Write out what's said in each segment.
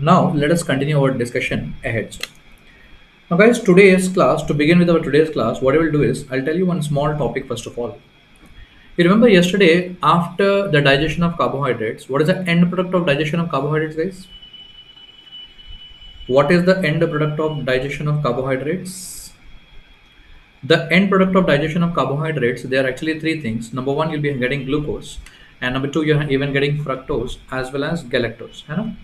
Now let us continue our discussion ahead. Now guys, today's class, to begin with our today's class, what I will do is I'll tell you one small topic first of all. You remember yesterday after the digestion of carbohydrates, what is the end product of digestion of carbohydrates, guys? What is the end product of digestion of carbohydrates? The end product of digestion of carbohydrates, there are actually three things. Number one, you'll be getting glucose, and number two, you're even getting fructose as well as galactose. You know?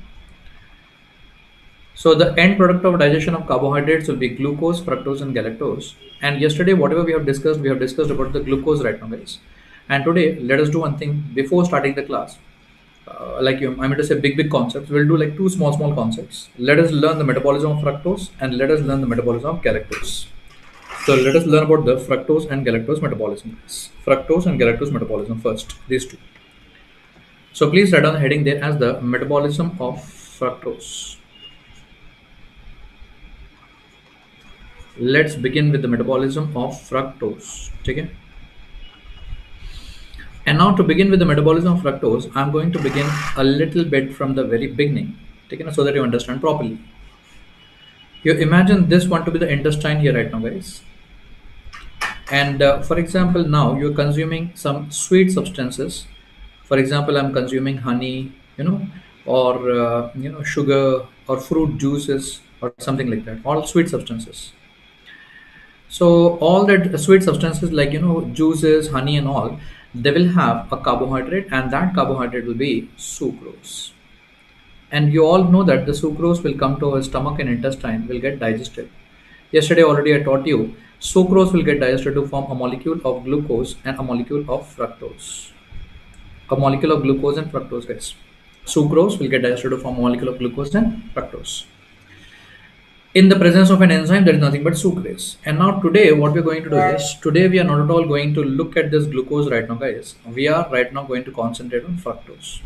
So the end product of digestion of carbohydrates will be glucose, fructose, and galactose. And yesterday, whatever we have discussed about the glucose right now, guys. And today, let us do one thing before starting the class. I'm going to say big concepts. We'll do like two small concepts. Let us learn the metabolism of fructose and let us learn the metabolism of galactose. So let us learn about the fructose and galactose metabolism. Fructose and galactose metabolism first, these two. So please write down the heading there as the metabolism of fructose. Let's begin with the metabolism of fructose. Okay. And now to begin with the metabolism of fructose, I'm going to begin a little bit from the very beginning, so that you understand properly. You imagine this one to be the intestine here right now, guys. And for example, now you're consuming some sweet substances. For example, I'm consuming honey, or sugar or fruit juices or something like that. All sweet substances. So all that sweet substances like juices, honey, and all, they will have a carbohydrate, and that carbohydrate will be sucrose. And you all know that the sucrose will come to our stomach and intestine, will get digested. Yesterday already I taught you sucrose will get digested to form a molecule of glucose and a molecule of fructose. A molecule of glucose and fructose, guys. Sucrose will get digested to form a molecule of glucose and fructose. In the presence of an enzyme, there is nothing but sucrase. And now today, what we're going to do is, today we are not at all going to look at this glucose right now, guys. We are right now going to concentrate on fructose.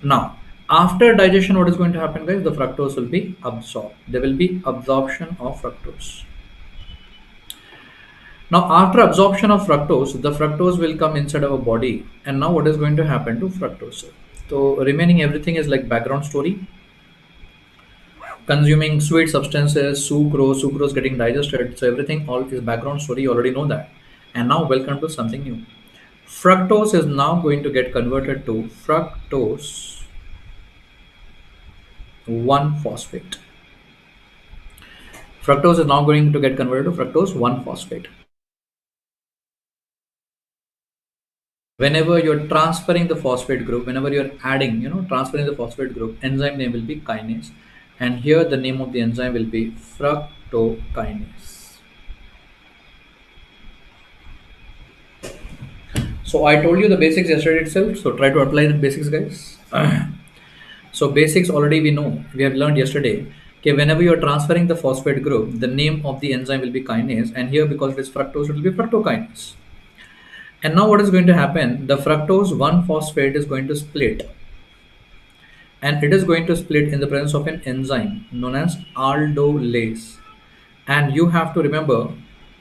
Now, after digestion, what is going to happen, guys? The fructose will be absorbed. There will be absorption of fructose. Now, after absorption of fructose, the fructose will come inside our body. And now what is going to happen to fructose? So remaining everything is like background story. Consuming sweet substances, sucrose getting digested. So everything all is background story. You already know that. And now welcome to something new. Fructose is now going to get converted to fructose 1-phosphate. Fructose is now going to get converted to fructose 1-phosphate. Whenever you're transferring the phosphate group, whenever you're adding, transferring the phosphate group, enzyme name will be kinase. And here the name of the enzyme will be fructokinase. So I told you the basics yesterday itself. So try to apply the basics, guys. So basics already we know. We have learned yesterday. Okay, whenever you are transferring the phosphate group, the name of the enzyme will be kinase. And here because it is fructose, it will be fructokinase. And now what is going to happen? The fructose 1-phosphate is going to split. And it is going to split in the presence of an enzyme known as aldolase. And you have to remember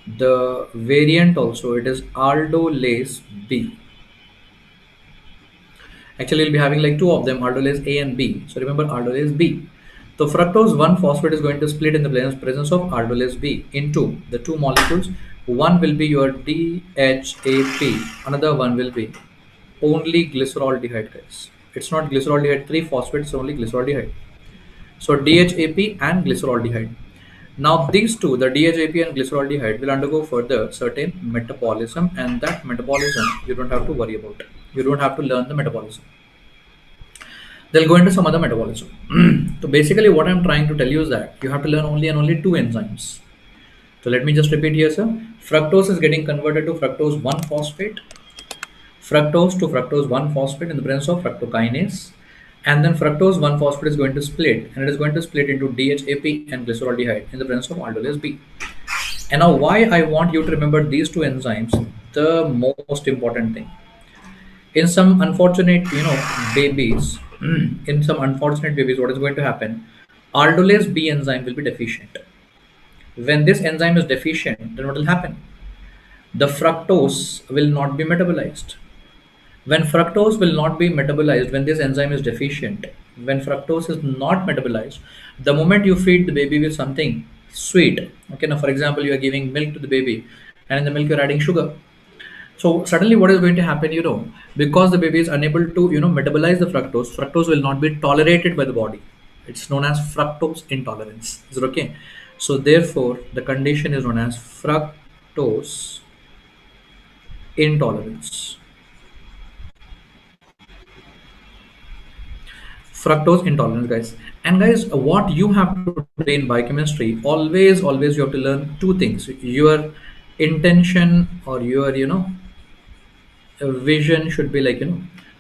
the variant also. It is aldolase B. Actually, we'll be having like two of them, aldolase A and B. So remember aldolase B. So fructose 1-phosphate is going to split in the presence of aldolase B into the two molecules. One will be your DHAP. Another one will be only glyceraldehyde, guys. It's not glyceraldehyde 3-phosphate, it's only glyceraldehyde. So DHAP and glyceraldehyde. Now these two, the DHAP and glyceraldehyde, will undergo further certain metabolism, and that metabolism you don't have to worry about. You don't have to learn the metabolism. They'll go into some other metabolism. So basically what I'm trying to tell you is that you have to learn only two enzymes. So let me just repeat here, sir. Fructose is getting converted to fructose 1-phosphate. Fructose to fructose 1-phosphate in the presence of fructokinase. And then fructose 1-phosphate is going to split, and it is going to split into DHAP and glyceraldehyde in the presence of aldolase B. And now why I want you to remember these two enzymes, the most important thing. In some unfortunate, babies, what is going to happen? Aldolase B enzyme will be deficient. When this enzyme is deficient, then what will happen? The fructose will not be metabolized. When fructose will not be metabolized, when this enzyme is deficient, when fructose is not metabolized, the moment you feed the baby with something sweet, okay, now for example you are giving milk to the baby, and in the milk you're adding sugar, so suddenly what is going to happen, because the baby is unable to metabolize the fructose will not be tolerated by the body. It's known as fructose intolerance. Is it okay? So therefore the condition is known as fructose intolerance. Fructose intolerance, guys. And guys, what you have to do in biochemistry, always you have to learn two things: your intention, or your vision should be like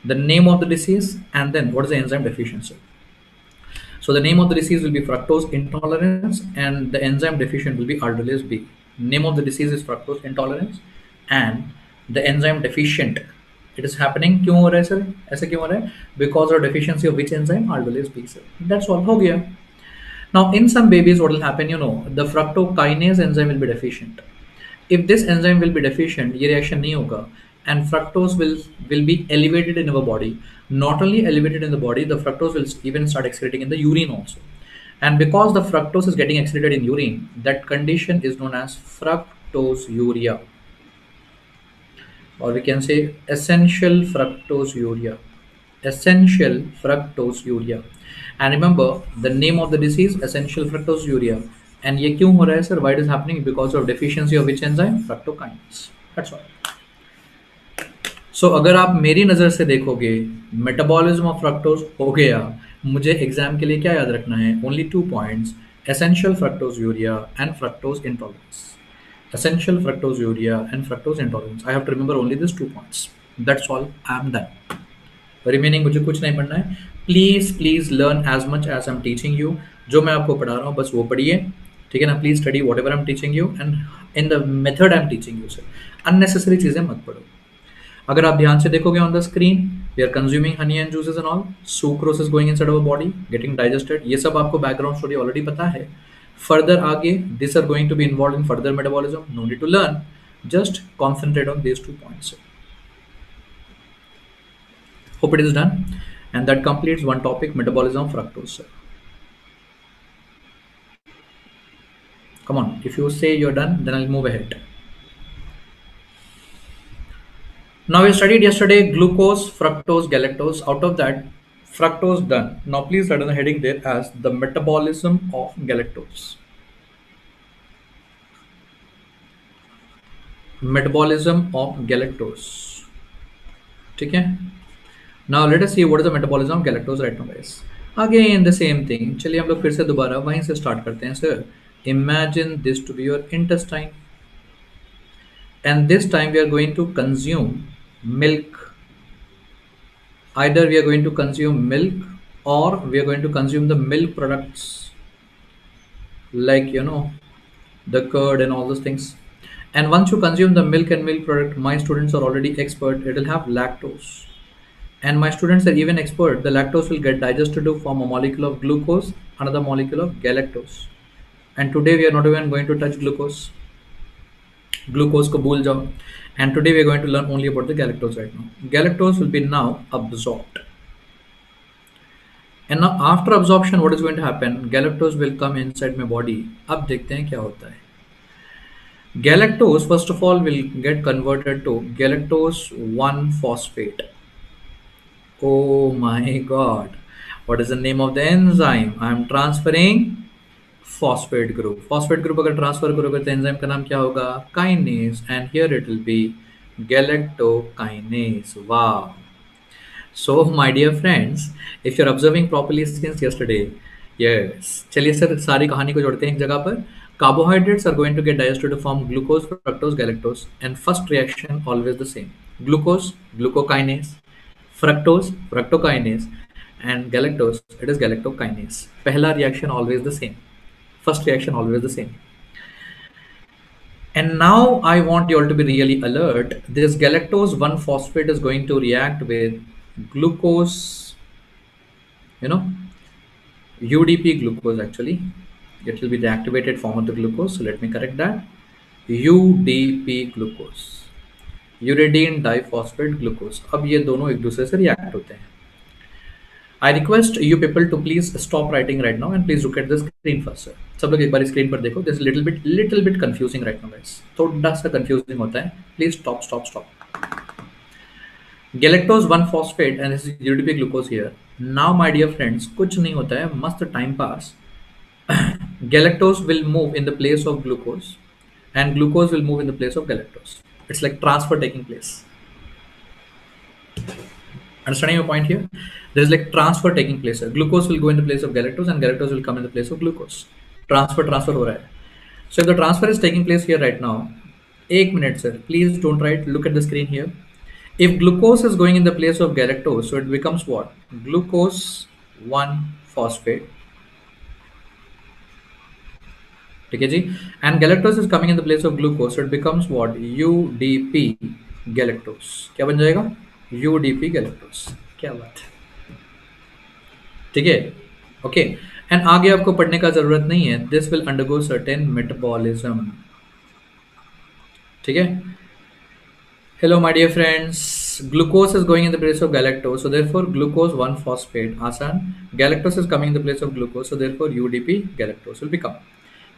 the name of the disease, and then what is the enzyme deficiency. So the name of the disease will be fructose intolerance, and the enzyme deficient will be aldolase B. Name of the disease is fructose intolerance, and the enzyme deficient. It is happening क्यों हो रहा है sir? ऐसा क्यों हो रहा है? Because of deficiency of which enzyme? Aldolase B sir. That's all हो गया. Now in some babies, what will happen? The fructokinase enzyme will be deficient. If this enzyme will be deficient, ये reaction नहीं होगा, and fructose will be elevated in our body. Not only elevated in the body, the fructose will even start excreting in the urine also. And because the fructose is getting excreted in urine, that condition is known as fructosuria, or we can say essential fructosuria. Essential fructosuria. And remember the name of the disease, essential fructosuria. And ये क्यों हो रहा है sir? Why it is happening? Because of deficiency of which enzyme? Fructokinase. That's all. So अगर आप मेरी नज़र से देखोगे, मेटाबॉलिज्म ऑफ फ्रक्टोज हो गया, मुझे एग्जाम के लिए क्या याद रखना है? Only 2 points: essential fructose urea and fructose intolerance. Essential fructosuria and fructose intolerance. I have to remember only these 2 points. That's all. I'm done. Remaining मुझे कुछ नहीं पढ़ना है. Please learn as much as I am teaching you. जो मैं आपको पढ़ा रहा हूँ बस वो पढ़िए, ठीक है ना. Please study whatever I am teaching you and in the method I am teaching you sir. Unnecessary चीज़ें मत पढ़ो. अगर आप ध्यान से देखोगे on the screen, we are consuming honey and juices and all, sucrose is going inside our body, getting digested. ये सब आपको बैकग्राउंड स्टोरी ऑलरेडी पता है. फर्दर आगे this are going to be involve in further metabolism. No need to learn, just concentrate on these 2 points. Hope it is done, and that completes one topic, metabolism of fructose. Sir. Come on, if you say you're done, then I'll move ahead. Now we studied yesterday glucose, fructose, galactose. Out of that, fructose done. Now please write on the heading there as the metabolism of galactose. Metabolism of galactose. ठीक है. Now let us see what is the metabolism of galactose right now, guys. Again the same thing. चलिए हम लोग फिर से दोबारा वहीं से स्टार्ट करते हैं sir. Imagine this to be your intestine, and this time we are going to consume milk. Either we are going to consume milk, or we are going to consume the milk products, like the curd and all those things. And once you consume the milk and milk product, my students are already expert, it will have lactose. And my students are even expert, the lactose will get digested to form a molecule of glucose, another molecule of galactose. And today we are not even going to touch glucose. Glucose ko bhul jao. And today we are going to learn only about the galactose right now. Galactose will be now absorbed. And now after absorption, what is going to happen? Galactose will come inside my body. अब देखते हैं क्या होता है. Galactose first of all will get converted to galactose 1-phosphate. Oh my god, what is the name of the enzyme? I am transferring phosphate group. Phosphate group अगर transfer करोगे तो enzyme का नाम क्या होगा? Kinase. And here it will be galactokinase. Wow. So my dear friends, if you're observing properly since yesterday, yes. चलिए sir सारी कहानी को जोड़ते हैं एक जगह पर. Carbohydrates are going to get digested to form glucose, fructose, galactose, and first reaction always the same. Glucose, glucokinase, fructose, fructokinase, and galactose, it is galactokinase. पहला reaction always the same. First reaction always the same. And now I want you all to be really alert. This galactose 1-phosphate is going to react with glucose, UDP glucose actually. It will be the activated form of the glucose. So let me correct that. UDP glucose, uridine diphosphate glucose. अब ये दोनों एक दूसरे से react होते हैं. I request you people to please stop writing right now and please look at the screen first, sir. सब लोग एक बार स्क्रीन पर देखो. This is little bit confusing right now, guys. थोड़ा सा confusing होता है. Please stop. Galactose 1 phosphate and this is UDP glucose here. Now, my dear friends, कुछ नहीं होता है. मस्त time pass. Galactose will move in the place of glucose, and glucose will move in the place of galactose. It's like transfer taking place. Understanding your point here? There is like transfer taking place. Glucose will go in the place of galactose and galactose will come in the place of glucose. Transfer हो रहा है. So if the transfer is taking place here right now, 1 minute sir, please don't write, look at the screen here. If glucose is going in the place of galactose, so it becomes what? Glucose 1 phosphate. ठीक है जी. And galactose is coming in the place of glucose, so it becomes what? UDP galactose. क्या बन जाएगा? UDP galactose. क्या बात है. ठीक है. ओके. एंड आगे आपको पढ़ने का जरूरत नहीं है. This will undergo certain metabolism. ठीक है. Hello my dear friends. Glucose is going in the place of galactose, so therefore glucose 1 phosphate. आसान. Galactose is coming in the place of glucose, so therefore UDP galactose will become.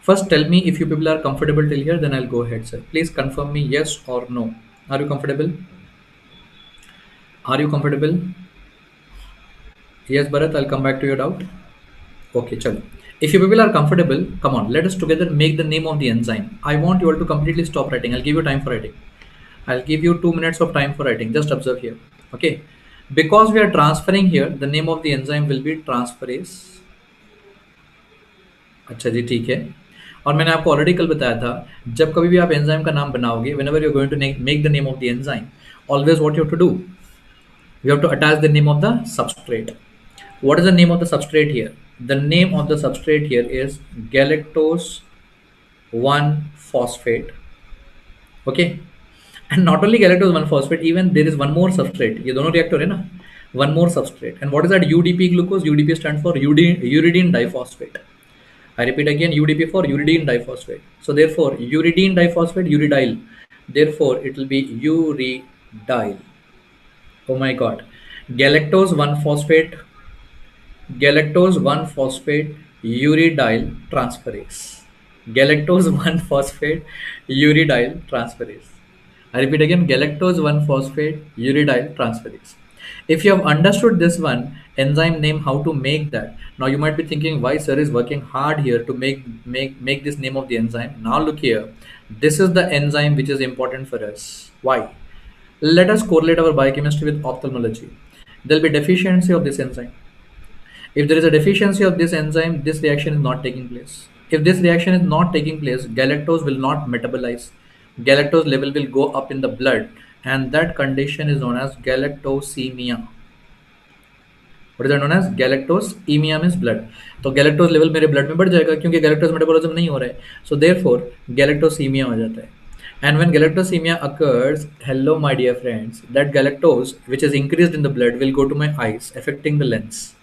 First, tell me if you people are comfortable till here, then I'll go ahead, sir. Please confirm me yes or no. Are you comfortable? Are you comfortable? Yes, Bharat, I'll come back to your doubt. Okay, chalo. If you people are comfortable, come on, let us together make the name of the enzyme. I want you all to completely stop writing. I'll give you time for writing. I'll give you 2 minutes of time for writing. Just observe here. Okay. Because we are transferring here, the name of the enzyme will be transferase. अच्छा जी, ठीक है. और मैंने आपको already कल बताया था, जब कभी भी आप एंजाइम का नाम बनाओगे, whenever you're going to make the name of the enzyme, always what you have to do? You have to attach the name of the substrate. What is the name of the substrate here? The name of the substrate here is galactose 1 phosphate. Okay. And not only galactose 1 phosphate, even there is one more substrate. ये दोनों reactor है ना? One more substrate. And what is that UDP glucose? UDP stands for uridine diphosphate. I repeat again, UDP for uridine diphosphate. So therefore, uridine diphosphate, uridyl. Therefore, it will be uridyl. Oh my God. Galactose 1 phosphate, uridyl transferase. Galactose 1 phosphate, uridyl transferase. I repeat again, galactose 1 phosphate, uridyl transferase. If you have understood this one, enzyme name, how to make that. Now you might be thinking, why sir is working hard here to make this name of the enzyme. Now look here, this is the enzyme which is important for us. Why? Let us correlate our biochemistry with ophthalmology. There will be deficiency of this enzyme. If there is a deficiency of this enzyme, this reaction is not taking place. If this reaction is not taking place, galactose will not metabolize. Galactose level will go up in the blood, and that condition is known as galactosemia. What is that known as? Galactosemia means blood. तो galactose level मेरे blood में बढ़ जाएगा क्योंकि galactose metabolism नहीं हो रहा है. So therefore galactosemia हो जाता है. And when galactosemia occurs, hello my dear friends, that galactose which is increased in the blood will go to my eyes, affecting the lens.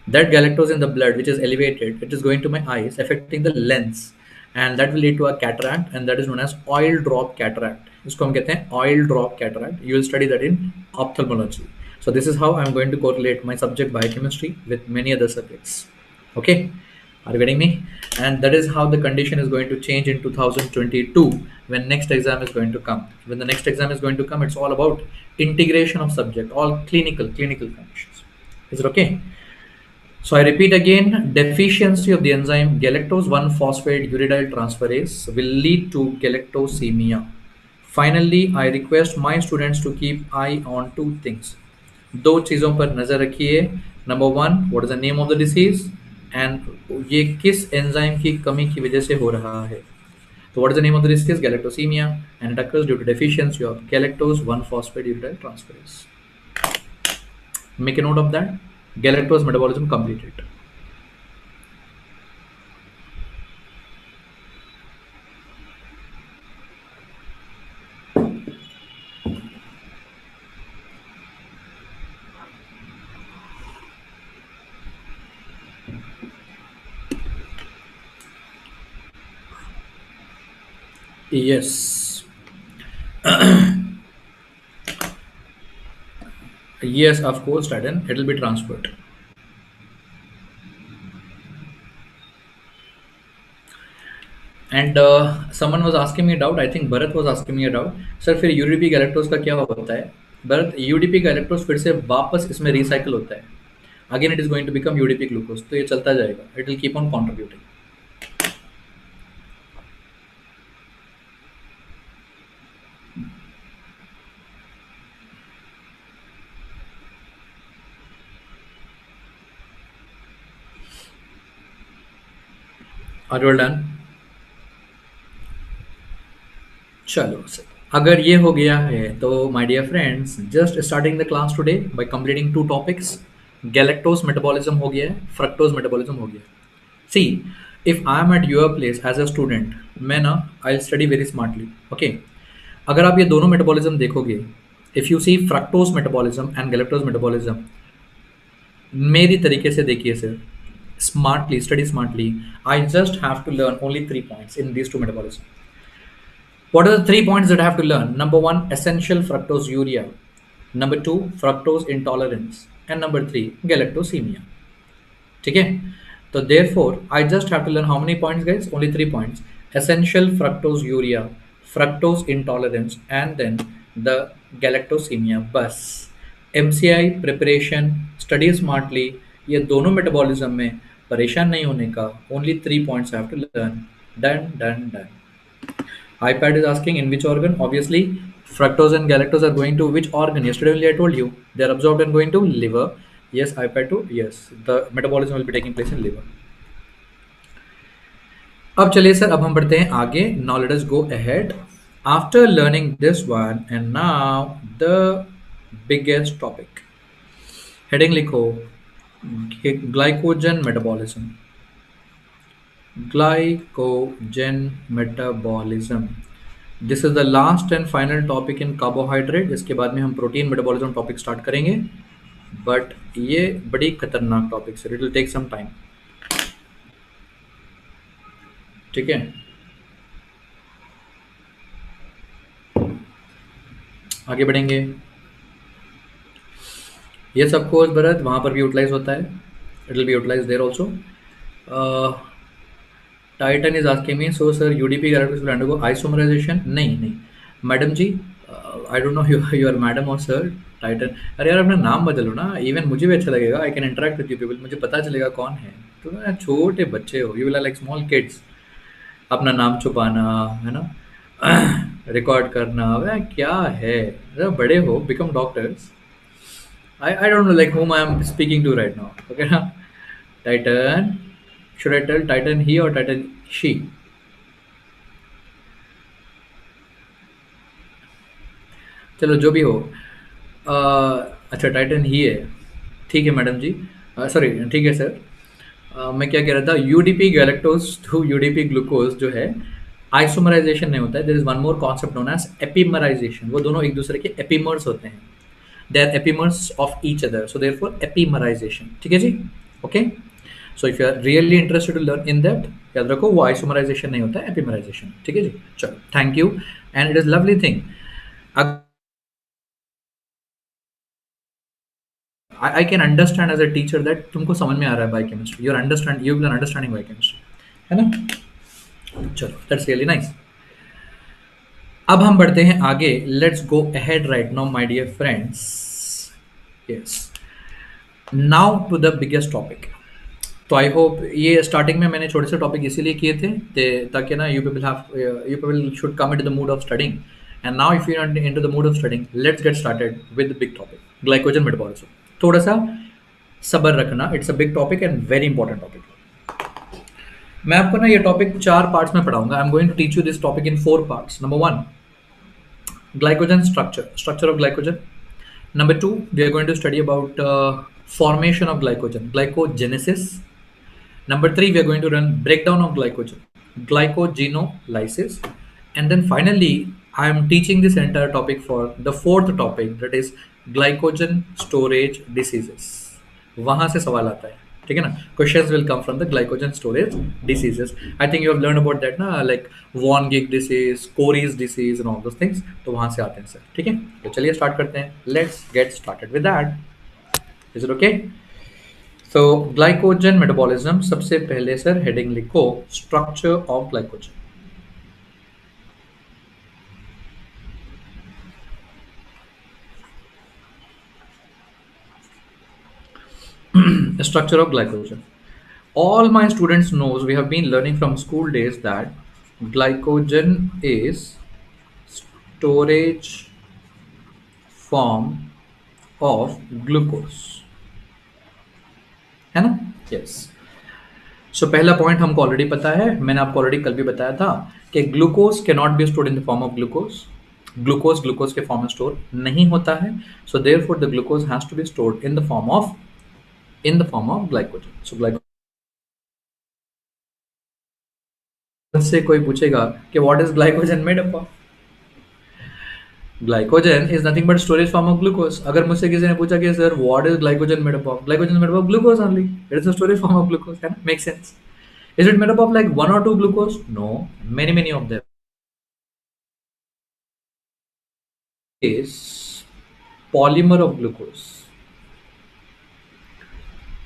That galactose in the blood which is elevated, it is going to my eyes, affecting the lens. And that will lead to a cataract, and that is known as oil drop cataract. इसको हम कहते हैं oil drop cataract. You will study that in ophthalmology. So this is how I'm going to correlate my subject biochemistry with many other subjects. Okay, are you getting me? And that is how the condition is going to change in 2022 when next exam is going to come. When the next exam is going to come, it's all about integration of subject, all clinical conditions. Is it okay? So I repeat again, deficiency of the enzyme galactose 1 phosphate uridyl transferase will lead to galactosemia. Finally, I request my students to keep eye on 2 things. 2 चीज़ों पर नज़र रखिए. Number 1, what is the name of the disease and ये किस enzyme की कमी की वजह से हो रहा है. So what is the name of the disease? Galactosemia, and it occurs due to deficiency of galactose 1 phosphate uridyl transferase. Make a note of that. Galactose metabolism completed. Yes. Yes, of course, Titan. It will be transferred. And someone was asking me doubt, I think Bharat was asking me a doubt, sir फिर UDP galactose का क्या होता है? Bharat, UDP galactose फिर से वापस इसमें recycle होता है, again it is going to become UDP glucose, तो ये चलता जाएगा, it will keep on contributing. Are you done? चलो सर, अगर ये हो गया है तो my dear friends, just starting the class today by completing two topics. Galactose metabolism हो गया है, फ्रक्टोज मेटाबॉलिज्म हो गया है. See, if I am at your place as a student, मैं ना I study very smartly. Okay, अगर आप ये दोनों मेटाबॉलिज्म देखोगे, if you see fructose metabolism and galactose metabolism, मेरी तरीके से देखिए sir, smartly study smartly, I just have to learn only 3 points in these two metabolism. What are the 3 points that I have to learn? Number one, essential fructose urea. Number two, fructose intolerance. And number three, galactosemia. Okay? So therefore, I just have to learn how many points, guys? Only 3 points. Essential fructose urea, fructose intolerance, and then the galactosemia. बस MCI preparation, study smartly, ये दोनों metabolism में परेशान नहीं होने का, only 3 points I have to learn. Done, done, done. iPad is asking in which organ? Obviously, fructose and galactose are going to which organ? Yesterday only I told you. They are absorbed and going to liver. Yes, iPad too. Yes, the metabolism will be taking place in liver. अब चलिए sir, अब हम बढ़ते हैं आगे. Now let us go ahead. After learning this one, and now the biggest topic. Heading लिखो, glycogen metabolism. Glycogen metabolism. This is the last and final topic in carbohydrate. इसके बाद में हम प्रोटीन मेटाबॉलिज्म टॉपिक स्टार्ट करेंगे, but ये बड़ी खतरनाक topic है, it will take some time. ठीक है, आगे बढ़ेंगे. ये सब कोर्स भरत वहाँ पर भी यूटिलाइज होता है, it will be utilise there also. Titan is asking me, so sir UDP characters will undergo isomerisation? नहीं नहीं madam ji, I don't know you are madam और सर. टाइटन, अरे यार अपना नाम बदलो ना, इवन मुझे भी अच्छा लगेगा, I can interact with you people, मुझे पता चलेगा कौन है. तो ना छोटे बच्चे हो, you will like small kids, अपना नाम छुपाना है ना, रिकॉर्ड करना, वह क्या है. जब बड़े हो, become doctors. I don't know like whom I am speaking to right now. Okay ना, Titan, should I tell Titan he or Titan she? चलो जो भी हो. अच्छा टाइटन ही है, ठीक है मैडम जी, सॉरी ठीक है सर. मैं क्या कह रहा था, UDP galactose to UDP glucose जो है, आइसोमराइजेशन नहीं होता है. There is one more concept known as epimerization. वो दोनों एक दूसरे के एपीमर्स होते हैं, they are epimers of each other, so therefore epimerization. ठीक है जी, okay. So if you are really interested to learn in that, याद रखो वो आइसोमराइजेशन नहीं होता है, एपीमराइजेशन. ठीक है जी, चलो thank you, and it is lovely thing. I can understand as a teacher that तुमको समझ में आ रहा है biochemistry, you are understanding biochemistry, है ना. चलो दैट्स रियली नाइस. अब हम बढ़ते हैं आगे. Let's go ahead right now my dear friends. Yes, now to the biggest topic. तो आई होप ये स्टार्टिंग में मैंने छोटे से टॉपिक इसीलिए किए थे ताकि ना you people should come into the mood of studying. And now if you are into the mood of studying, let's get started with the big topic, glycogen metabolism. थोड़ा सा सब्र रखना, it's a big topic and very important topic. मैं आपको ना ये topic 4 parts में पढ़ाऊंगा. I am going to teach you this topic in 4 parts. Number 1, glycogen structure of glycogen. Number 2, we are going to study about formation of glycogen, glycogenesis. Number 3, we are going to run breakdown of glycogen, glycogenolysis. And then finally, I am teaching this entire topic for the 4th topic, that is glycogen storage diseases. वहां से सवाल आता है, ठीक है ना. Questions will come from the glycogen storage diseases. I think you have learned about that ना, like Von Gig disease, Cory's disease and all those things. तो वहां से आते हैं सर, ठीक है. तो चलिए स्टार्ट करते हैं. Let's get started with that. Is it okay? So glycogen metabolism, सबसे पहले सर हेडिंग लिखो, structure of glycogen. Structure of glycogen. All my students knows we have been learning from school days that glycogen is storage form of glucose, है ना? Yes. सो पहला point हमको already पता है, मैंने आपको ऑलरेडी कल भी बताया था कि glucose can not be stored in the form of glucose. Glucose glucose के फॉर्म में स्टोर नहीं होता है. So therefore the glucose has to be stored in the form of glycogen. So glycogen से कोई पूछेगा कि what is glycogen made up of. Glycogen is nothing but storage form of glucose. अगर मुझसे किसी ने पूछा कि sir what is glycogen made up of, glycogen made up of glucose only. It is a storage form of glucose, है ना? Make sense. Is it made up of like one or two glucose? No, many of them. Is polymer of glucose.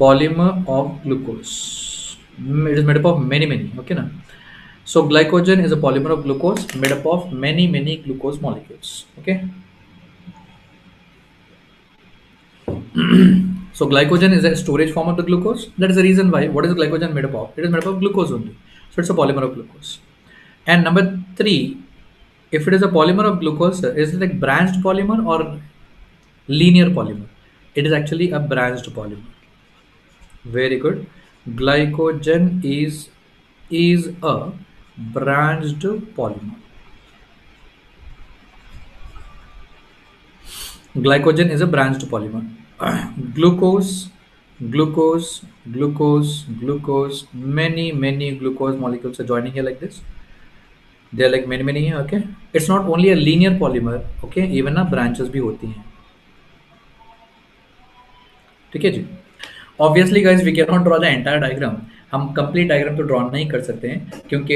Polymer of glucose. It is made up of many. Okay, na? So glycogen is a polymer of glucose made up of many glucose molecules. Okay. So glycogen is a storage form of the glucose. That is the reason why. What is glycogen made up of? It is made up of glucose only. So it's a polymer of glucose. And number 3, if it is a polymer of glucose, is it like branched polymer or linear polymer? It is actually a branched polymer. Very good. Glycogen is a branched polymer. Glycogen is a branched polymer. Glucose, many glucose molecules are joining here like this. They are like many here. Okay, it's not only a linear polymer. Okay, even ना branches भी होती हैं. ठीक है जी. Obviously guys, we cannot draw the entire diagram. हम complete diagram तो draw नहीं कर सकते हैं क्योंकि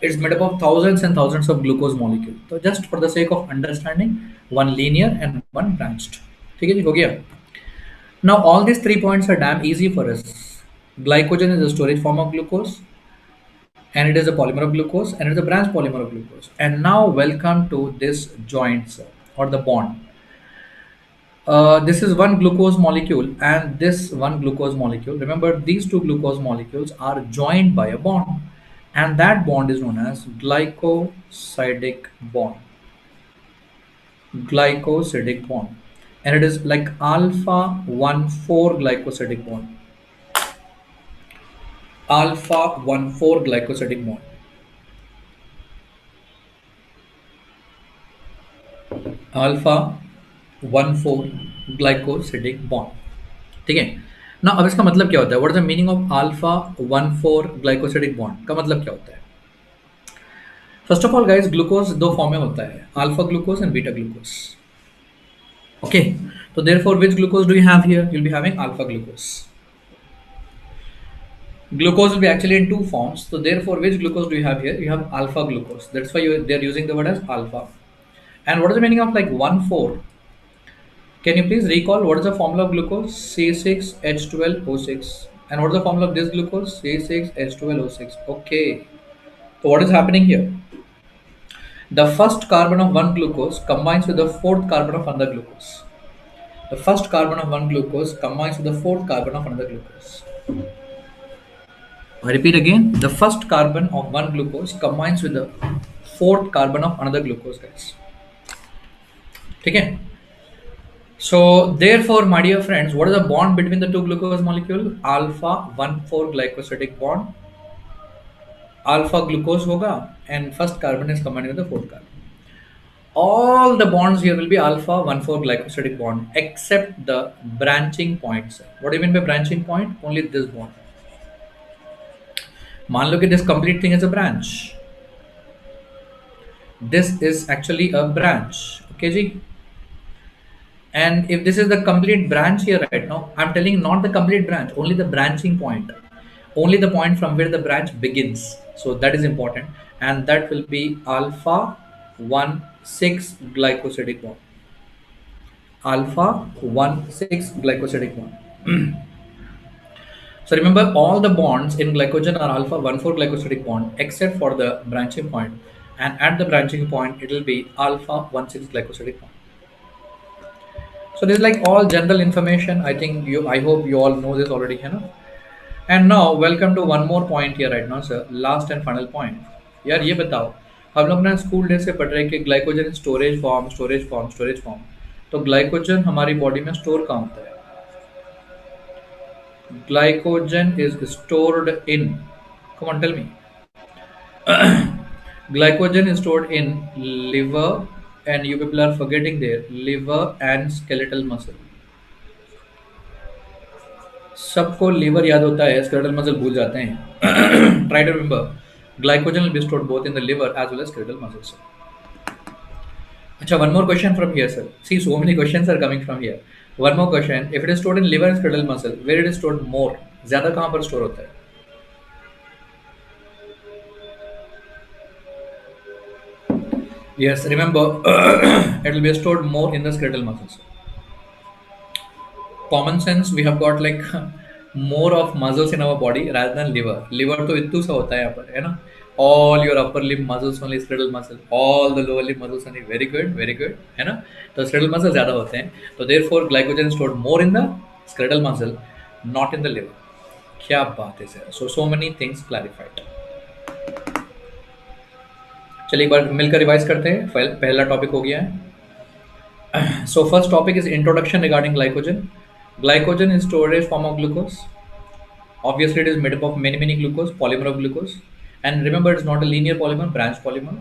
it's made up of thousands and thousands of glucose molecules. So just for the sake of understanding, one linear and one branched. ठीक है जी, हो गया. Now all these 3 points are damn easy for us. Glycogen is a storage form of glucose, and it is a polymer of glucose, and it is a branch polymer of glucose. And now welcome to this joint or the bond. This is one glucose molecule and this one glucose molecule. Remember, these two glucose molecules are joined by a bond, and that bond is known as glycosidic bond. Glycosidic bond. And it is like alpha 1,4 glycosidic bond. Alpha 1,4 glycosidic bond. Alpha 1,4 glycosidic bond. ठीक है ना. अब इसका मतलब क्या होता है? What is the meaning of alpha 1,4 glycosidic bond का मतलब क्या होता है? First of all guys, glucose दो फॉर्म में होता है, alpha glucose and beta glucose. Okay, so therefore which glucose do you have here? You'll be having alpha glucose. Glucose will be actually in two forms. So therefore which glucose do you have here? You have alpha glucose. That's why they're using the word as alpha. And what is the meaning of like 1,4? Can you please recall what is the formula of glucose? C6H12O6. And what is the formula of this glucose? C6H12O6. Okay. So what is happening here? The first carbon of one glucose combines with the fourth carbon of another glucose. The first carbon of one glucose combines with the fourth carbon of another glucose. I repeat again, the first carbon of one glucose combines with the fourth carbon of another glucose, guys. Okay. So therefore, my dear friends, what is the bond between the two glucose molecule? Alpha 1,4 glycosidic bond. Alpha glucose hoga and first carbon is combined with the fourth carbon. All the bonds here will be alpha 1,4 glycosidic bond except the branching points. What do you mean by branching point? Only this bond. मान लो कि this complete thing is a branch. This is actually a branch. Okay ji. And if this is the complete branch here right now, I'm telling not the complete branch, only the branching point. Only the point from where the branch begins. So that is important, and that will be alpha 1,6 glycosidic bond. Alpha 1,6 glycosidic bond. So remember, all the bonds in glycogen are alpha 1,4 glycosidic bond except for the branching point, and at the branching point it will be alpha 1,6 glycosidic bond. So this is like all general information. I think you, I hope you all know this already, है ना? And now welcome to one more point here right now, sir. Last and final point. यार ये बताओ, हम लोग ना school day से पढ़ रहे हैं कि ग्लाइकोजन स्टोरेज फॉर्म। तो ग्लाइकोजन हमारी बॉडी में स्टोर कहाँ होता है? Glycogen is stored in. Come on, tell me. Glycogen is stored in liver, and you people are forgetting there liver and skeletal muscle. सबको लीवर याद होता है, स्केलेटल मसल भूल जाते हैं. Try to remember. Glycogen will be stored both in the liver as well as skeletal muscles. Acha, one more question from here, sir. See, so many questions are coming from here. One more question. If it is stored in liver and skeletal muscle, where it is stored more? ज़्यादा कहाँ पर store होता है? Yes, remember, it will be stored more in the skeletal muscles. Common sense, we have got like more of muscles in our body rather than liver. Liver तो इतू सा होता है यहाँ पर, है ना? All your upper limb muscles only skeletal muscle, all the lower limb muscles only. Very good, है ना? तो skeletal muscle ज़्यादा होते हैं. तो therefore glycogen is stored more in the skeletal muscle, not in the liver. क्या बात है sir? So many things clarified. चलिए एक बार मिलकर रिवाइज करते हैं. पहला टॉपिक हो गया है. So first topic is introduction regarding glycogen. Glycogen is storage form of glucose. Obviously, it is made up of many glucose, polymer of glucose. And remember, it's not a linear polymer, branch polymer.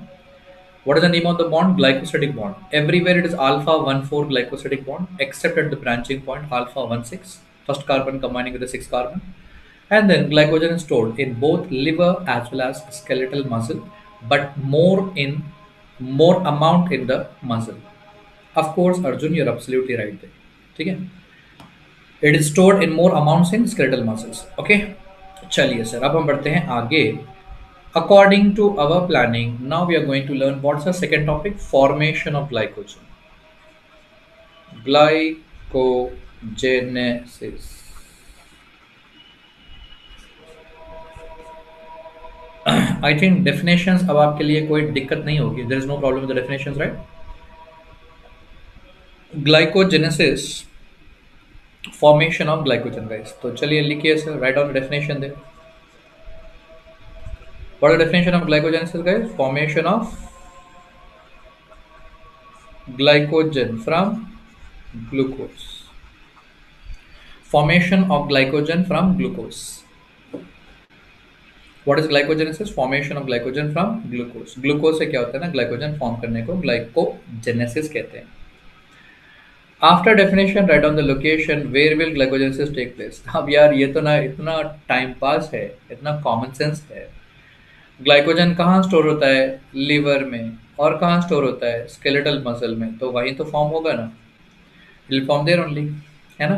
What is the name of the bond? Glycosidic bond. Everywhere it is alpha 1,4 glycosidic bond, except at the branching point alpha 1,6. First carbon combining with the sixth carbon. And then glycogen is stored in both liver as well as skeletal muscle, but more amount in the muscle. Of course, Arjun, you're absolutely right there. ठीक है? It is stored in more amounts in skeletal muscles. Okay? चलिए sir, अब हम बढ़ते हैं आगे. According to our planning, now we are going to learn what's the second topic? Formation of glycogen. Glycogenesis. I think definitions अब आपके लिए कोई दिक्कत नहीं होगी. There is no problem with the definitions, right? Glycogenesis, formation of glycogen, guys. तो चलिए लिखिए sir, write down the definition there. What is the definition of glycogenesis, guys? Formation of glycogen from glucose. Formation of glycogen from glucose. What is glycogenesis? Formation of glycogen from glucose. Glucose से क्या होता है ना, glycogen form करने को glycogenesis कहते हैं. After definition, write down the location where will glycogenesis take place. अब यार ये तो ना इतना टाइम पास है, इतना कॉमन सेंस है. ग्लाइकोजन कहाँ स्टोर होता है? लीवर में. और कहाँ स्टोर होता है? स्केलेटल मसल में. तो वहीं तो फॉर्म होगा ना. It will form there only, है ना?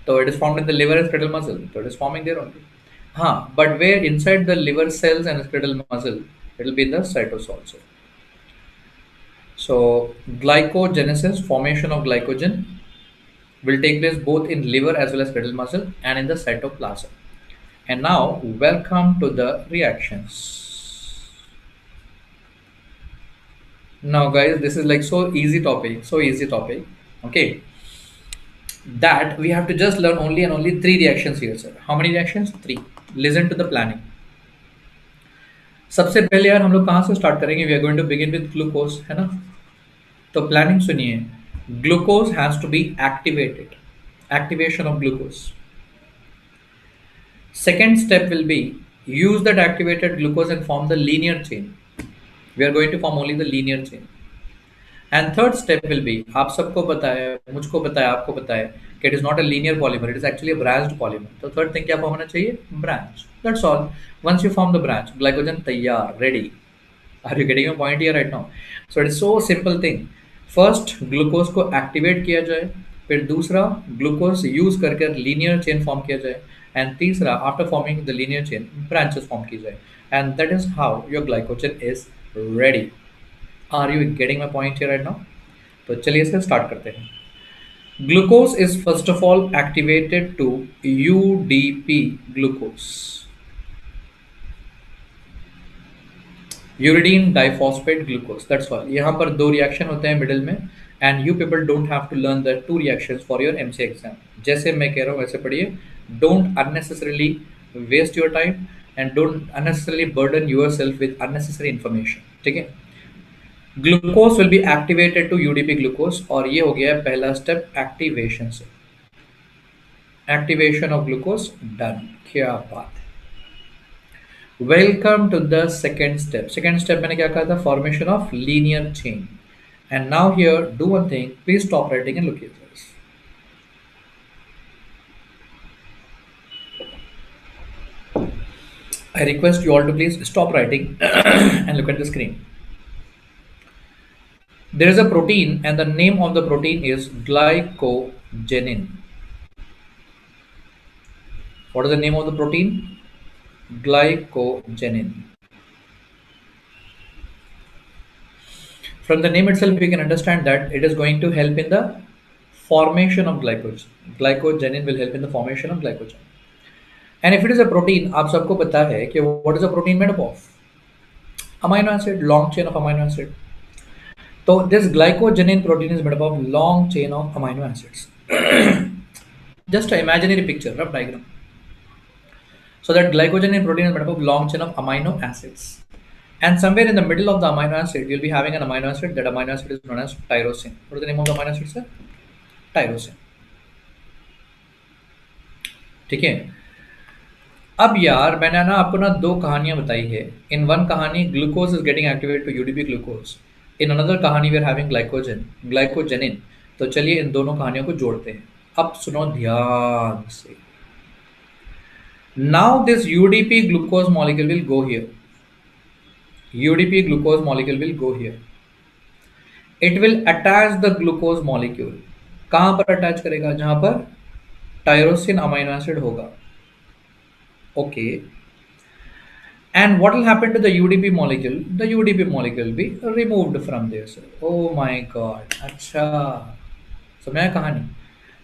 तो it is formed in the liver and skeletal muscle, तो it is forming there only. हाँ, but where inside the liver cells and skeletal muscle, it will be in the cytosol also. So glycogenesis, formation of glycogen, will take place both in liver as well as skeletal muscle and in the cytoplasm. And now welcome to the reactions. Now guys, this is like so easy topic. Okay, that we have to just learn only and only 3 reactions here, sir. How many reactions? 3. Listen to the planning. सबसे पहले यार हम लोग कहाँ से start करेंगे? We are going to begin with glucose, है ना? तो प्लानिंग सुनिए. Glucose has to be activated. Activation of glucose. Second step will be use that activated glucose and form the linear chain. We are going to form only the linear chain. And third step will be, आप सबको पता है, मुझको पता है, आपको पता है कि it is not a linear polymer, it is actually a branched polymer. तो third thing क्या form होना चाहिए? Branch. That's all. Once you form the branch, glycogen तैयार, ready. Are you getting my point here right now? So it is so simple thing. First glucose को activate किया जाए, फिर दूसरा ग्लूकोज यूज करके लीनियर चेन फॉर्म किया जाए, and तीसरा after forming the linear chain branches form की जाए, and that is how your glycogen is ready. Are you getting my point here right now? तो चलिए इसे स्टार्ट करते हैं. Glucose is first of all activated to UDP glucose, uridine diphosphate glucose. That's all. यहाँ पर 2 reaction होते हैं middle में. and you people don't have to learn the two reactions for your MC exam. जैसे मैं कह रहा हूँ वैसे पढ़िए. Don't unnecessarily waste your time and don't unnecessarily burden yourself with unnecessary information. ठीक है. Glucose will be activated to UDP glucose और ये हो गया पहला स्टेप एक्टिवेशन से. Activation of glucose done. क्या बात है. Welcome to the second step. Second step मैंने क्या कहा था? Formation of linear chain. And now here do one thing. Please stop writing and look at this. I request you all to please stop writing and look at the screen. There is a protein and the name of the protein is glycogenin. What is the name of the protein? Glycogenin. From the name itself, we can understand that it is going to help in the formation of glycogen. Glycogenin will help in the formation of glycogen. And if it is a protein, आप सबको पता है कि what is a protein made up of? Amino acid, long chain of amino acid. So this glycogenin protein is made up of long chain of amino acids. Just an imaginary picture, rough diagram. So that glycogenin protein is made up of long chain of amino acids. And somewhere in the middle of the amino acid, you'll be having an amino acid. That amino acid is known as tyrosine. What is the name of the amino acid, sir? Tyrosine. ठीक है. अब यार मैंने ना आपको ना दो कहानियां बताई है. इन वन कहानी glucose is getting activated to UDP glucose. In another कहानी वी आर हैविंग ग्लाइकोजेनिन. तो चलिए इन दोनों कहानियों को जोड़ते हैं. अब सुनो ध्यान से. Now this UDP glucose molecule will go here. UDP glucose molecule will go here. It will attach the glucose molecule. कहाँ पर अटैच करेगा? जहां पर टायरोसिन अमीनो एसिड होगा. Okay. And what will happen to the UDP molecule? The UDP molecule will be removed from there. Oh my God. अच्छा समझा कहानी.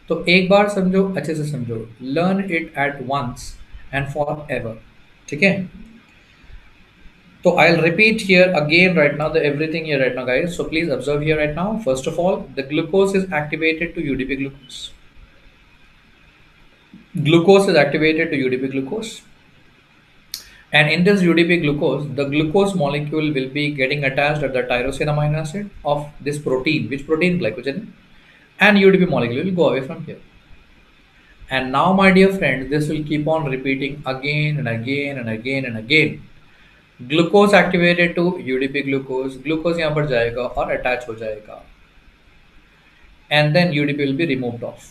तो एक बार समझो, अच्छे से समझो. Learn it at once and forever. ठीक है. So I'll repeat here again right now the everything here right now, guys. So please observe here right now. First of all, the glucose is activated to UDP glucose. Glucose is activated to UDP glucose. And in this UDP glucose, the glucose molecule will be getting attached at the tyrosine amino acid of this protein. Which protein? Glycogen. And UDP molecule will go away from here. And now, my dear friends, this will keep on repeating again and again and again and again. Glucose activated to UDP glucose. Glucose यहाँ पर जाएगा और attach हो जाएगा. And then UDP will be removed off.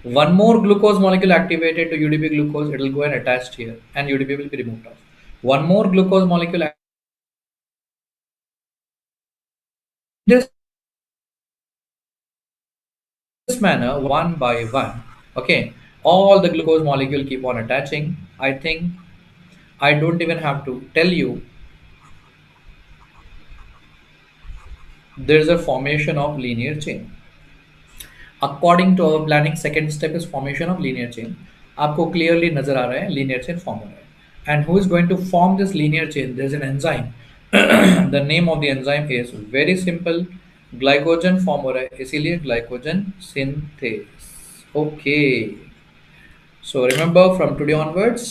One more glucose molecule activated to UDP glucose. It will go and attached here and UDP will be removed off. One more glucose molecule. This manner, one by one. Okay, all the glucose molecule keep on attaching. I think I don't even have to tell you. There is a formation of linear chain. According to our planning, second step is formation of linear chain. आपको clearly नजर आ रहा है linear chain form हो रहा है. And who is going to form this linear chain? There is an enzyme. The name of the enzyme is very simple. Glycogen form हो रहा है, इसीलिए glycogen synthase. Okay. So remember from today onwards,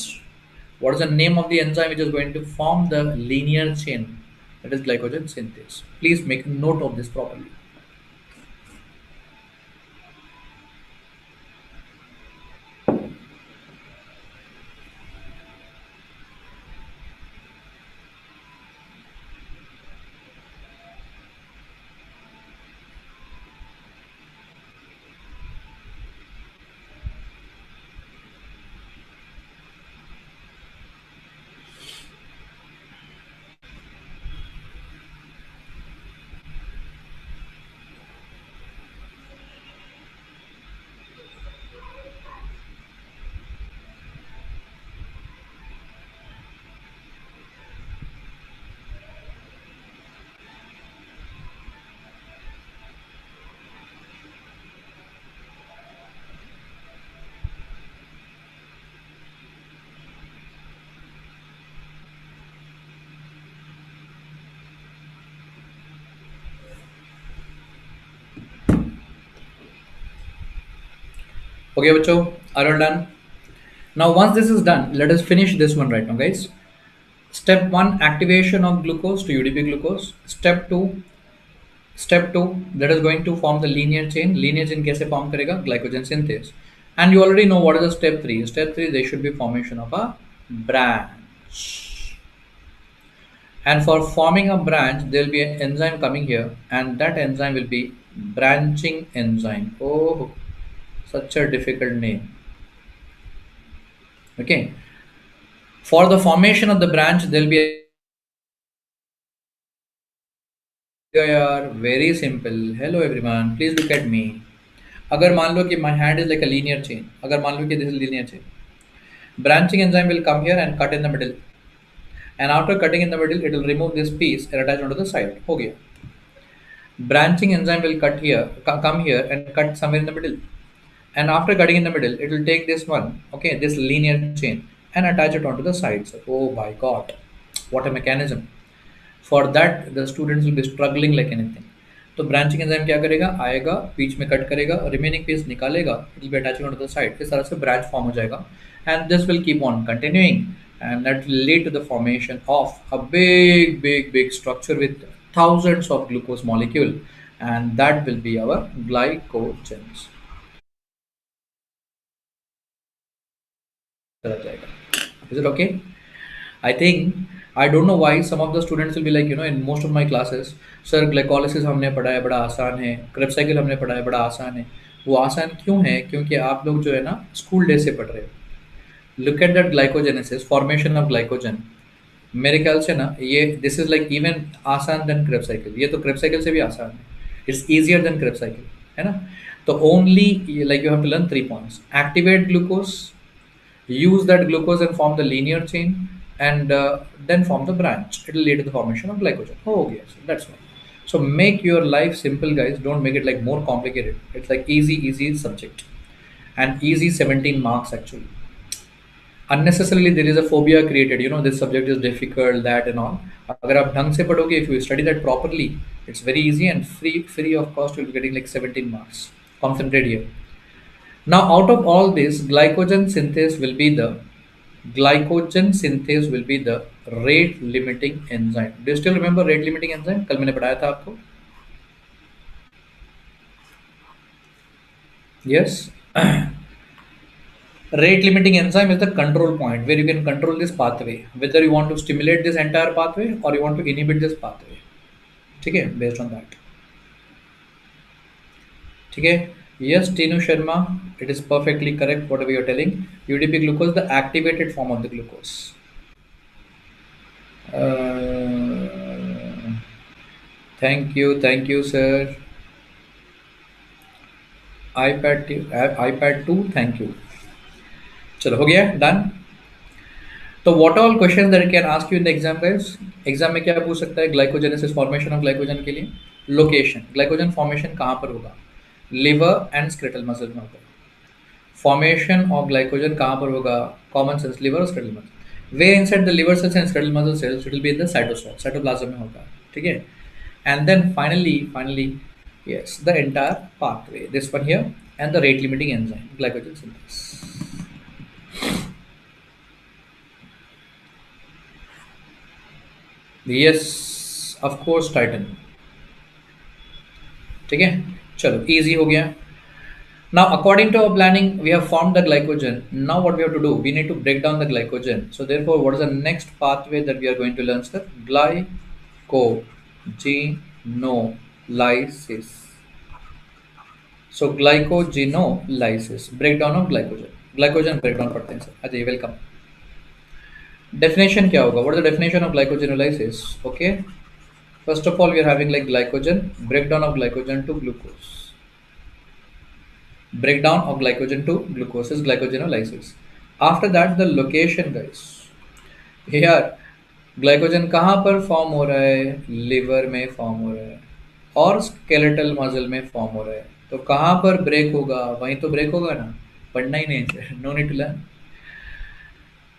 what is the name of the enzyme which is going to form the linear chain? That is glycogen synthase. Please make note of this properly. Okay, bachcho, are you all done? Now, once this is done, let us finish this one right now, guys. Step one, activation of glucose to UDP glucose. Step two, that is going to form the linear chain. Linear chain कैसे form करेगा? Glycogen synthase. And you already know what is the step three. Step three, there should be formation of a branch. And for forming a branch, there will be an enzyme coming here, and that enzyme will be branching enzyme. Oh, such a difficult name. Okay. For the formation of the branch, there will be a यार very simple. Hello everyone, please look at me. अगर मान लो कि my hand is like a linear chain, अगर मान लो कि this is linear chain, branching enzyme will come here and cut in the middle, and after cutting in the middle it will remove this piece and attach onto the side. हो गया. Branching enzyme will cut here, come here and cut somewhere in the middle, and after cutting in the middle it will take this one, okay, this linear chain, and attach it onto the sides. Oh my god, what a mechanism. For that the students will be struggling like anything. तो branching enzyme क्या करेगा? आएगा, बीच में cut करेगा, remaining piece निकालेगा, it will B attaching on the side. इस तरह से ब्रांच फॉर्म हो जाएगा, and this will keep on continuing, and that will lead to the formation of a big structure with thousands of glucose molecule, and that will be our glycogens. Is it okay? I think I don't know why some of the students will be like, in most of my classes, sir glycolysis हमने पढ़ा है बड़ा आसान है, Krebs cycle हमने पढ़ा है बड़ा आसान है. वो आसान क्यों है? क्योंकि आप लोग जो है ना स्कूल डे से पढ़ रहे हो. Look at that glycogenesis, formation of glycogen. मेरे ख्याल से ना ये दिस इज लाइक इवन आसान देन क्रेब्स साइकिल. ये तो क्रेब्स साइकिल से भी आसान है. It's easier than Krebs cycle, है ना. तो only like you have to learn 3 points. Activate glucose, use that glucose and form the linear chain, and then form the branch. It will lead to the formation of glycogen. Oh yes, that's why. So make your life simple, guys. Don't make it like more complicated. It's like easy subject, and easy 17 marks actually. Unnecessarily there is a phobia created, this subject is difficult, that and all. अगर आप ढंग से पढ़ोगे, if you study that properly, it's very easy and free of cost. You'll be getting like 17 marks. Concentrate here. Now, out of all this, glycogen synthase will be the rate limiting enzyme. Do you still remember rate limiting enzyme? कल मैंने पढ़ाया था आपको. Yes. Rate limiting enzyme is the control point where you can control this pathway, whether you want to stimulate this entire pathway or you want to inhibit this pathway. ठीक है, based on that. ठीक है. Yes, Tinu Sharma, it is perfectly correct whatever you're telling. UDP glucose, the activated form of the glucose. Thank you, sir. iPad 2, thank you. चलो हो गया, done. तो what all questions that it can ask you in the exam, guys? Exam में क्या पूछ सकता है? Glycogenesis, formation of glycogen के लिए लोकेशन, ग्लाइकोजन फॉर्मेशन कहाँ पर होगा? लिवर एंड स्केलेटल मसल में होगा. फॉर्मेशन ऑफ ग्लाइकोजन कहाँ पर होगा? कॉमन सेंस लिवर और स्केलेटल मसल. वे inside the liver cells and skeletal muscle cells, it will be in the cytoplasm में होगा. ठीक है. And then finally yes, the entire pathway, this one here, and the rate limiting enzyme, glycogen synthase. Yes, of course, Titan. ठीक है, चलो easy हो गया. Now, according to our planning, we have formed the glycogen. Now, what we have to do? We need to break down the glycogen. So, therefore, what is the next pathway that we are going to learn, sir? Glycogenolysis. So, glycogenolysis, breakdown of glycogen. Glycogen breakdown पढ़ते हैं sir. अच्छा, welcome. Definition क्या होगा? What is the definition of glycogenolysis? Okay. First of all, we are having like glycogen, breakdown of glycogen to glucose. Breakdown of glycogen to glucose is glycogenolysis. After that, the location, guys. Here, glycogen कहाँ पर form हो रहा है? Liver में form हो रहा है और स्केलेटल मसल में फॉर्म हो रहा है. तो कहाँ पर ब्रेक होगा? वहीं तो ब्रेक होगा ना. पढ़ना ही नहीं है. No need to learn.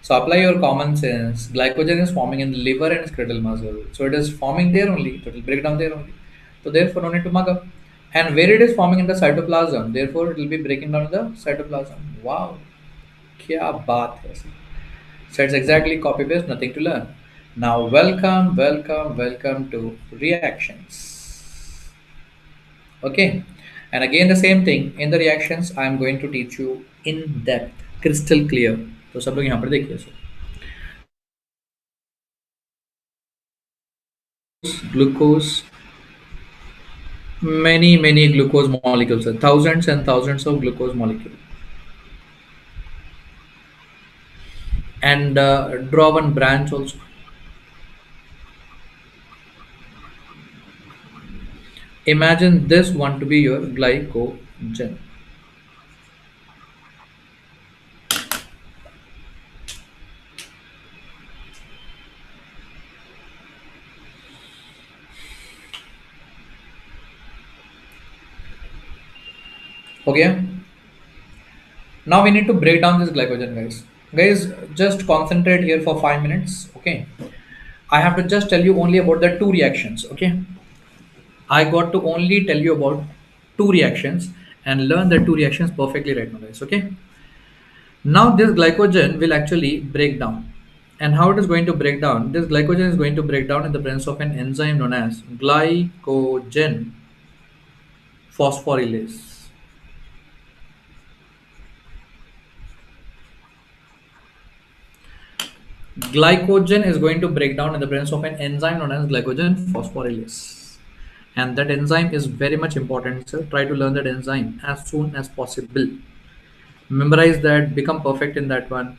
So apply your common sense. Glycogen is forming in the liver and skeletal muscle. So it is forming there only. So it will break down there only. So therefore no need to mug up. and where it is forming in the cytoplasm, therefore it will be breaking down in the cytoplasm. Wow, kya baat hai sir. So it's exactly copy paste, nothing to learn. Now welcome to reactions. Okay, and again the same thing in the reactions I am going to teach you in depth, crystal clear. तो सब लोग यहाँ पर देखिए sir. Glucose, many glucose molecules, sir. Thousands and thousands of glucose molecules, and draw one branch also. Imagine this one to be your glycogen. Okay. Now we need to break down this glycogen, guys. Guys, just concentrate here for 5 minutes. Okay. I have to just tell you only about the two reactions. Okay. I got to only tell you about two reactions and learn the two reactions perfectly right now, guys. Okay. Now this glycogen will actually break down. And how it is going to break down? This glycogen is going to break down in the presence of an enzyme known as glycogen phosphorylase. Glycogen is going to break down in the presence of an enzyme known as glycogen phosphorylase. And that enzyme is very much important, so try to learn that enzyme as soon as possible. Memorize that, become perfect in that one.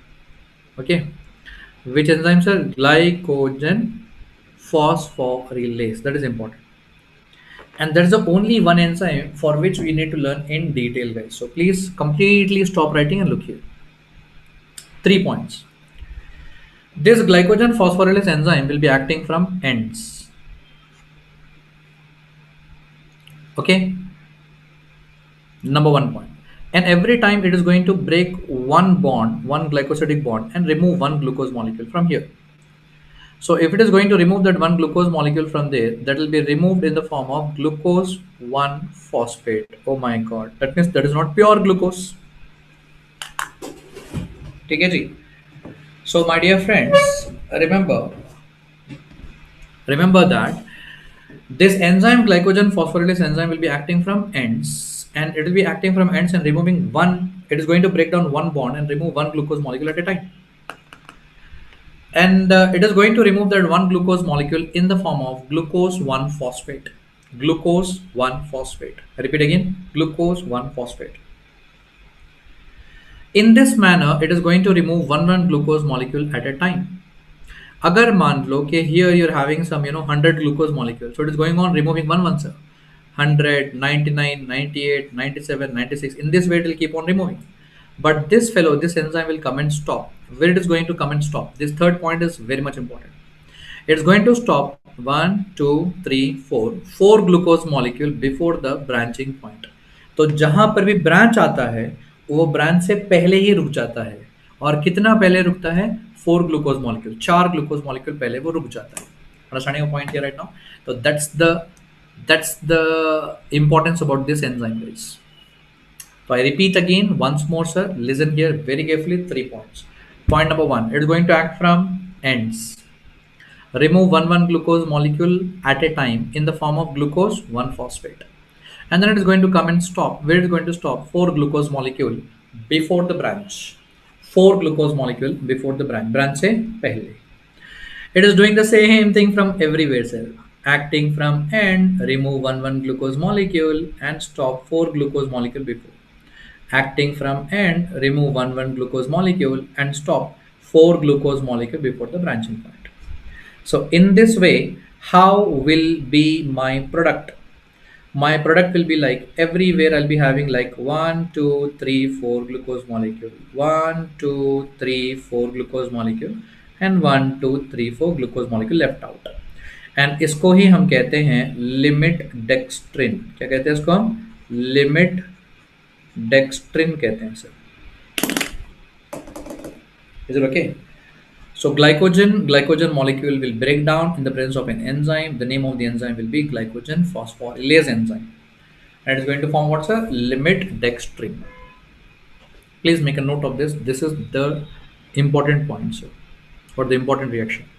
Okay. Which enzymes are glycogen phosphorylase? That is important. And there is only one enzyme for which we need to learn in detail, guys. So please completely stop writing and look here. 3 points. This glycogen phosphorylase enzyme will be acting from ends. Okay. Number 1 point. And every time it is going to break one bond, one glycosidic bond, and remove one glucose molecule from here. So if it is going to remove that one glucose molecule from there, that will be removed in the form of glucose 1 phosphate. Oh my god, that means that is not pure glucose. Okay, ji. So my dear friends, remember that this enzyme glycogen phosphorylase enzyme will be acting from ends, and it will be acting from ends and removing one. It is going to break down one bond and remove one glucose molecule at a time. And it is going to remove that one glucose molecule in the form of glucose 1 phosphate. Glucose 1 phosphate. Repeat again, glucose 1 phosphate. In this manner, it is going to remove one glucose molecule at a time. अगर मान लो कि here you're having some 100 glucose molecules, so it is going on removing one sir. 100, 99, 98, 97, 96. In this way, it will keep on removing. But this fellow, this enzyme will come and stop. Where it is going to come and stop? This third point is very much important. It's going to stop 1, 2, 3, 4, 4 glucose molecule before the branching point. तो जहां पर भी branch आता है वो branch से पहले ही रुक जाता है. और कितना पहले रुकता है? 4 glucose molecule, 4 glucose molecule पहले वो रुक जाता है. Understanding your point here right now? So that's the importance about this enzyme, guys. So I repeat again once more, sir. Listen here very carefully. 3 points. Point number 1: it's going to act from ends. Remove one glucose molecule at a time in the form of glucose 1 phosphate, and then it is going to come and stop. Where it is going to stop? 4 glucose molecule before the branch. 4 glucose molecule before the branch. Branch से पहले. It is doing the same thing from everywhere, sir. Acting from end, remove one glucose molecule and stop 4 glucose molecule before. Acting from end, remove one glucose molecule and stop 4 glucose molecule before the branching point. So in this way, how will be my product? My product will be like everywhere I'll be having like 1, 2, 3, 4 glucose molecule, 1, 2, 3, 4 glucose molecule, and 1, 2, 3, 4 glucose molecule left out. And इसको ही हम कहते हैं limit dextrin. क्या कहते हैं इसको? हम limit dextrin कहते हैं sir. Is it okay? So glycogen molecule will break down in the presence of an enzyme. The name of the enzyme will be glycogen phosphorylase enzyme. and it's going to form what's a limit dextrin. Please make a note of this. This is the important point, sir, or the important reaction.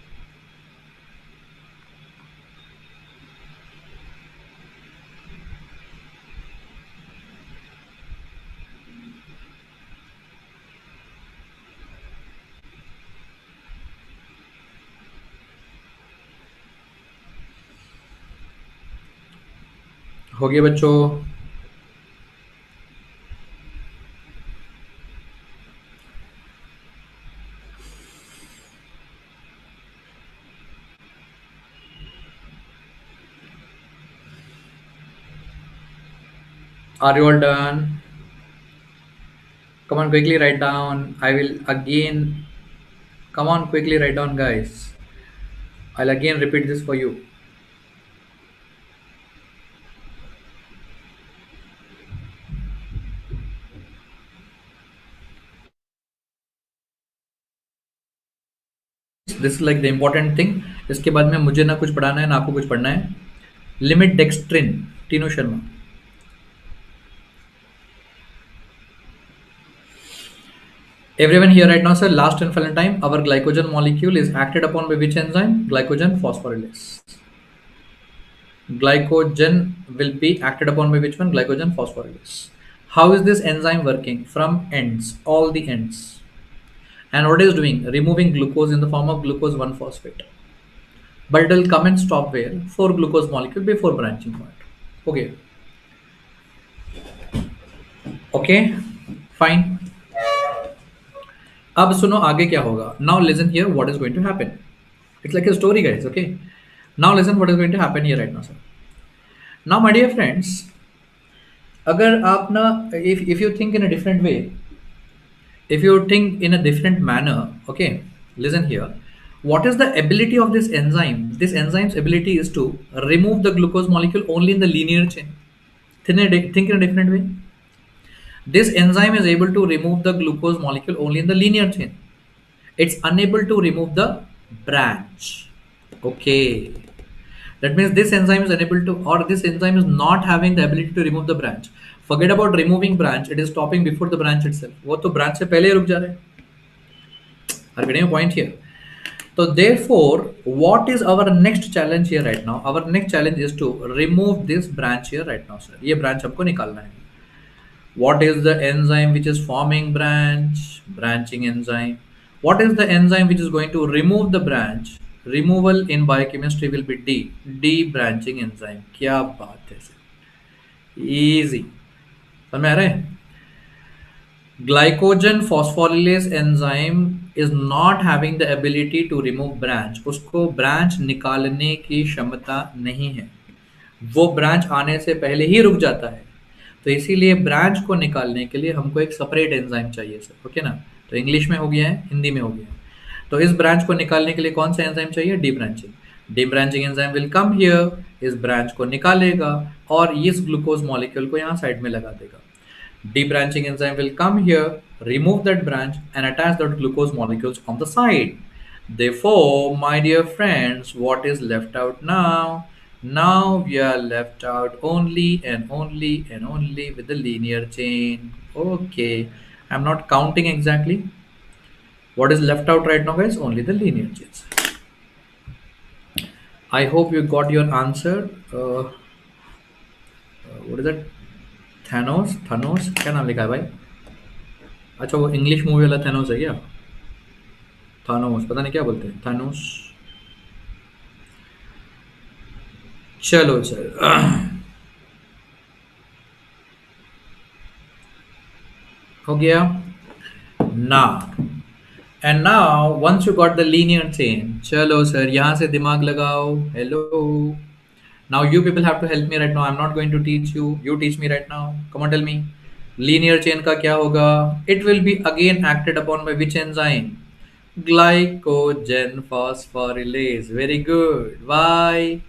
हो गया बच्चों? Are you all done? Come on, quickly write down. I will again. Come on, quickly write down, guys. I'll again repeat this for you. This is like the important thing. इसके बाद में मुझे ना कुछ पढ़ाना है ना आपको कुछ पढ़ना है. Limit dextrin. Tinu Sharma. Everyone here right now, sir. Last and final time. Our glycogen molecule is acted upon by which enzyme? Glycogen phosphorylase. Glycogen will be acted upon by which one? Glycogen phosphorylase. How is this enzyme working? From ends, all the ends. And what it is doing? Removing glucose in the form of glucose 1-phosphate. But it will come and stop where? 4 glucose molecule before branching point. Okay. Okay. Fine. अब सुनो आगे क्या होगा. Now listen here what is going to happen. It's like a story, guys. Okay. Now listen what is going to happen here right now, sir. Now, my dear friends, अगर आप ना if you think in a different way, if you think in a different manner, okay, listen here. What is the ability of this enzyme? This enzyme's ability is to remove the glucose molecule only in the linear chain. Think in a different way. This enzyme is able to remove the glucose molecule only in the linear chain. It's unable to remove the branch. Okay. That means this enzyme is unable to, or this enzyme is not having the ability to remove the branch. Forget about removing branch. It is stopping before the branch itself. वो तो branch से पहले ही रुक जा रहे हैं. Are you getting a point here? So therefore, what is our next challenge here right now? Our next challenge is to remove this branch here right now, sir. ये branch हमको निकालना है. What is the enzyme which is forming branch? Branching enzyme. What is the enzyme which is going to remove the branch? Removal in biochemistry will be D. D-branching enzyme. क्या बात है sir? Easy. समझ में आ रहा है? Glycogen phosphorylase enzyme is not having the ability to remove branch. उसको branch निकालने की क्षमता नहीं है. वो branch आने से पहले ही रुक जाता है. तो इसीलिए ब्रांच को निकालने के लिए हमको एक सेपरेट एंजाइम चाहिए सर. ओके ना. तो इंग्लिश में हो गया है, हिंदी में हो गया है. तो इस ब्रांच को निकालने के लिए कौन सा एंजाइम चाहिए? D branching. D branching enzyme will come here, इस ब्रांच को निकालेगा और इस ग्लूकोज मॉलिक्यूल को यहाँ साइड में लगा देगा. D branching enzyme will come here, remove that branch and attach that glucose molecules on the side. Therefore, my dear friends, what is left out now? Now we are left out only and only and only with the linear chain. Okay, I'm not counting exactly. What is left out right now, guys? Only the linear chains. I hope you got your answer. What is that? Thanos? Thanos? क्या नाम लिखा है भाई? अच्छा वो English movie वाला Thanos है क्या? थानोस पता नहीं क्या बोलते हैं. थानोस. चलो सर. हो गया. Now and now once you got the linear chain, चलो सर यहाँ से दिमाग लगाओ. Hello. Now you people have to help me right now. I'm not going to teach you. You teach me right now. Come on, tell me. Linear chain का क्या होगा? It will be again acted upon by which enzyme? Glycogen phosphorylase. Very good. Why?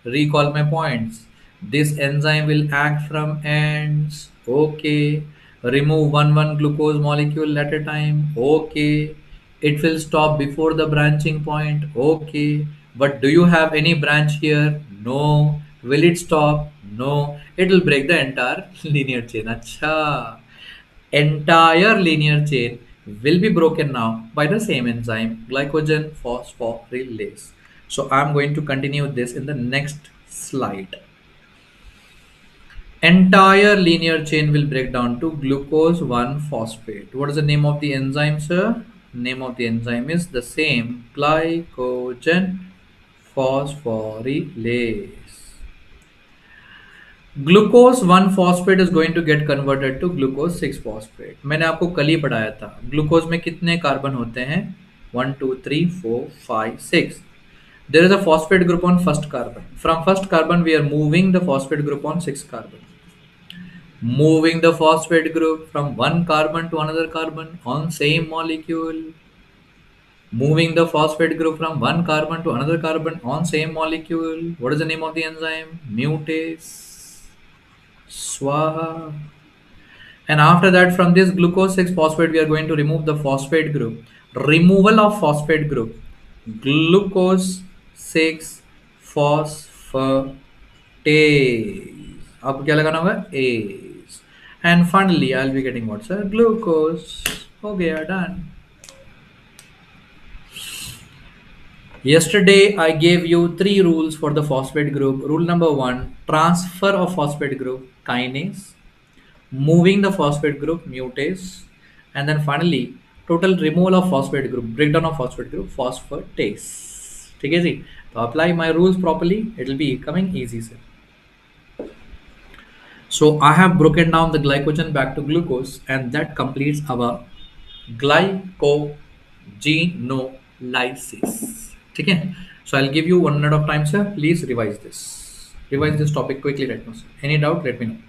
Recall my points. This enzyme will act from ends. Okay. Remove one glucose molecule at a time. Okay. It will stop before the branching point. Okay. But do you have any branch here? No. Will it stop? No, it will break the entire linear chain. Acha. Entire linear chain will be broken now by the same enzyme, glycogen phosphorylase. So I'm going to continue this in the next slide. Entire linear chain will break down to glucose 1 phosphate. What is the name of the enzyme, sir? Name of the enzyme is the same, glycogen phosphorylase. Glucose 1 phosphate is going to get converted to glucose 6 phosphate. मैंने आपको कल ही पढ़ाया था glucose में कितने carbon होते हैं. 1 2 3 4 5 6. There is a phosphate group on first carbon. From first carbon we are moving the phosphate group on 6 carbon. Moving the phosphate group from one carbon to another carbon on same molecule. Moving the phosphate group from one carbon to another carbon on same molecule. What is the name of the enzyme? Mutase. Swaha. And after that, from this glucose 6 phosphate, we are going to remove the phosphate group. Removal of phosphate group. Glucose 6 phosphatase. आपको क्या लगाना होगा? A's. And finally, I'll be getting what, sir? Glucose. हो गया, done. Yesterday, I gave you 3 rules for the phosphate group. Rule number 1, transfer of phosphate group, kinase. Moving the phosphate group, mutase. And then finally, total removal of phosphate group, breakdown of phosphate group, phosphatase. ठीक है जी. तो apply my rules properly, it will be coming easy, sir. So I have broken down the glycogen back to glucose, and that completes our glycogenolysis. ठीक है. So I'll give you 1 minute of time, sir. Please revise this. Revise this topic quickly right now, sir. Any doubt, let me know.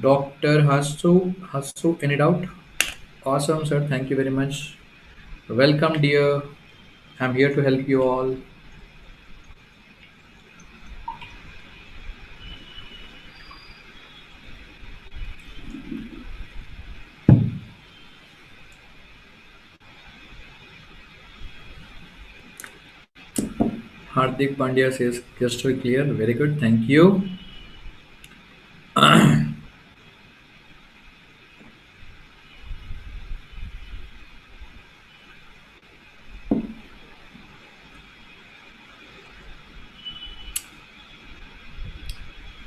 Dr. Hasu, any doubt? Awesome, sir. Thank you very much. Welcome, dear. I'm here to help you all. Hardik Pandya says crystal clear. Very good. Thank you.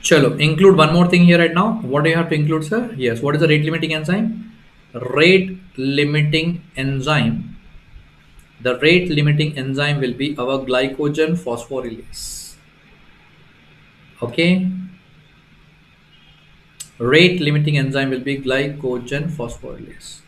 Chalo, include one more thing here right now. What do you have to include, sir? Yes. What is the rate limiting enzyme? Rate limiting enzyme. The rate limiting enzyme will be our glycogen phosphorylase. Okay. Rate limiting enzyme will be glycogen phosphorylase.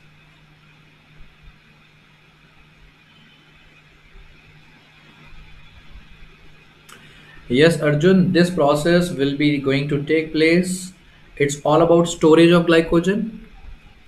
Yes, Arjun, this process will be going to take place. It's all about storage of glycogen.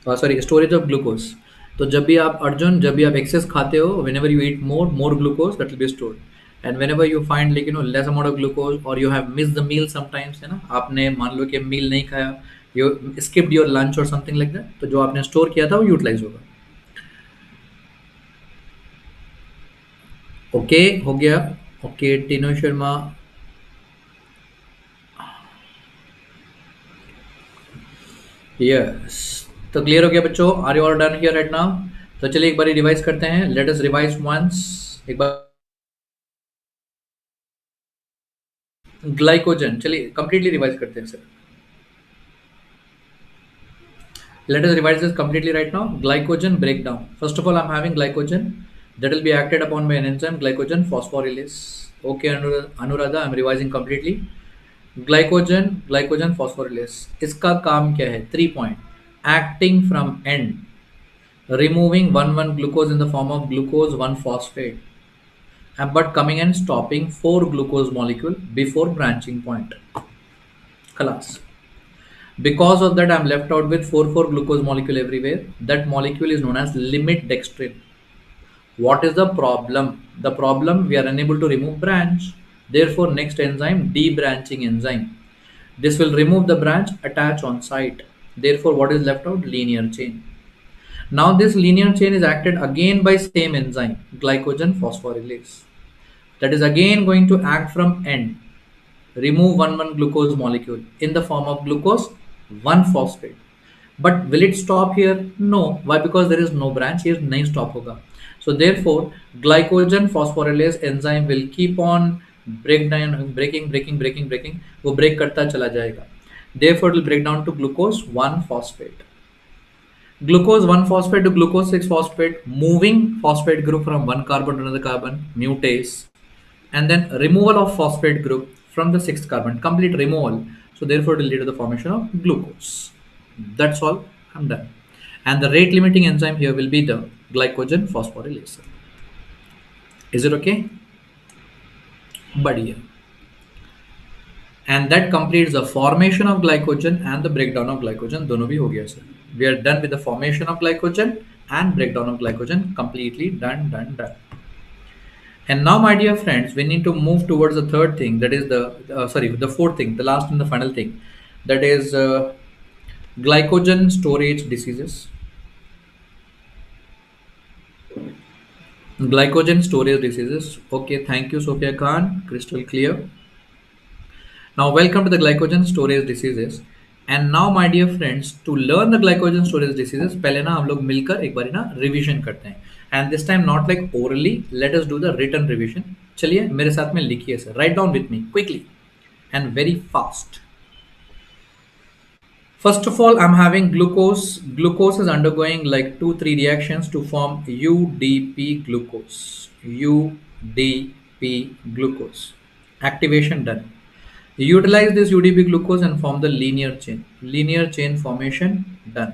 Sorry, storage of glucose. तो जब भी आप अर्जुन जब भी आप access खाते हो, whenever you eat more glucose, that will be stored. And whenever you find like less amount of glucose, or you have missed the meal sometimes, है ना, आपने मान लो कि मील नहीं खाया, you skipped your lunch or something like that, तो जो आपने स्टोर किया था वो यूटिलाइज होगा. ओके, हो गया. ओके, टीनो शर्मा. यस, तो क्लियर हो गया बच्चों. Are you all done here right now? तो चलिए एक बार रिवाइज करते हैं. Let us revise once. एक बार ग्लाइकोजन, चलिए कंप्लीटली रिवाइज करते हैं sir. Let us revise this completely right now. Glycogen breakdown. First of all, I'm having glycogen that will be acted upon by an enzyme, glycogen phosphorylase. Okay, Anuradha, I'm revising completely. Glycogen phosphorylase. इसका काम क्या है? 3 point. Acting from end, removing 1 glucose in the form of glucose 1 phosphate, but coming and stopping 4 glucose molecule before branching point. Class. Because of that, I'm left out with 4 glucose molecule everywhere. That molecule is known as limit dextrin. What is the problem? The problem, we are unable to remove branch. Therefore, next enzyme, debranching enzyme. This will remove the branch, attach on site. Therefore, what is left out? Linear chain. Now, this linear chain is acted again by same enzyme, glycogen phosphorylase. That is again going to act from end. remove 1 glucose molecule in the form of glucose 1 phosphate. But will it stop here? No. Why? Because there is no branch here, nahi stop hoga. So therefore glycogen phosphorylase enzyme will keep on breaking, वो break करता चला जाएगा. Therefore it will break down to glucose 1 phosphate. Glucose 1 phosphate to glucose 6 phosphate, moving phosphate group from one carbon to another carbon, mutase, and then removal of phosphate group from the sixth carbon, complete removal. So therefore it will lead to the formation of glucose. That's all. I'm done. And the rate limiting enzyme here will be the glycogen phosphorylase. Is it okay? बढ़िया. And that completes the formation of glycogen and the breakdown of glycogen. दोनों भी हो गया sir. We are done with the formation of glycogen and breakdown of glycogen. Completely done. And now, my dear friends, we need to move towards the third thing. That is the fourth thing, the last and the final thing. That is glycogen storage diseases. Glycogen storage diseases. Okay, thank you, Sophia Khan. Crystal clear. Now, welcome to the glycogen storage diseases. And now, my dear friends, to learn the glycogen storage diseases, पहले ना हम लोग मिलकर एक बारी ना revision करते हैं. And this time not like orally. Let us do the written revision. चलिए मेरे साथ में लिखिए sir. Write down with me quickly and very fast. First of all, I'm having glucose. Glucose is undergoing like 2-3 reactions to form UDP glucose. UDP glucose. Activation done. Utilize this UDP glucose and form the linear chain. Linear chain formation done.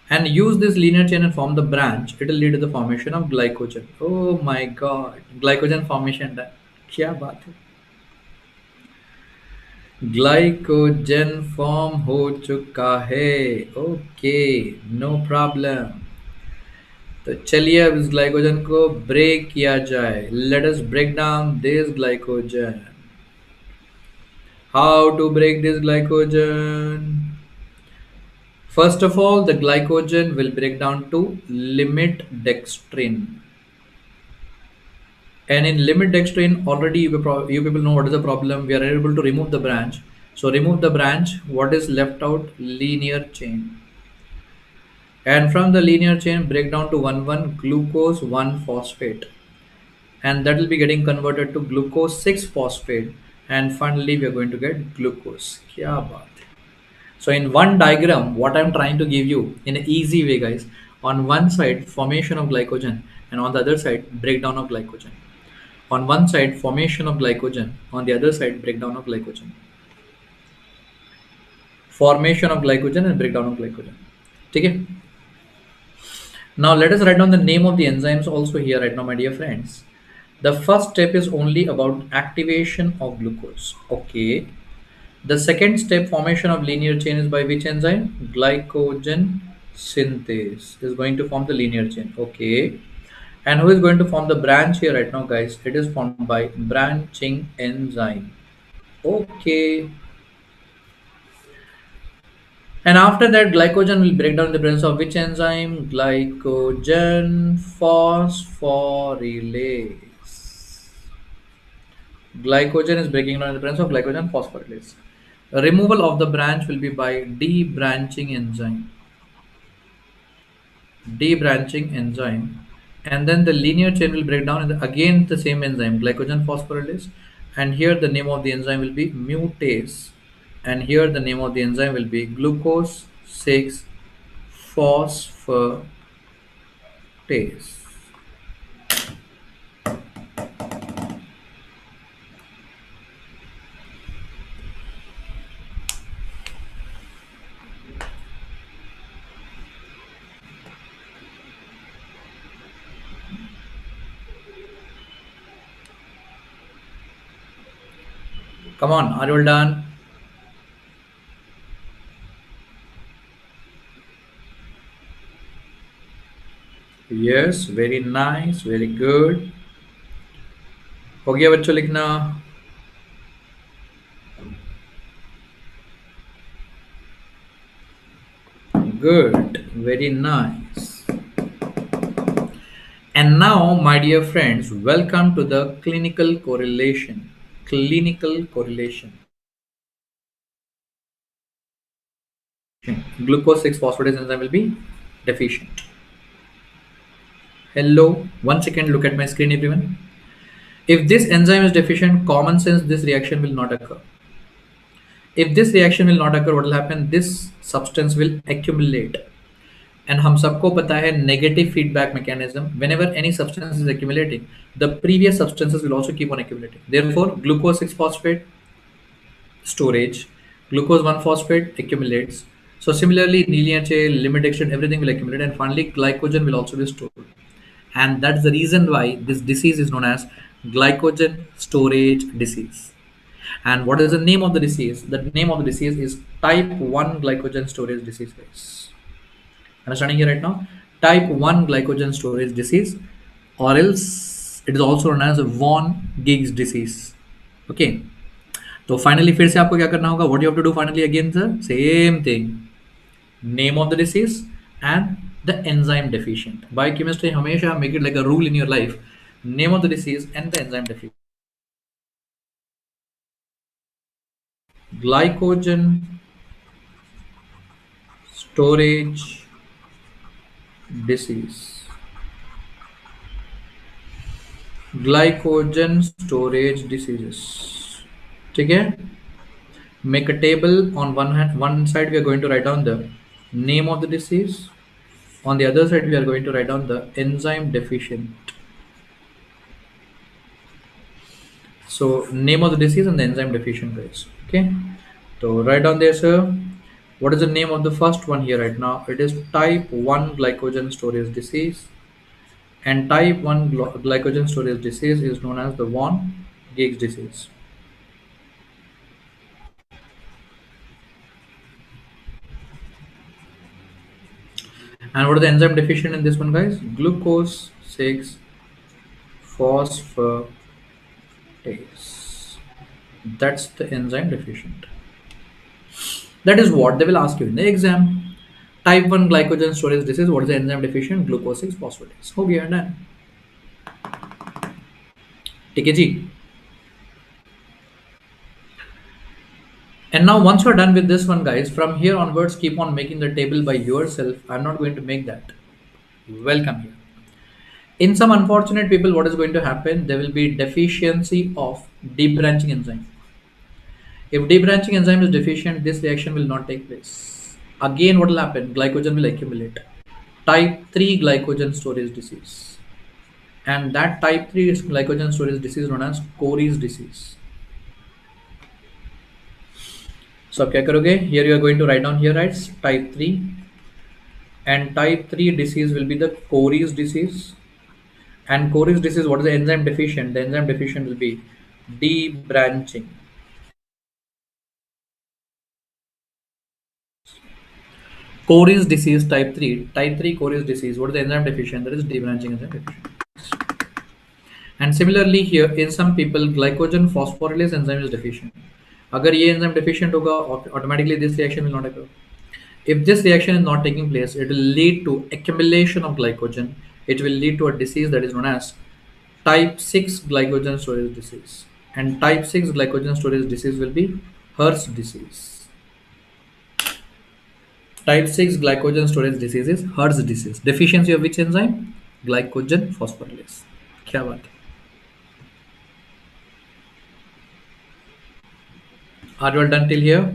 And use this linear chain and form the branch. It will lead to the formation of glycogen. Oh my god. Glycogen formation done. क्या बात है. Glycogen form हो चुका है. Okay, no problem. तो चलिए अब इस ग्लाइकोजन को ब्रेक किया जाए. Let us break down this glycogen. How to break this glycogen? First of all, the glycogen will break down to limit dextrin. And in limit dextrin, already you people know what is the problem. We are able to remove the branch. So remove the branch. What is left out? Linear chain. And from the linear chain, break down to 1,1 glucose 1 phosphate. And that will be getting converted to glucose 6 phosphate. And finally we are going to get glucose. Kya baat hai. So in one diagram, what I'm trying to give you in an easy way, guys, on one side formation of glycogen and on the other side breakdown of glycogen. On one side formation of glycogen, on the other side breakdown of glycogen. Formation of glycogen and breakdown of glycogen. Okay. Now let us write down the name of the enzymes also here right now, my dear friends. The first step is only about activation of glucose. Okay. The second step, formation of linear chain, is by which enzyme? Glycogen synthase is going to form the linear chain. Okay. And who is going to form the branch here right now, guys? It is formed by branching enzyme. Okay. And after that, glycogen will break down in the presence of which enzyme? Glycogen phosphorylase. Glycogen is breaking down in the presence of glycogen phosphorylase. Removal of the branch will be by debranching enzyme. Debranching enzyme. And then the linear chain will break down in again the same enzyme, glycogen phosphorylase. And here the name of the enzyme will be mutase. And here the name of the enzyme will be glucose 6 phosphatase. Come on, are you all done? Yes, very nice, very good. हो गया बच्चों लिखना? Good, very nice. And now, my dear friends, welcome to the clinical correlation. clinical correlation. Glucose 6 phosphatase enzyme will be deficient. Hello, once again look at my screen everyone. If this enzyme is deficient, common sense this reaction will not occur. If this reaction will not occur, what will happen? This substance will accumulate. And हम सबको पता है negative feedback mechanism. Whenever any substance is accumulating, the previous substances will also keep on accumulating. Therefore, glucose 6 phosphate storage, glucose 1 phosphate accumulates. So similarly, NiLH, limit extent, everything will accumulate, and finally glycogen will also be stored. And that's the reason why this disease is known as glycogen storage disease. And what is the name of the disease? The name of the disease is type 1 glycogen storage disease, guys. Understanding here right now? Type 1 glycogen storage disease, or else it is also known as von Gigg's disease. Okay. तो finally फिर से आपको क्या करना होगा? What you have to do finally again sir? Same thing, name of the disease and the enzyme deficient. Biochemistry हमेशा make it like a rule in your life. Name of the disease and the enzyme deficient. Glycogen storage disease. Glycogen storage diseases. ठीक है? Make a table. On one side we are going to write down the name of the disease. On the other side we are going to write down the enzyme deficient. So name of the disease and the enzyme deficient, guys. Okay, so write down there, sir. What is the name of the first one here right now? It is type 1 glycogen storage disease, and type 1 glycogen storage disease is known as the von Gigg's disease. And what is the enzyme deficient in this one, guys? Glucose 6 phosphatase. That's the enzyme deficient. That is what they will ask you in the exam. Type 1 glycogen storage disease. What is the enzyme deficient? Glucose 6 phosphatase. हो गया, done. ठीक है जी. And now once you're done with this one, guys, from here onwards keep on making the table by yourself. I'm not going to make that. Welcome here. In some unfortunate people, what is going to happen? There will be deficiency of debranching enzyme. If debranching enzyme is deficient, this reaction will not take place. Again, what will happen? Glycogen will accumulate. Type 3 glycogen storage disease. And that type 3 glycogen storage disease is known as Cory's disease. So अब क्या करोगे? Here you are going to write down here, right? Type 3. And type 3 disease will be the Cory's disease. And Cory's disease, what is the enzyme deficient? The enzyme deficient will be debranching. Cory's disease type 3. Type 3 Cory's disease. What is the enzyme deficient? That is debranching enzyme deficient. And similarly here, in some people, glycogen phosphorylase enzyme is deficient. अगर ये enzyme deficient होगा, automatically this reaction will not occur. If this reaction is not taking place, it will lead to accumulation of glycogen. It will lead to a disease that is known as type 6 glycogen storage disease. And type 6 glycogen storage disease will be Hirsch's disease. Type 6 glycogen storage disease is Hirsch's disease. Deficiency of which enzyme? Glycogen phosphorylase. क्या बात है? Are you all done till here?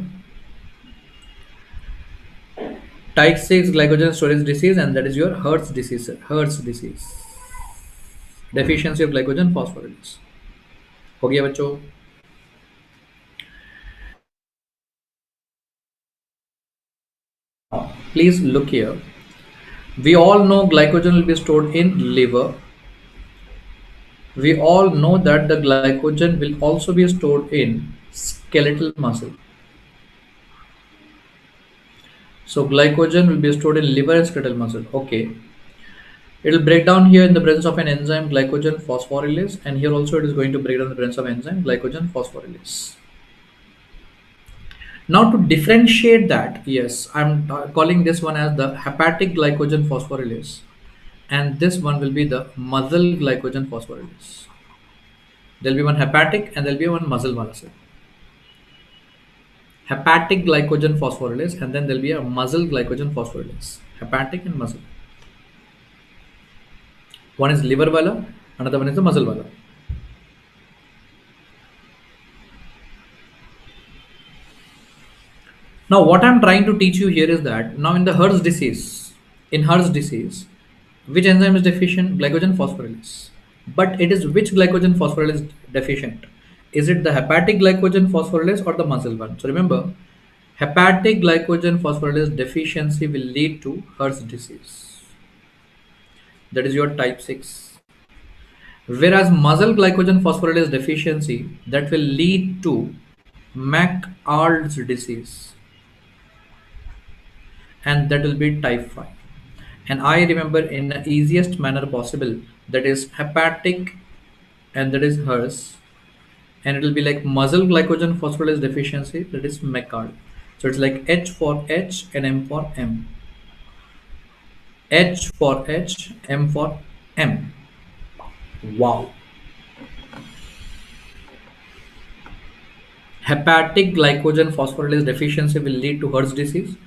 Type 6 glycogen storage disease, and that is your Hirsch's disease. Hirsch's disease. Deficiency of glycogen phosphorylase. हो गया बच्चों? Please look here. We all know glycogen will be stored in liver. We all know that the glycogen will also be stored in skeletal muscle. So glycogen will be stored in liver and skeletal muscle. Okay. It will break down here in the presence of an enzyme glycogen phosphorylase, and here also it is going to break down in the presence of enzyme glycogen phosphorylase. Now to differentiate that, yes, I'm calling this one as the hepatic glycogen phosphorylase, and this one will be the muscle glycogen phosphorylase. There'll be one hepatic and there'll be one muscle wala cell. Hepatic glycogen phosphorylase and then there'll be a muscle glycogen phosphorylase. Hepatic and muscle. One is liver wala, another one is the muscle wala. Now, what I'm trying to teach you here is that now in Hertz disease, which enzyme is deficient? Glycogen phosphorylase. But it is which glycogen phosphorylase deficient? Is it the hepatic glycogen phosphorylase or the muscle one? So remember, hepatic glycogen phosphorylase deficiency will lead to Hertz disease. That is your type 6. Whereas muscle glycogen phosphorylase deficiency that will lead to McArd's disease, and that will be type 5. And I remember in the easiest manner possible, that is hepatic and that is hers, and it will be like muscle glycogen phosphorylase deficiency, that is McArd. So it's like H for H and M for M. H for H, M for M. Wow. Hepatic glycogen phosphorylase deficiency will lead to Hertz disease.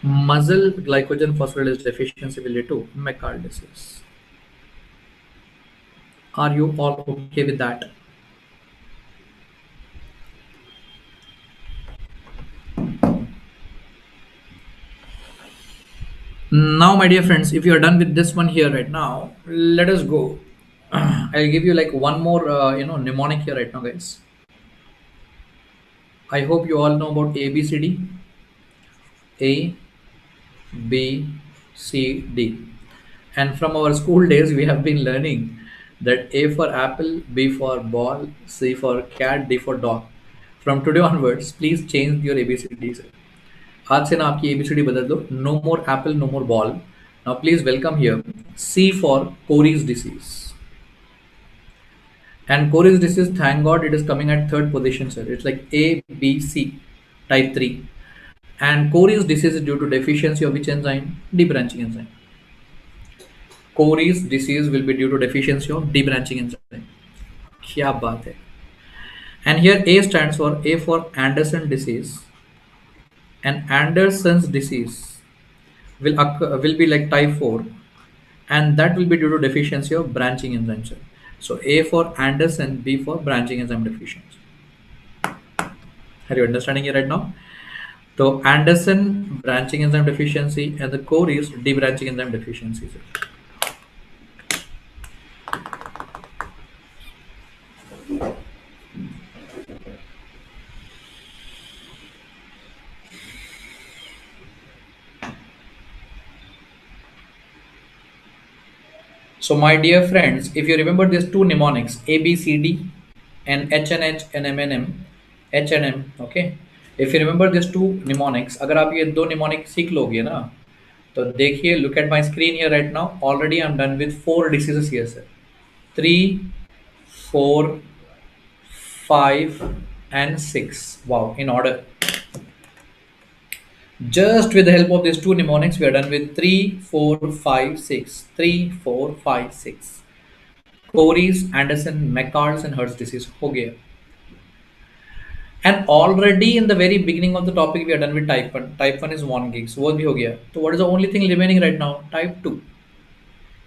Muscle glycogen phosphorylase deficiency will lead to McArd disease. Are you all okay with that? Now, my dear friends, if you are done with this one here right now, let us go. I'll give you like one more, mnemonic here right now, guys. I hope you all know about A, B, C, D. A, B, C, D. And from our school days, we have been learning that A for apple, B for ball, C for cat, D for dog. From today onwards, please change your ABCDs. आज से ना आपकी ABCD बदल दो. No more apple, no more ball. Now please welcome here C for Cory's disease. And Cory's disease, thank God, it is coming at third position, sir. It's like A, B, C, type 3. And Cory's disease is due to deficiency of which enzyme? Debranching enzyme. Cory's disease will be due to deficiency of debranching enzyme. क्या बात है. And here A stands for A for Anderson disease. And Anderson's disease will be like type 4, and that will be due to deficiency of branching enzyme, sir. So A for Anderson, B for branching enzyme deficiency. Are you understanding it right now? So Anderson branching enzyme deficiency and the core is debranching enzyme deficiency, sir. So my dear friends, if you remember these two mnemonics A, B, C, D and H and H and M and M, H and M, okay. If you remember these two mnemonics, अगर आप ये दो mnemonic सीख लोगे ना, तो देखिए, look at my screen here right now. Already I'm done with 4 diseases here, sir. 3, 4, 5 and 6. Wow, in order. Just with the help of these two mnemonics, we are done with 3, 4, 5, 6. 3, 4, 5, 6. Cory's, Anderson, McArd's and Hertz disease हो गया. And already in the very beginning of the topic, we are done with type 1. Type 1 is 1 gig. So वो भी हो गया. So what is the only thing remaining right now? Type 2.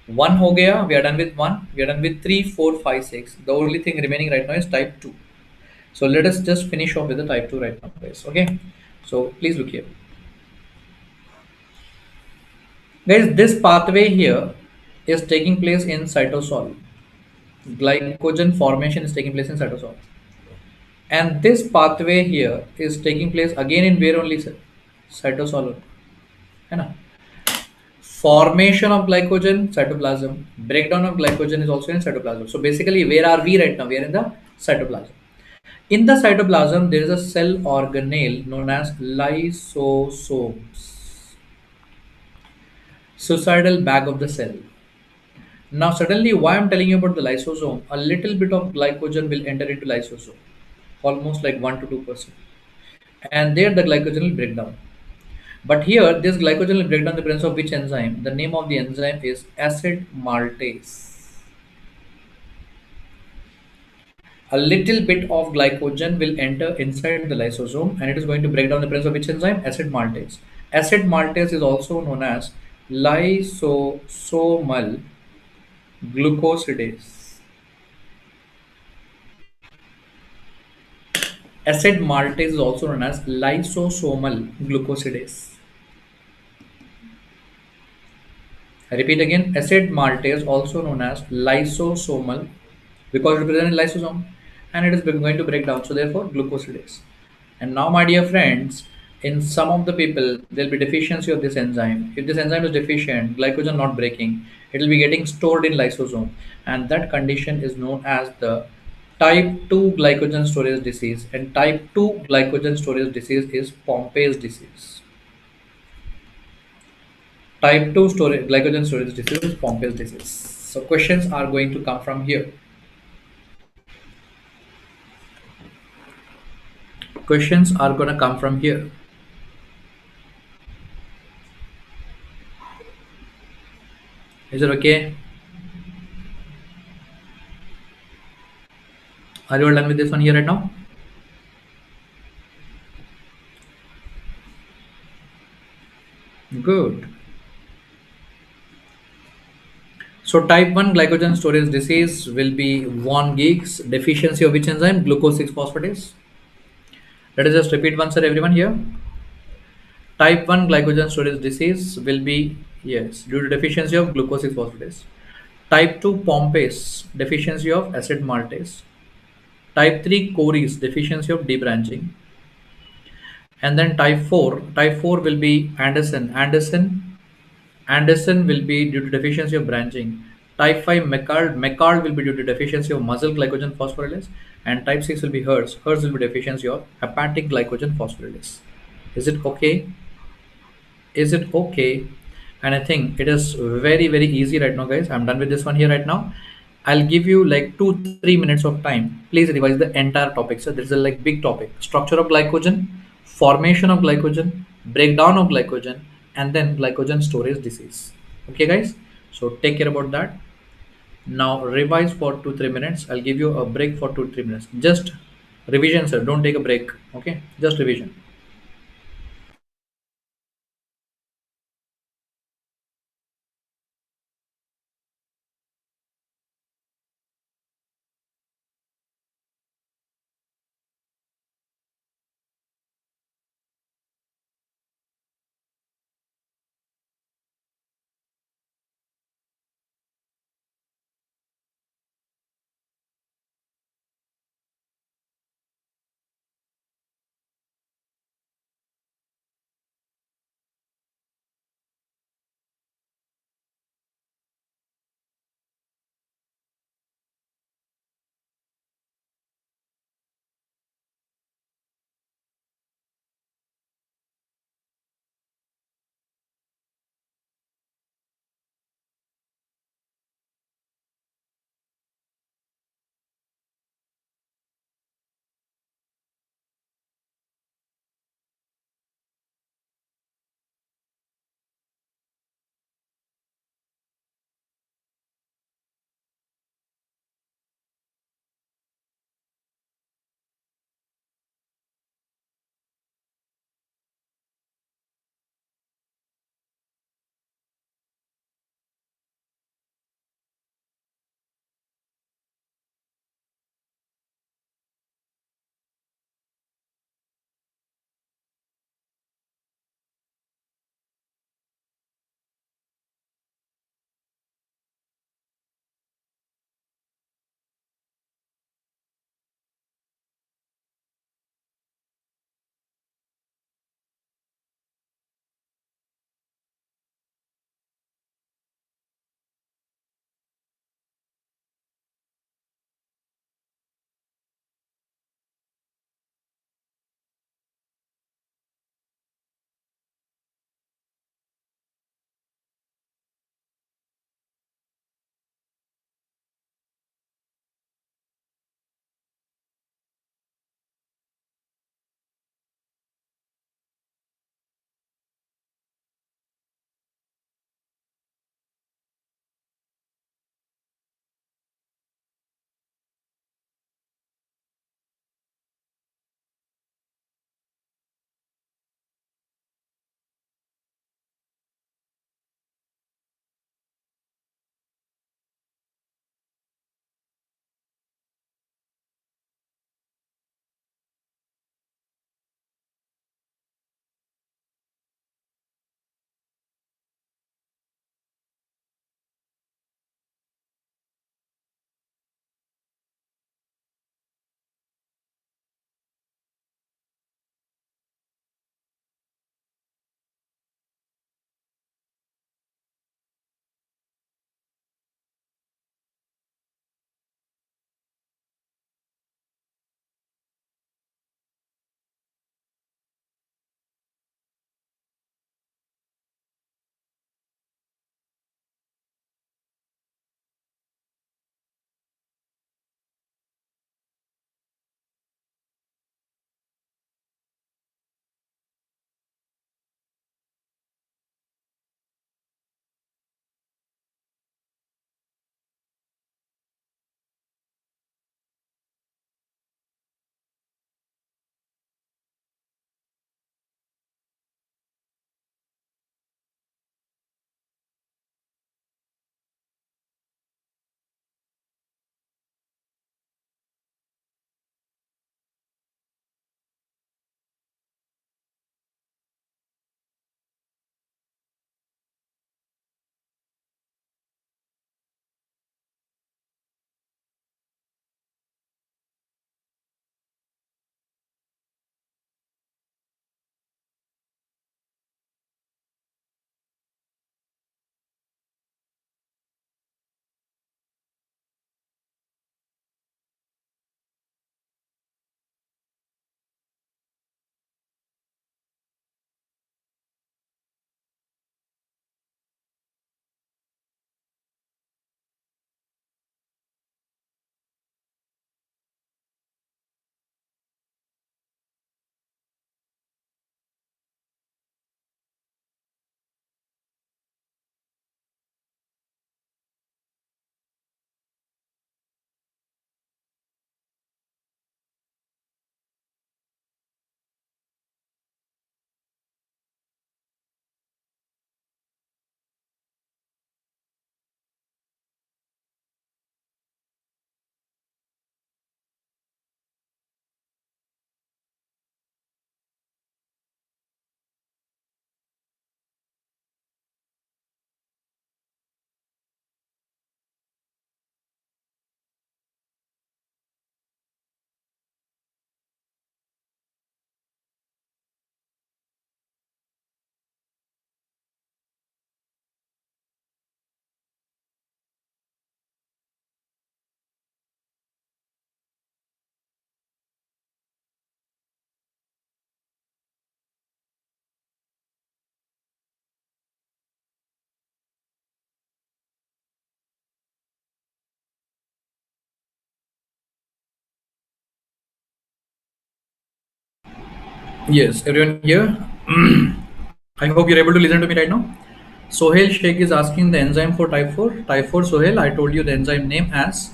1 हो गया. We are done with 1. We are done with 3, 4, 5, 6. The only thing remaining right now is type 2. So let us just finish off with the type 2 right now, guys. Okay. So please look here. Guys, this pathway here is taking place in cytosol. Glycogen formation is taking place in cytosol. And this pathway here is taking place again in where only, sir? Cytosol. Formation of glycogen, cytoplasm. Breakdown of glycogen is also in cytoplasm. So basically, where are we right now? We are in the cytoplasm. In the cytoplasm, there is a cell organelle known as lysosomes. Suicidal bag of the cell. Now suddenly, why I'm telling you about the lysosome, a little bit of glycogen will enter into lysosome. almost like 1 to 2%. And there the glycogen will break down. But here, this glycogen will break down the presence of which enzyme? The name of the enzyme is acid maltase. A little bit of glycogen will enter inside the lysosome and it is going to break down the presence of which enzyme? Acid maltase. Acid maltase is also known as lysosomal glucosidase. Acid maltase is also known as lysosomal glucosidase. I repeat again, acid maltase, also known as lysosomal, because it is present in lysosome and it is going to break down. So, therefore, glucosidase. And now, my dear friends, in some of the people, there will be deficiency of this enzyme. If this enzyme is deficient, glycogen not breaking, it will be getting stored in lysosome, and that condition is known as the type 2 glycogen storage disease. And type 2 glycogen storage disease is Pompey's disease. Type 2 storage, glycogen storage disease is Pompey's disease. So questions are going to come from here. Questions are going to come from here. Is it okay? Are you all done with this one here right now? Good. So type 1 glycogen storage disease will be von Geeks deficiency of which enzyme? Glucose 6 phosphatase. Let us just repeat once, sir, everyone here. Type 1 glycogen storage disease will be, yes, due to deficiency of glucose 6 phosphatase. Type 2 Pompey's deficiency of acid maltase. Type 3 Cory's deficiency of debranching. And then type 4 will be Anderson will be due to deficiency of branching. Type 5 McCall will be due to deficiency of muscle glycogen phosphorylase. And type 6 will be Hertz will be deficiency of hepatic glycogen phosphorylase. Is it okay? Is it okay? And I think it is very, very easy right now, guys. I'm done with this one here right now. I'll give you like 2 3 minutes of time. Please revise the entire topic. So there's a like big topic: structure of glycogen, formation of glycogen, breakdown of glycogen, and then glycogen storage disease. Okay, guys. So take care about that. Now revise for 2 3 minutes. I'll give you a break for 2 3 minutes. Just revision, sir. Don't take a break. Okay, just revision. Yes, everyone here. I hope you're able to listen to me right now. Sohail Sheikh is asking the enzyme for type 4. Type 4, Sohail, I told you the enzyme name as,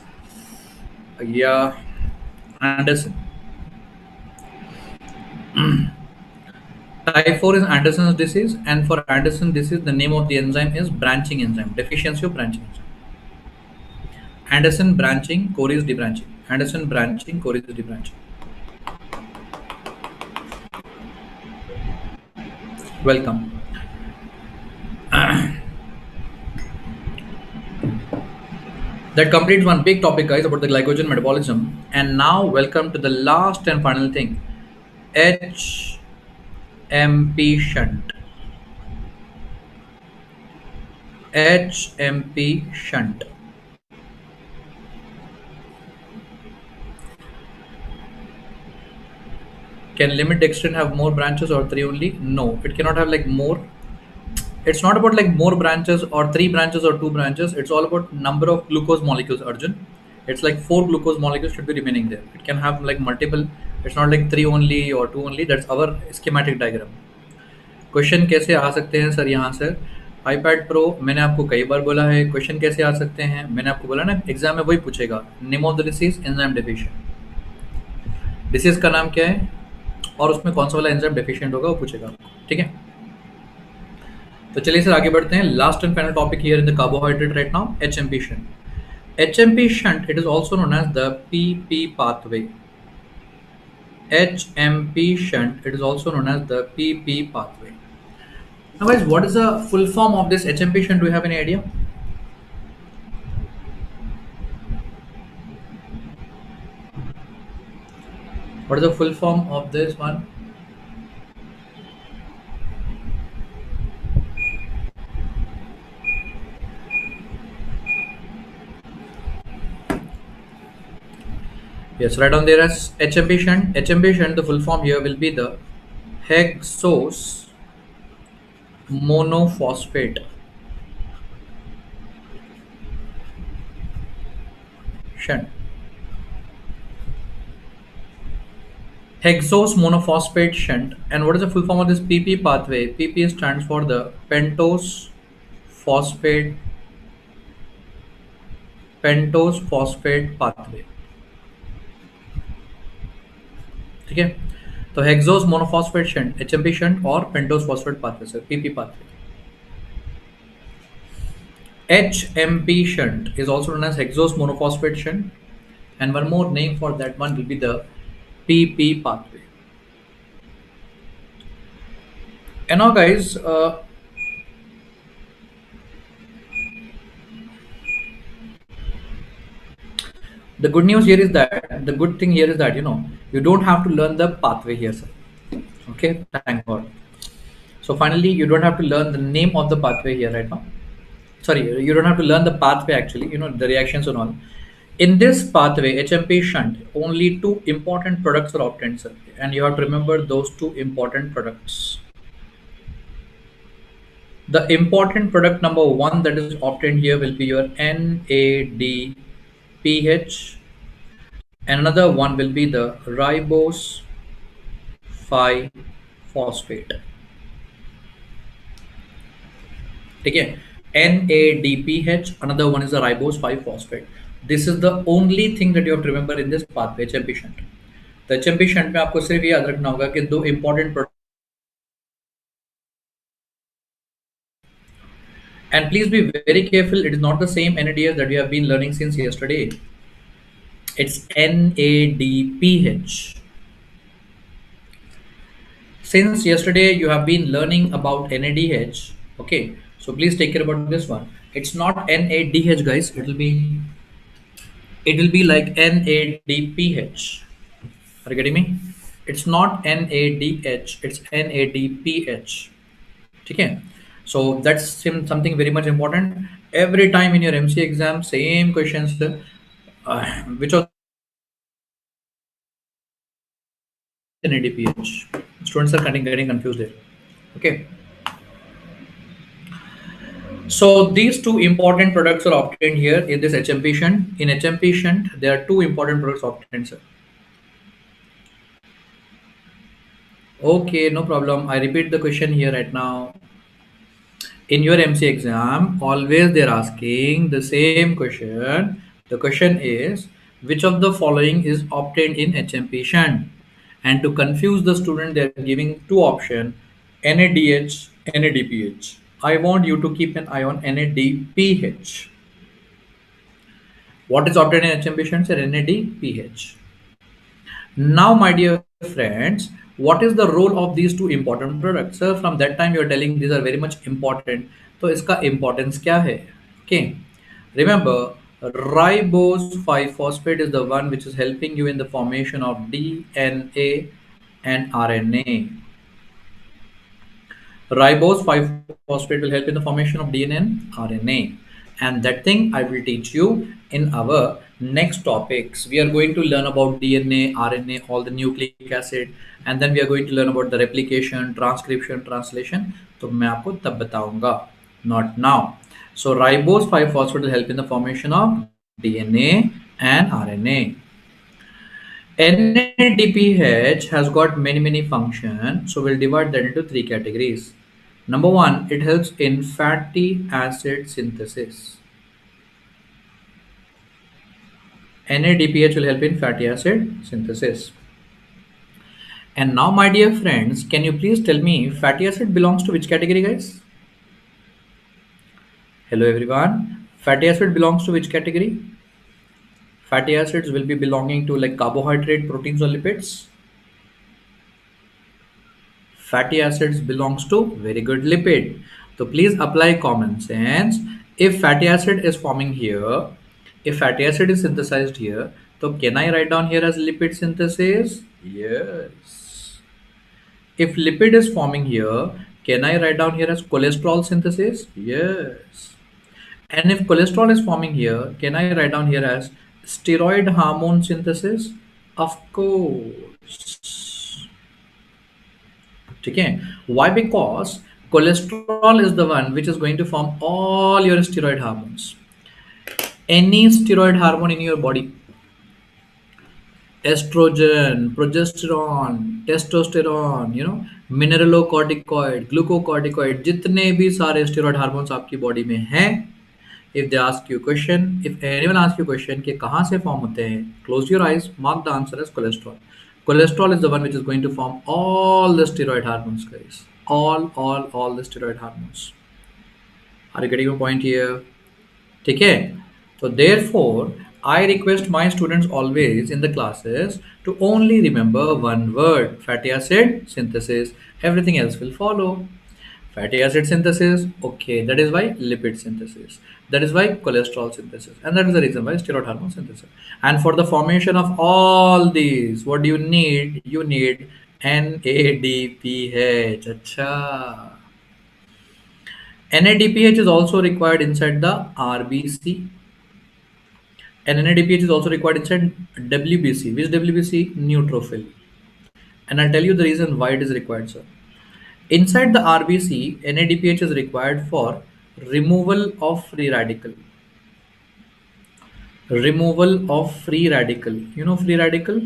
yeah, Anderson. Type 4 is Anderson's disease, and for Anderson disease, the name of the enzyme is branching enzyme, deficiency of branching enzyme. Anderson branching, Cory's debranching. Anderson branching, Cory's debranching. Welcome. That completes one big topic, guys, about the glycogen metabolism. And now, welcome to the last and final thing, HMP shunt. HMP shunt. Can limit dextrin have more branches or three only? No, it cannot have like more. It's not about like more branches or three branches or two branches. It's all about number of glucose molecules, Arjun. It's like four glucose molecules should be remaining there. It can have like multiple. It's not like three only or two only. That's our schematic diagram. Question कैसे आ सकते हैं sir यहाँ से? iPad Pro मैंने आपको कई बार बोला है, क्वेश्चन कैसे आ सकते हैं? मैंने आपको बोला ना एग्जाम में वही पूछेगा, name of the disease enzyme deficient, disease का नाम क्या है और उसमें कौन सा वाला एंजाइम डेफिशिएंट होगा वो पूछेगा, ठीक है? तो चलिए सर आगे बढ़ते हैं. Last and final topic here in the carbohydrate right now, HMP shunt. HMP shunt, it is also known as the PP pathway. HMP shunt, it is also known as the PP pathway. Now guys, what is the full form of this HMP shunt? Do you have any idea? What is the full form of this one? Yes, right on there as HMP shunt. HMP shunt, the full form here will be the hexose monophosphate shunt. Hexose monophosphate shunt. And what is the full form of this PP pathway? PP stands for the pentose phosphate pathway. ठीक है, तो hexose monophosphate shunt, HMP shunt और pentose phosphate pathway से PP pathway. HMP shunt is also known as hexose monophosphate shunt, and one more name for that one will be the PP pathway. And now guys, the good news here is that, the good thing here is that, you don't have to learn the pathway here, sir. Okay, thank God. So finally, you don't have to learn the name of the pathway here right now. Sorry, you don't have to learn the pathway actually, the reactions and all. In this pathway, HMP shunt, only two important products are obtained, sir. And you have to remember those two important products. The important product number one that is obtained here will be your NADPH, and another one will be the ribose 5 phosphate. Okay, NADPH, another one is the ribose 5 phosphate. This is the only thing that you have to remember in this pathway, HMP shunt. The HMP shunt में आपको सिर्फ ये याद रखना होगा कि दो important products. And please be very careful, it is not the same NADH that we have been learning since yesterday. It's NADPH. Since yesterday you have been learning about NADH. Okay, so please take care about this one. It's not NADH, guys. It will be like NADPH. Are you getting me? It's not NADH. It's NADPH. Okay. So that's something very much important. Every time in your MC exam, same questions. Which of NADPH? Students are getting confused there. Okay. So these two important products are obtained here in this HMP shunt. In HMP shunt, there are two important products obtained, sir. Okay, no problem. I repeat the question here right now. In your MC exam, always they're asking the same question. The question is, which of the following is obtained in HMP shunt? And to confuse the student, they're giving two options: NADH, NADPH. I want you to keep an eye on NADPH. What is obtained in HMP shunt? Sir, NADPH. Now, my dear friends, what is the role of these two important products? Sir, from that time you are telling these are very much important. तो इसका importance क्या है? Okay. Remember, ribose 5-phosphate is the one which is helping you in the formation of DNA and RNA. Ribose 5-phosphate will help in the formation of DNA and RNA. And that thing I will teach you in our next topics. We are going to learn about DNA, RNA, all the nucleic acid, and then we are going to learn about the replication, transcription, translation. तो मैं आपको तब बताऊंगा, not now. So ribose 5-phosphate will help in the formation of DNA and RNA. NADPH has got many functions, so we'll divide that into three categories. Number one, it helps in fatty acid synthesis. NADPH will help in fatty acid synthesis. And now, my dear friends, can you please tell me fatty acid belongs to which category, guys? Hello, everyone. Fatty acid belongs to which category? Fatty acids will be belonging to like carbohydrate, proteins, or lipids. Fatty acids belongs to very good lipid. So please apply common sense. If fatty acid is forming here, if fatty acid is synthesized here, so can I write down here as lipid synthesis? Yes. If lipid is forming here, can I write down here as cholesterol synthesis? Yes. And if cholesterol is forming here, can I write down here as steroid hormone synthesis? Of course. Okay. Why? Because cholesterol is the one which is going to form all your steroid hormones. Any steroid hormone in your body, estrogen, progesterone, testosterone, mineralocorticoid, glucocorticoid, जितने भी सारे steroid hormones आपकी body में हैं, if they ask you question, if anyone asks you question कि कहाँ से form होते हैं, close your eyes, mark the answer as cholesterol. Cholesterol is the one which is going to form all the steroid hormones, guys. All the steroid hormones. Are you getting my point here? ठीक है? So therefore, I request my students always in the classes to only remember one word: fatty acid synthesis. Everything else will follow. Fatty acid synthesis, okay, that is why lipid synthesis, that is why cholesterol synthesis, and that is the reason why steroid hormone synthesis. And for the formation of all these, what do you need? You need NADPH. Acha. NADPH is also required inside the RBC, and NADPH is also required inside WBC. Which WBC? Neutrophil. And I'll tell you the reason why it is required, sir. Inside the RBC, NADPH is required for removal of free radical. Removal of free radical. You know free radical?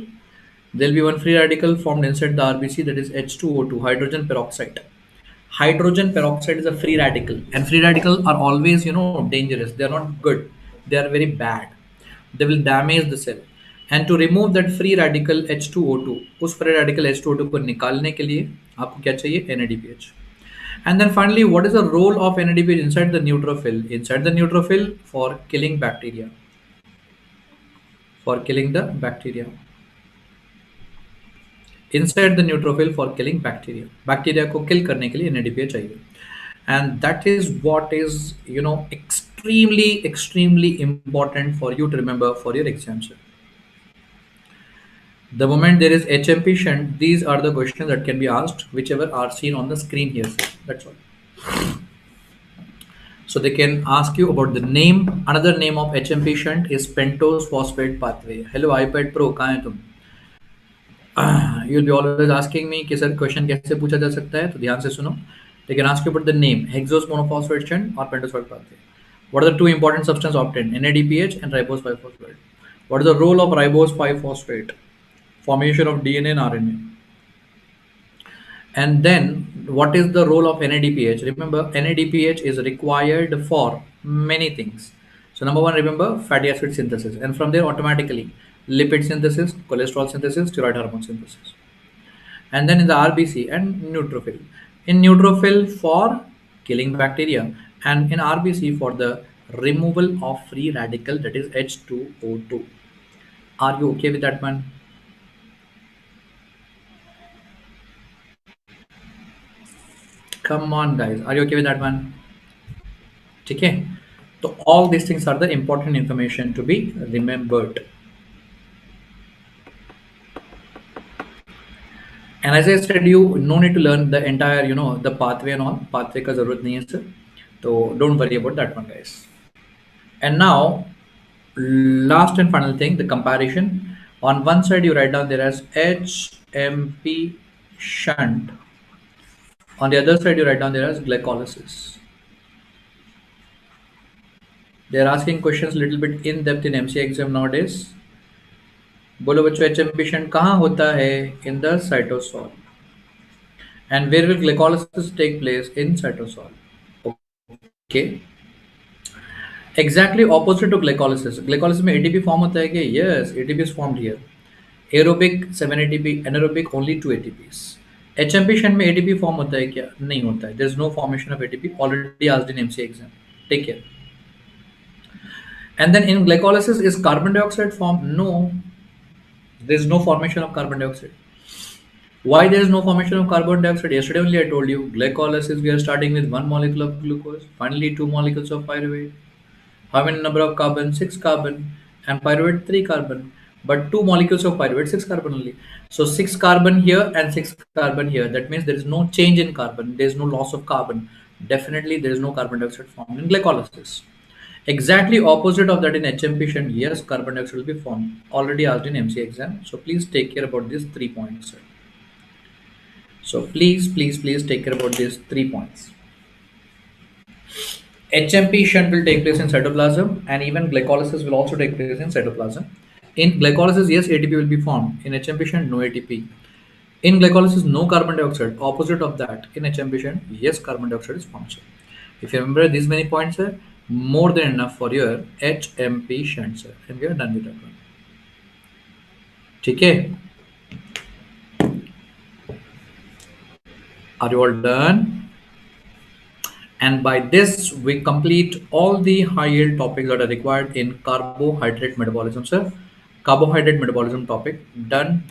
There'll be one free radical formed inside the RBC, that is H2O2, hydrogen peroxide. Hydrogen peroxide is a free radical, and free radicals are always, dangerous. They are not good. They are very bad. They will damage the cell. And to remove that free radical H2O2, उस free radical H2O2 को निकालने के लिए आपको क्या चाहिए? NADPH. And then finally, what is the role of NADPH inside the neutrophil? Inside the neutrophil, for killing bacteria. For killing the bacteria. Inside the neutrophil for killing bacteria. Bacteria को kill करने के लिए NADPH चाहिए. And that is what is, extremely important for you to remember for your exam, sir. The moment there is HMP shunt, these are the questions that can be asked, whichever are seen on the screen here, sir. That's all. So they can ask you about the name. Another name of HMP shunt is pentose phosphate pathway. Hello iPad Pro, कहाँ है तुम? You'll be always asking me कि sir question कैसे पूछा जा सकता है, तो ध्यान से सुनो. They can ask you about the name: hexose monophosphate shunt or pentose phosphate pathway. What are the two important substances obtained? NADPH and ribose 5-phosphate. What is the role of ribose 5-phosphate? Formation of DNA and RNA. And then what is the role of NADPH? Remember, NADPH is required for many things. So number one, remember fatty acid synthesis, and from there automatically lipid synthesis, cholesterol synthesis, steroid hormone synthesis. And then in the RBC and neutrophil. In neutrophil for killing bacteria, and in RBC for the removal of free radical, that is H2O2. Are you okay with that one? Come on, guys. Are you okay with that one? Okay. So all these things are the important information to be remembered. And as I said, you no need to learn the entire, the pathway and all. Pathway का जरूरत नहीं है sir. So don't worry about that one, guys. And now, last and final thing, the comparison. On one side, you write down there as HMP shunt. On the other side, you write down there as glycolysis. They are asking questions little bit in depth in MC exam nowadays. बोलो बच्चों HMP shunt कहाँ होता है? In the cytosol. And where will glycolysis take place? In cytosol. Okay. Exactly opposite to glycolysis. Glycolysis में ATP form होता है कि? Yes, ATP is formed here. Aerobic 7 ATP, anaerobic only 2 ATPs. HMP shunt में ATP form होता है क्या? नहीं होता है. There is no formation of ATP. Already asked in MC exam. Take care. And then in glycolysis, is carbon dioxide formed? No. There is no formation of carbon dioxide. Why there is no formation of carbon dioxide? Yesterday only I told you, glycolysis, we are starting with one molecule of glucose, finally two molecules of pyruvate. How many number of carbon? 6 carbon. And pyruvate 3 carbon. But two molecules of pyruvate 6 carbon only. So 6 carbon here and 6 carbon here. That means there is no change in carbon. There is no loss of carbon. Definitely there is no carbon dioxide formed in glycolysis. Exactly opposite of that in HMP shunt, yes, carbon dioxide will be formed. Already asked in MC exam. So please take care about these 3 points, sir. So please take care about these 3 points. HMP shunt will take place in cytoplasm, and even glycolysis will also take place in cytoplasm. In glycolysis, yes, ATP will be formed. In HMP shunt, no ATP. In glycolysis, no carbon dioxide. Opposite of that, in HMP shunt, yes, carbon dioxide is formed. Sir. If you remember these many points, sir, more than enough for your HMP shunt, sir. And we are done with that one. Okay. Are you all done? And by this, we complete all the high yield topics that are required in carbohydrate metabolism, sir. Carbohydrate metabolism topic, done.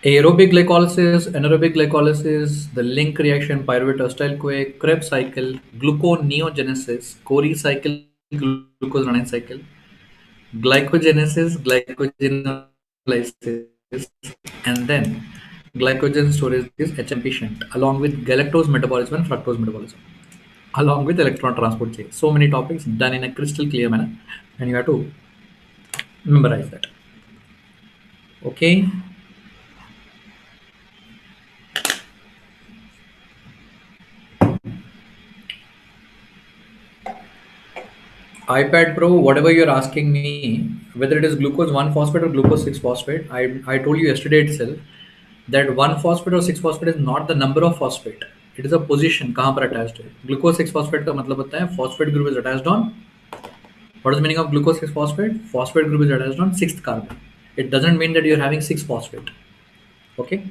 Aerobic glycolysis, anaerobic glycolysis, the link reaction, pyruvate acetyl-CoA, Krebs cycle, gluconeogenesis, Cori cycle, glucose 9 cycle, glycogenesis, glycogenolysis, and then glycogen storage is HMP shunt, along with galactose metabolism and fructose metabolism, along with electron transport chain. So many topics done in a crystal clear manner, and you have to memorize that. Okay. iPad Pro, whatever you're asking me, whether it is glucose 1 phosphate or glucose 6 phosphate, I told you yesterday itself that 1 phosphate or 6 phosphate is not the number of phosphate. It is a position, कहाँ पर attached है. Glucose 6 phosphate का मतलब होता है phosphate group is attached on. What is the meaning of glucose 6 phosphate? Phosphate group is attached on 6th carbon. It doesn't mean that you're having 6 phosphate. Okay.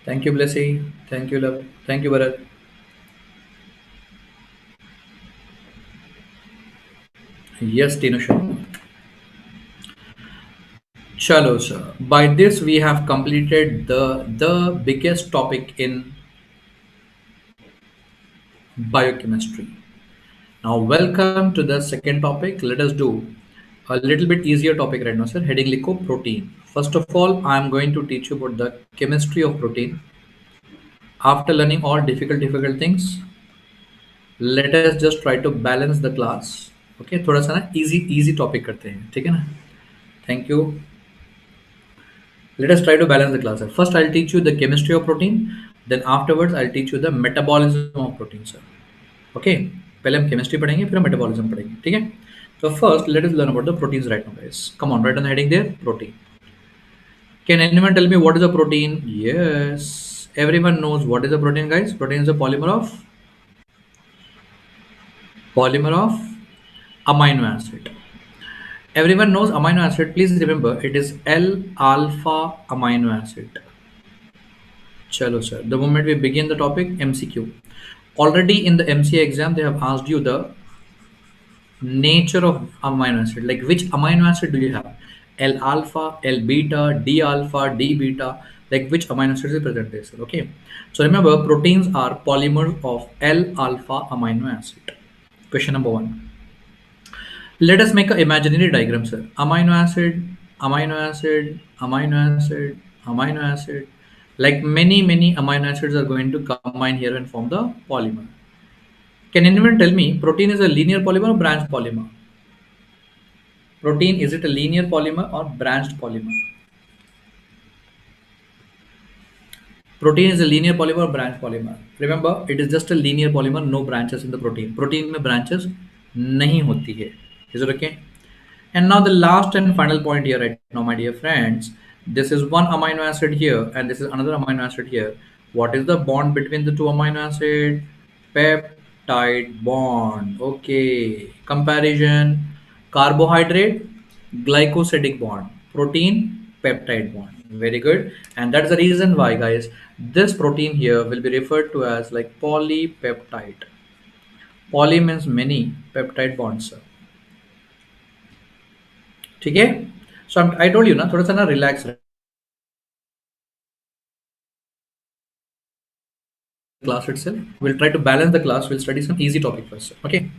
Thank you, Blessy. Thank you, love. Thank you, Bharat. Yes, Tinusha. Chalo, sir. By this, we have completed the biggest topic in biochemistry. Now, welcome to the second topic. Let us do a little bit easier topic right now, sir. Heading lico protein. First of all, I am going to teach you about the chemistry of protein. After learning all difficult things, let us just try to balance the class. Okay, थोड़ा सा ना easy topic करते हैं, ठीक है ना? Thank you. Let us try to balance the class. First, I'll teach you the chemistry of protein. Then afterwards, I'll teach you the metabolism of protein, sir. Okay. पहले हम chemistry पढ़ेंगे, फिर हम metabolism पढ़ेंगे, ठीक है? So first, let us learn about the proteins right now, guys. Come on, write on the heading there, protein. Can anyone tell me what is a protein? Yes. Everyone knows what is a protein, guys. Protein is a polymer of amino acid. Everyone knows amino acid. Please remember it is L alpha amino acid. Chalo sir. The moment we begin the topic, MCQ. Already in the MCA exam, they have asked you the nature of amino acid, like which amino acid do you have, L alpha, L beta, D alpha, D beta, like which amino acid is present there, sir. Okay, so remember proteins are polymers of L alpha amino acid. Question number one, let us make an imaginary diagram, sir. Amino acid, amino acid, amino acid, amino acid, like many amino acids are going to combine here and form the polymer. Can anyone tell me protein is a linear polymer or branch polymer? Protein, is it a linear polymer or branched polymer? Protein is a linear polymer or branch polymer? Remember, it is just a linear polymer, no branches in the protein. Protein में branches नहीं होती है. Is it okay? And now the last and final point here right now, my dear friends. This is one amino acid here and this is another amino acid here. What is the bond between the two amino acid? Peptide bond. Okay. Comparison. Carbohydrate, glycosidic bond. Protein, peptide bond. Very good. And that's the reason why, guys, this protein here will be referred to as like polypeptide. Poly means many, peptide bonds. ठीक है. So I told you ना थोड़ा सा ना relax class itself. We'll try to balance the class. We'll study some easy topic first. Okay.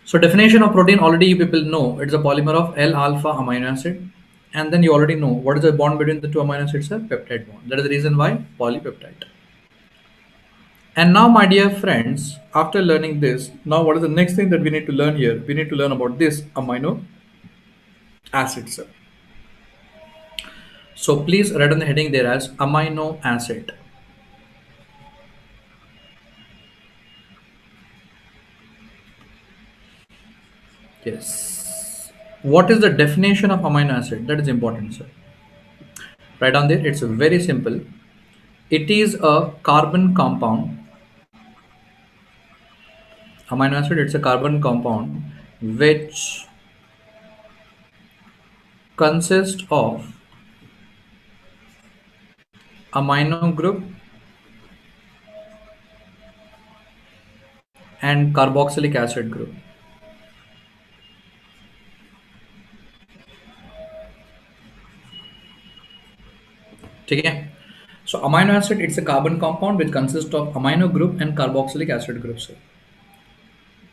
So definition of protein, already you people know it's a polymer of L alpha amino acid, and then you already know what is the bond between the two amino acids, a peptide bond. That is the reason why polypeptide. And now, my dear friends, after learning this, now what is the next thing that we need to learn here? We need to learn about this amino acids. So please write on the heading there as amino acid. Yes. What is the definition of amino acid? That is important, sir. Write on there. It's very simple. It is a carbon compound. Amino acid, it's a carbon compound which consists of amino group and carboxylic acid group. ठीक है. So amino acid, it's a carbon compound which consists of amino group and carboxylic acid groups.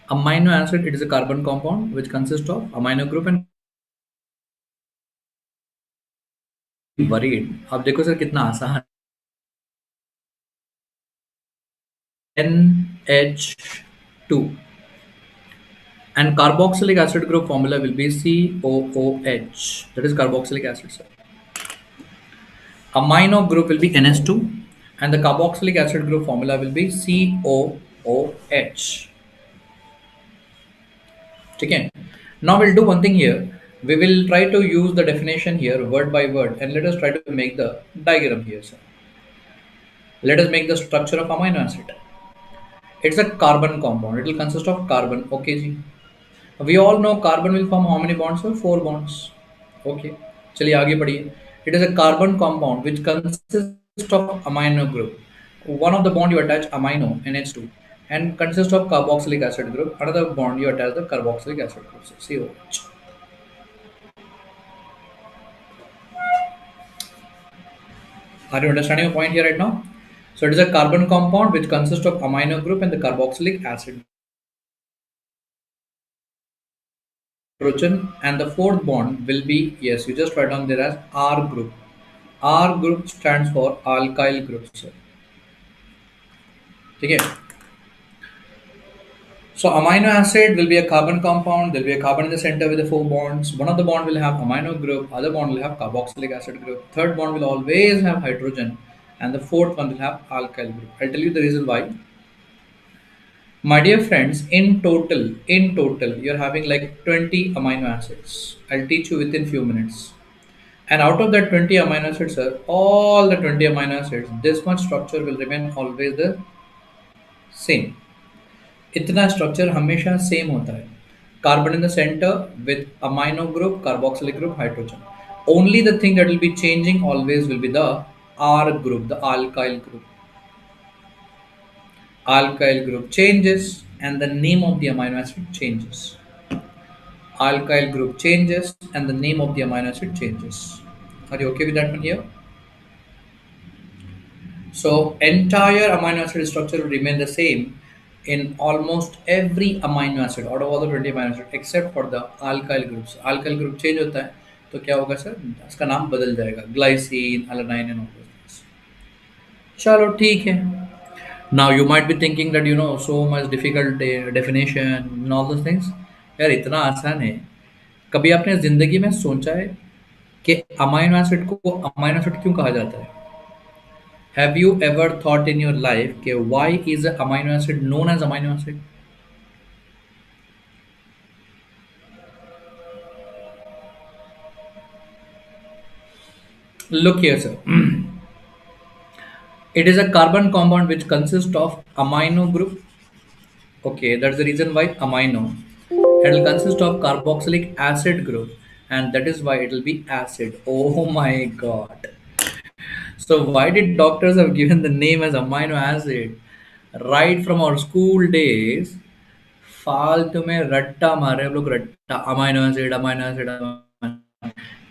Amino acid, it is a carbon compound which consists of amino group and worried. अब देखो sir कितना आसान. NH2 and carboxylic acid group formula will be COOH. That is carboxylic acid, sir. Amino group will be NH2 and the carboxylic acid group formula will be COOH. Okay. Now we'll do one thing here. We will try to use the definition here word by word and let us try to make the diagram here, sir. Let us make the structure of amino acid. It's a carbon compound. It will consist of carbon. Okay, ji. We all know carbon will form how many bonds? So 4 bonds. Okay. चलिए आगे बढ़िए. It is a carbon compound which consists of amino group. One of the bond you attach amino NH2 and consists of carboxylic acid group. Another bond you attach the carboxylic acid group. So COH. Are you understanding the point here right now? So it is a carbon compound which consists of amino group and the carboxylic acid. Hydrogen and the fourth bond will be, yes, you just write down there as R group. R group stands for alkyl group, sir. Okay. So amino acid will be a carbon compound. There will be a carbon in the center with the 4 bonds. One of the bond will have amino group, other bond will have carboxylic acid group. Third bond will always have hydrogen, and the fourth one will have alkyl group. I'll tell you the reason why. My dear friends, in total, you're having like 20 amino acids. I'll teach you within few minutes. And out of that 20 amino acids, sir, all the 20 amino acids, this much structure will remain always the same. इतना structure हमेशा same होता है. Carbon in the center with amino group, carboxylic group, hydrogen. Only the thing that will be changing always will be the R group, the alkyl group. Alkyl group changes and the name of the amino acid changes. Alkyl group changes and the name of the amino acid changes. Are you okay with that one here? So entire amino acid structure will remain the same in almost every amino acid out of all the 20 amino acid except for the alkyl groups. Alkyl group change होता है तो क्या होगा sir? उसका नाम बदल जाएगा. Glycine, alanine and all those things. चलो ठीक है. Now you might be thinking that so much difficult definition and all those things. यार इतना आसान है. कभी आपने जिंदगी में सोचा है कि अमाइनो एसिड को अमाइनो एसिड क्यों कहा जाता है? Have you ever thought in your life कि why is a amino acid known as amino acid? Look here, sir. It is a carbon compound which consists of amino group. Okay, that's the reason why amino. It will consist of carboxylic acid group, and that is why it will be acid. Oh my god. So why did doctors have given the name as amino acid? Right from our school days, फालतू में रट्टा मारे हम लोग रट्टा amino acid.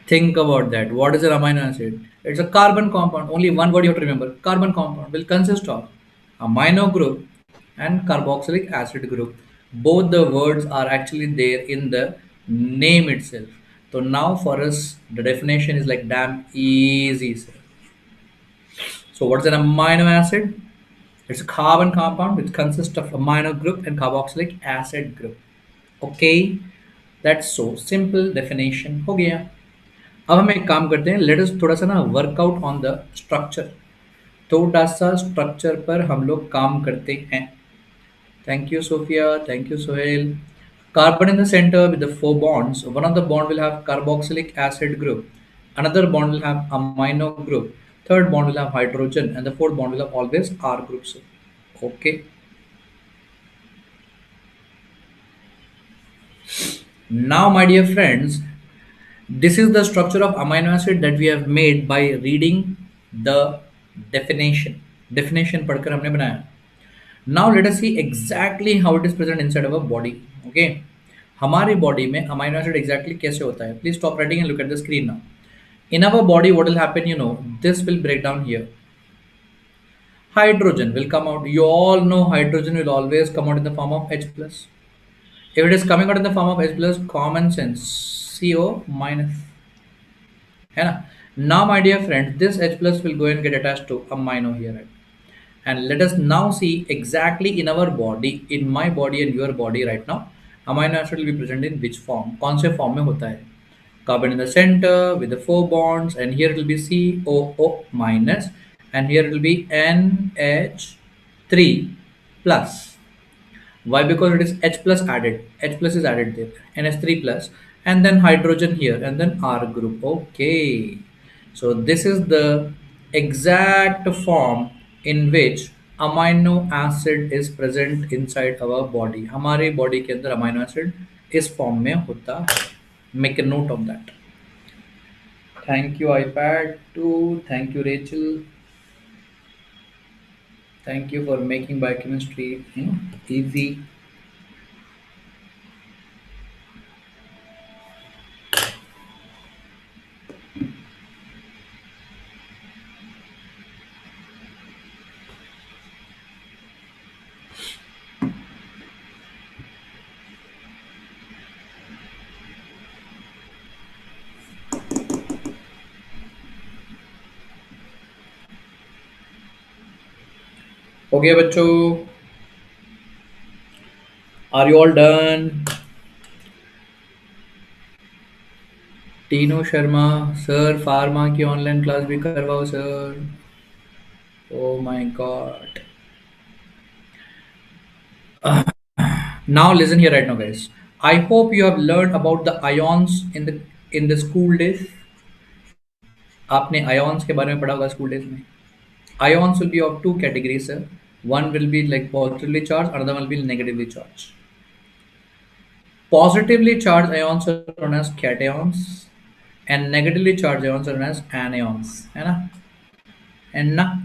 Think about that. What is an amino acid? It's a carbon compound. Only one word you have to remember. Carbon compound will consist of amino group and carboxylic acid group. Both the words are actually there in the name itself. So now for us, the definition is like damn easy, sir. So what is an amino acid? It's a carbon compound which consists of amino group and carboxylic acid group. Okay, that's so simple definition हो गया. अब हम एक काम करते हैं. Let अस थोड़ा सा ना वर्कआउट ऑन द स्ट्रक्चर. थोड़ा सा स्ट्रक्चर पर हम लोग काम करते हैं. Thank you Sophia, thank you Sohail. Carbon in the center with the four bonds. One of the bond will have carboxylic acid group. Another bond will have amino group. Third bond will have hydrogen, and the fourth bond will have always R groups. Okay. Now, my dear friends, this is the structure of amino acid that we have made by reading the definition. Definition पढ़कर हमने बनाया. Now let us see exactly how it is present inside our body. Okay. हमारी body में amino acid exactly कैसे होता है? Please stop writing and look at the screen now. In our body, what will happen? This will break down here. Hydrogen will come out. You all know hydrogen will always come out in the form of H plus. If it is coming out in the form of H plus, common sense, CO minus. है ना? Now, my dear friend, this H plus will go and get attached to amino here. Right? And let us now see exactly in our body, in my body and your body right now, amino acid will be present in which form? कौन से form में होता है? Carbon in the center with the four bonds, and here it will be COO minus, and here it will be NH3 plus. Why? Because it is H plus added. H plus is added there. NH3 plus, and then hydrogen here, and then R group. Okay. So this is the exact form in which amino acid is present inside our body. हमारे body के अंदर amino acid इस form में होता है. Make a note of that. Thank you, iPad 2. Thank you, Rachel. Thank you for making biochemistry easy. Okay, बच्चों, are you all done? Tinu Sharma sir, pharma की online class भी करवाओ sir. Oh my God. Now listen here right now, guys. I hope you have learned about the ions in the school days. आपने ions के बारे में पढ़ा होगा school days में. Ions will be of two categories, sir. One will be like positively charged, another will be negatively charged. Positively charged ions are known as cations, and negatively charged ions are known as anions. है ना? And na?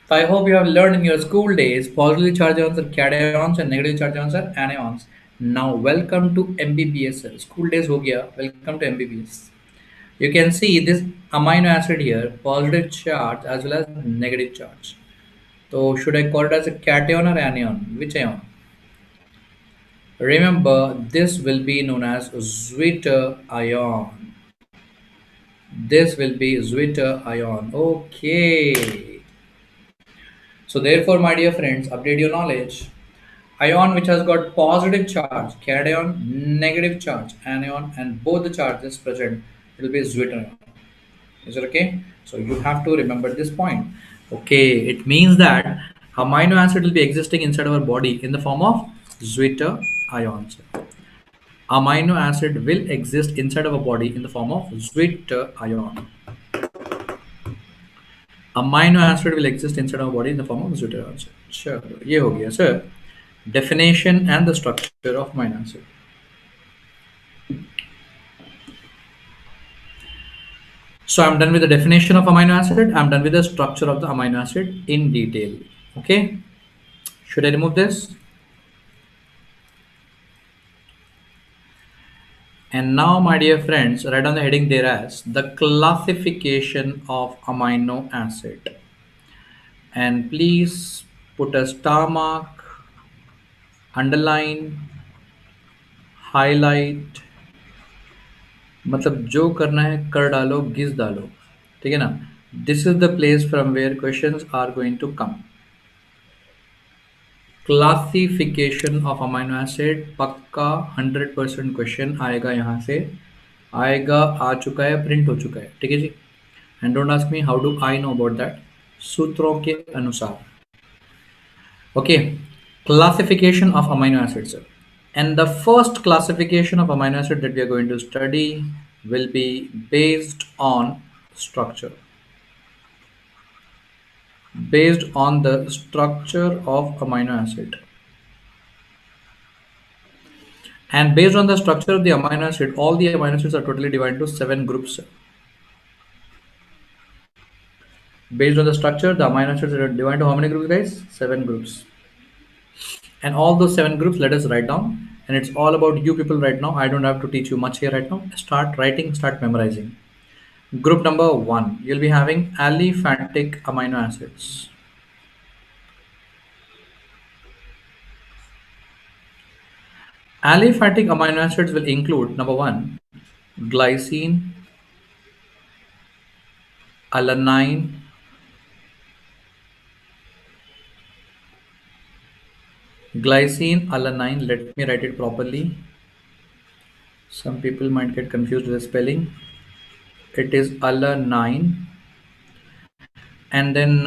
So I hope you have learned in your school days positively charged ions are cations and negatively charged ions are anions. Now welcome to MBBS, sir. School days हो गया. Welcome to MBBS. You can see this amino acid here, positive charge as well as negative charge. So should I call it as a cation or anion? Which ion? Remember, this will be known as Zwitter ion. This will be Zwitter ion. Okay. So therefore, my dear friends, update your knowledge. Ion which has got positive charge, cation, negative charge, anion, and both the charges present, it will be Zwitter ion. Is it okay? So you have to remember this point. Okay, it means that amino acid will be existing inside our body in the form of Zwitter ions. Amino acid will exist inside of a body in the form of Zwitter ion. Amino acid will exist inside our body in the form of Zwitter ion. Sure, ये हो गया sir. Definition and the structure of amino acid. So I'm done with the definition of amino acid. I'm done with the structure of the amino acid in detail. Okay. Should I remove this? And now, my dear friends, write on the heading there as the classification of amino acid. And please put a star mark, underline, highlight. मतलब जो करना है कर डालो, घिस डालो, ठीक है ना. This is the place from where questions are going to come. Classification of amino acid पक्का 100% क्वेश्चन आएगा यहाँ से. आएगा, आ चुका है, प्रिंट हो चुका है, ठीक है जी. And don't ask me how do I know about that. सूत्रों के अनुसार. Okay. Classification of amino acids. And the first classification of amino acid that we are going to study will be based on structure. Based on the structure of amino acid. And based on the structure of the amino acid, all the amino acids are totally divided into 7 groups. Based on the structure, the amino acids are divided into how many groups, guys? 7 groups. And all those 7 groups, let us write down. And it's all about you people right now. I don't have to teach you much here right now. Start writing, start memorizing. Group number 1, you'll be having aliphatic amino acids. Aliphatic amino acids will include number 1, glycine, alanine, alanine, let me write it properly. Some people might get confused with the spelling. It is alanine, and then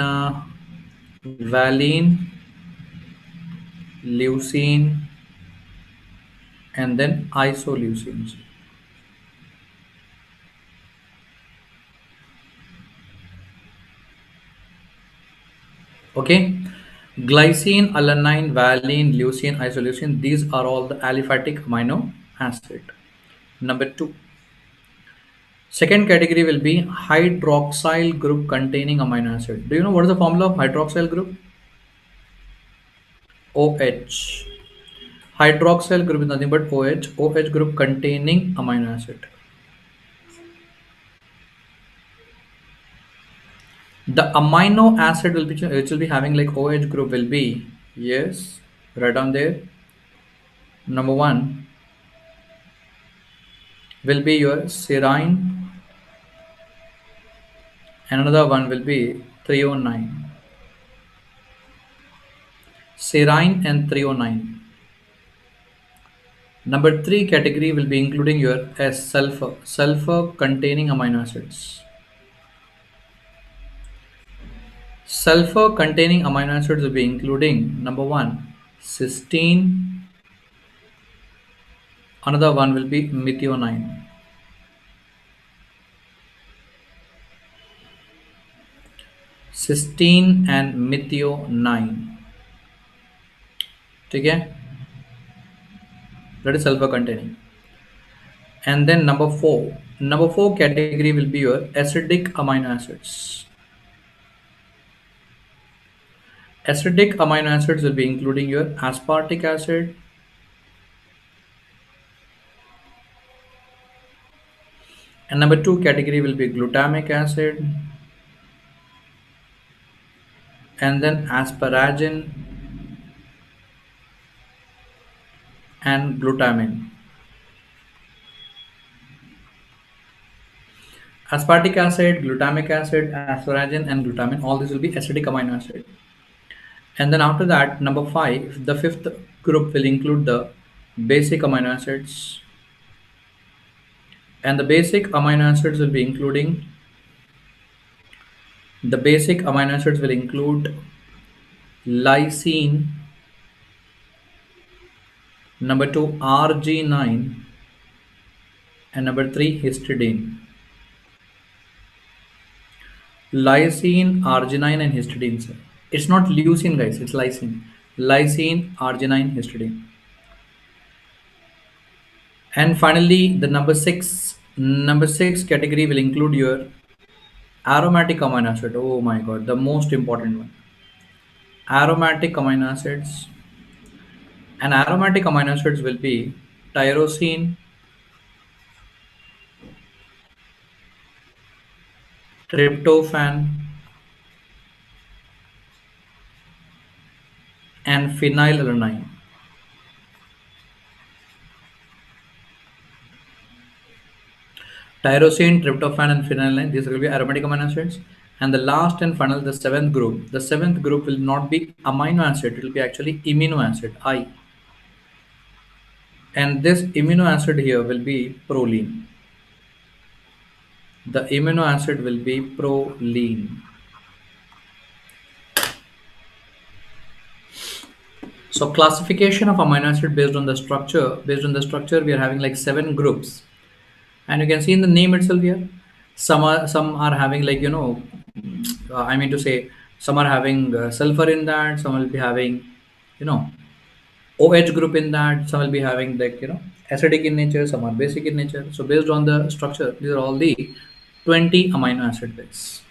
valine, leucine, and then isoleucines. Okay, glycine, alanine, valine, leucine, isoleucine, these are all the aliphatic amino acid. Number 2, second category will be hydroxyl group containing amino acid. Do you know what is the formula of hydroxyl group? OH. Hydroxyl group is nothing but OH. OH group containing amino acid. The amino acid will be which will be having like OH group will be, yes, right down there. Number 1 will be your serine, and another one will be 309. Serine and 309. Number 3 category will be including your S, sulfur. Sulfur containing amino acids. Sulfur containing amino acids will be including number 1, cysteine. Another one will be methionine. cysteine and methionine. ठीक है, that is sulfur containing. And then number four category will be your acidic amino acids. Acidic amino acids will be including your aspartic acid, and number two category will be glutamic acid, and then asparagine and glutamine. Aspartic acid, glutamic acid, asparagine, and glutamine, all these will be acidic amino acid. And then after that, number five, the fifth group will include the basic amino acids. And the basic amino acids will be including the basic amino acids will include lysine, number two arginine, and number three histidine. Lysine, arginine, and histidine, sir. It's not leucine, guys, it's lysine. Lysine, arginine, histidine. And finally, the number six category will include your aromatic amino acid. Oh my god, the most important one. Aromatic amino acids. And aromatic amino acids will be tyrosine, tryptophan, and phenylalanine. Tyrosine, tryptophan, and phenylalanine, these will be aromatic amino acids. And the last and final, the seventh group will not be amino acid, it will be actually amino acid, I. And this amino acid here will be proline. The amino acid will be proline. So classification of amino acid based on the structure. Based on the structure, we are having like 7 groups, and you can see in the name itself here. Some are having like I mean to say, some are having sulfur in that. Some will be having you know OH group in that. Some will be having like acidic in nature. Some are basic in nature. So based on the structure, these are all the 20 amino acid base.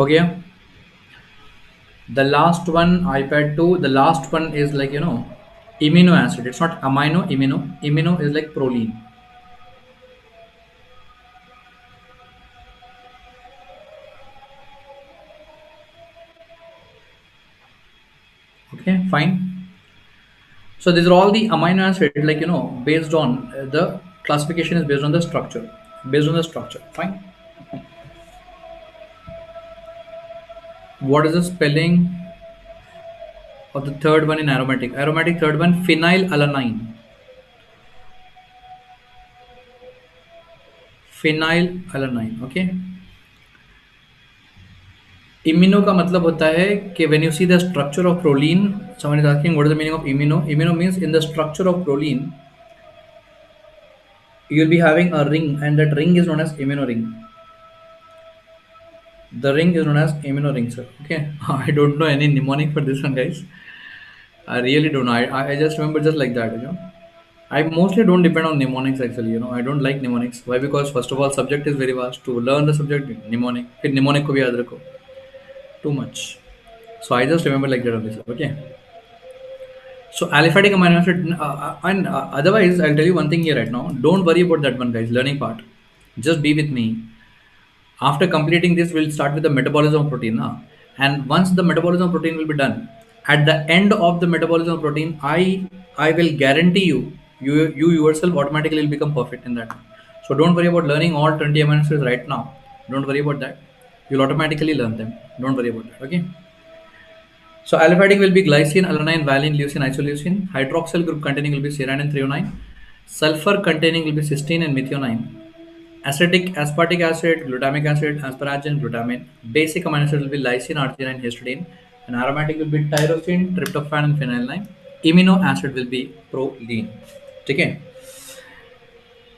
Okay. The last one, iPad 2, the last one is like, amino acid. It's not amino. Amino is like proline. Okay, fine. So these are all the amino acid, like, based on the classification is based on the structure. Based on the structure, fine. What is the spelling of the third one in aromatic? Aromatic third one, phenylalanine. Phenylalanine, okay. Imino का मतलब होता है कि when you see the structure of proline, someone is asking what is the meaning of imino. Imino means in the structure of proline, you will be having a ring, and that ring is known as amino ring. The ring is known as amino ring, sir. Okay, I don't know any mnemonic for this one, guys. I really don't know. I just remember just like that. I mostly don't depend on mnemonics actually. I don't like mnemonics. Why? Because first of all, subject is very vast. To learn the subject, mnemonic. फिर mnemonic को भी याद रखो. Too much. So I just remember like that only, sir. Okay. So aliphatic amino acid, and otherwise, I'll tell you one thing here right now. Don't worry about that one, guys. Learning part. Just be with me. After completing this, we'll start with the metabolism of protein. And once the metabolism of protein will be done, at the end of the metabolism of protein, I will guarantee you You yourself automatically will become perfect in that. So don't worry about learning all 20 amino acids right now. Don't worry about that. You'll automatically learn them. Don't worry about that. Okay. So aliphatic will be glycine, alanine, valine, leucine, isoleucine. Hydroxyl group containing will be serine and threonine. Sulfur containing will be cysteine and methionine. Acetic, aspartic acid, glutamic acid, asparagine, glutamine. Basic amino acid will be lysine, arginine, histidine. And aromatic will be tyrosine, tryptophan, and phenylalanine. Amino acid will be proline. Okay.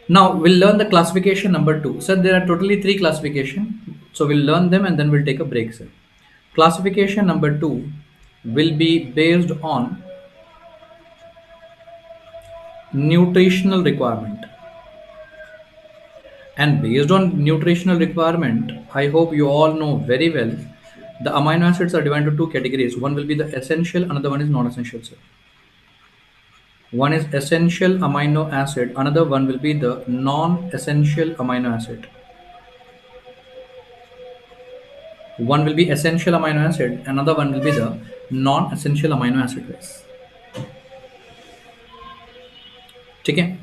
Now we'll learn the classification number two. So there are totally three classification. So we'll learn them and then we'll take a break, sir. Classification number two will be based on nutritional requirement. And based on nutritional requirement, I hope you all know very well the amino acids are divided into two categories. One will be the essential, another one is non-essential, sir. One is essential amino acid, another one will be the non-essential amino acid. One will be essential amino acid, another one will be the non-essential amino acid, guys. Okay.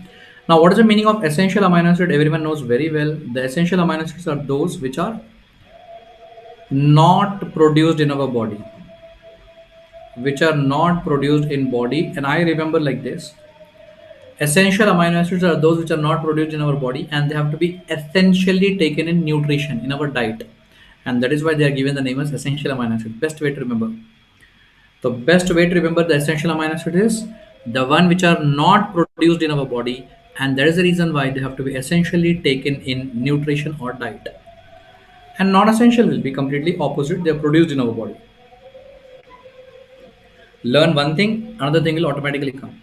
Now, what is the meaning of essential amino acid? Everyone knows very well. The essential amino acids are those which are not produced in our body, which are not produced in body. And I remember like this: essential amino acids are those which are not produced in our body, and they have to be essentially taken in nutrition in our diet, and that is why they are given the name as essential amino acid. Best way to remember. The best way to remember the essential amino acid is the one which are not produced in our body, and that is the reason why they have to be essentially taken in nutrition or diet. And non-essential will be completely opposite. They are produced in our body. Learn one thing, another thing will automatically come.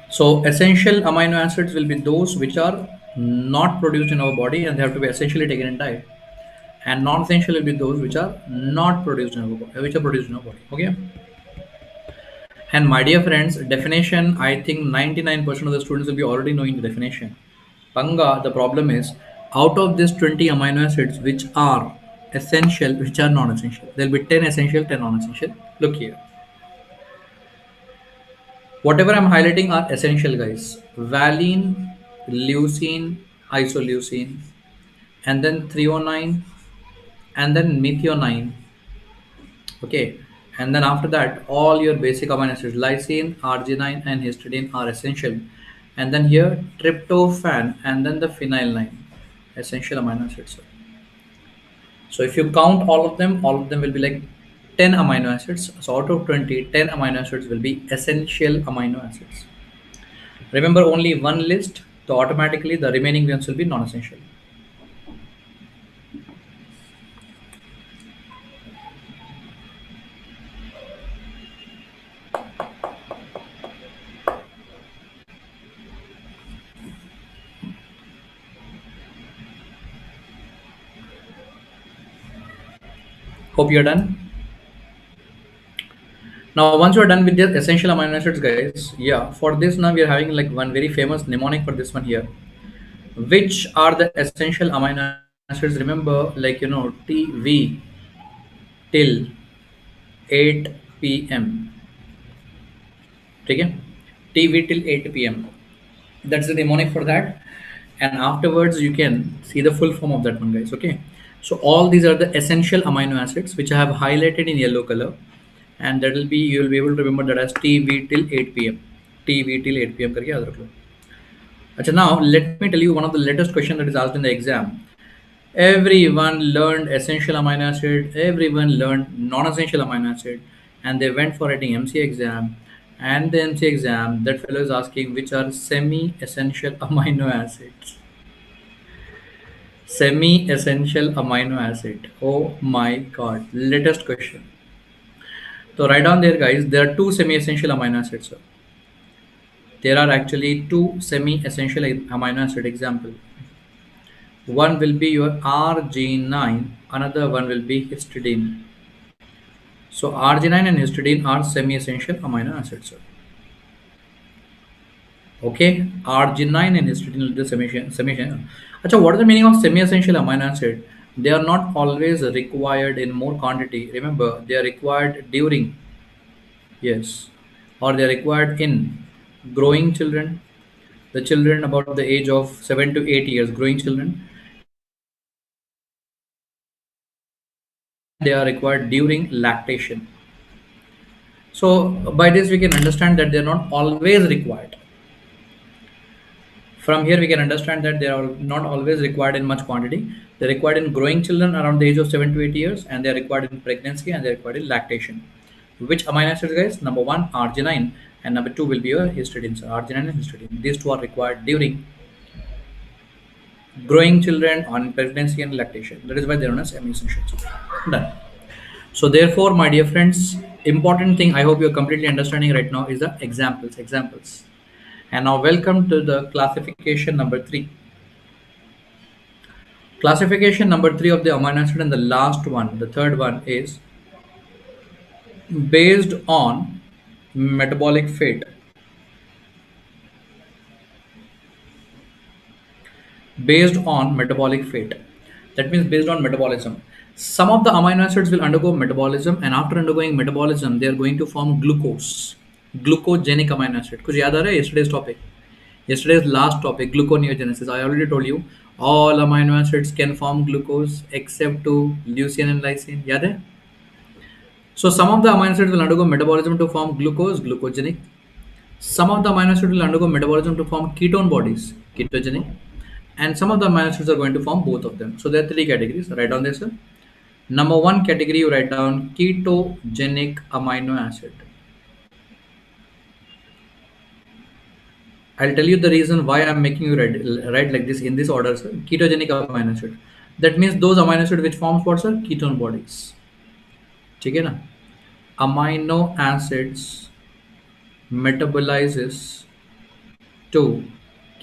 So essential amino acids will be those which are not produced in our body and they have to be essentially taken in diet. And non-essential will be those which are not produced in our body, which are produced in our body. Okay. And my dear friends, definition, I think 99% of the students will be already knowing the definition. Panga, the problem is out of these 20 amino acids which are essential, which are non-essential. There will be 10 essential, 10 non-essential. Look here. Whatever I'm highlighting are essential, guys. Valine, leucine, isoleucine, and then threonine, and then methionine. Okay, and then after that, all your basic amino acids, lysine, arginine, and histidine are essential. And then here, tryptophan, and then the phenylalanine, essential amino acids. So if you count all of them will be like 10 amino acids. So out of 20, 10 amino acids will be essential amino acids. Remember only one list, so automatically the remaining ones will be non-essential. Hope you're done. Now, once you're done with the essential amino acids, guys, yeah, for this now we are having like one very famous mnemonic for this one here. Which are the essential amino acids? Remember, like TV till 8 p.m. Okay, TV till 8 p.m. That's the mnemonic for that. And afterwards, you can see the full form of that one, guys. Okay, so all these are the essential amino acids which I have highlighted in yellow color, and that will be you will be able to remember that as TV till 8 p.m. TV till 8 p.m. करके याद रख लो. अच्छा, now let me tell you one of the latest question that is asked in the exam. Everyone learned essential amino acid, everyone learned non-essential amino acid, and they went for writing MC exam. And the MC exam, that fellow is asking which are semi-essential amino acids. Semi-essential amino acid. Oh my god, latest question. So write down there, guys. There are two semi-essential amino acids, sir. There are actually two semi-essential amino acid. Example. One will be your arginine, another one will be histidine. So arginine and histidine are semi-essential amino acids, sir. Okay, arginine and histidine are the semi-essential. Achha, what is the meaning of semi-essential amino acid? They are not always required in more quantity. Remember, they are required during, yes, or they are required in growing children, the children about the age of 7 to 8 years, growing children, and they are required during lactation. So, by this, we can understand that they are not always required. From here, we can understand that they are not always required in much quantity. They're required in growing children around the age of 7 to 8 years, and they're required in pregnancy, and they're required in lactation. Which amino acids, guys? Number one, arginine, and number two will be your histidine. So, arginine and histidine. These two are required during growing children, on pregnancy, and lactation. That is why they're known as amino acids. Done. So, therefore, my dear friends, important thing I hope you're completely understanding right now is the examples. Examples. And now, welcome to the classification number three. Classification number three of the amino acid, and the last one, the third one, is based on metabolic fate. Based on metabolic fate. That means based on metabolism. Some of the amino acids will undergo metabolism, and after undergoing metabolism, they are going to form glucose. Glucogenic amino acid. कुछ याद आ रहा है yesterday's topic? Yesterday's last topic, gluconeogenesis. I already told you all amino acids can form glucose except to leucine and lysine. याद है? So some of the amino acids will undergo metabolism to form glucose, glucogenic. Some of the amino acids will undergo metabolism to form ketone bodies, ketogenic. And some of the amino acids are going to form both of them. So there are three categories. Write down this. Number one category, you write down ketogenic amino acid. I'll tell you the reason why I'm making you write like this in this order, sir. Ketogenic amino acid. That means those amino acids which forms what, sir? Ketone bodies. ठीक है ना? Amino acids metabolizes to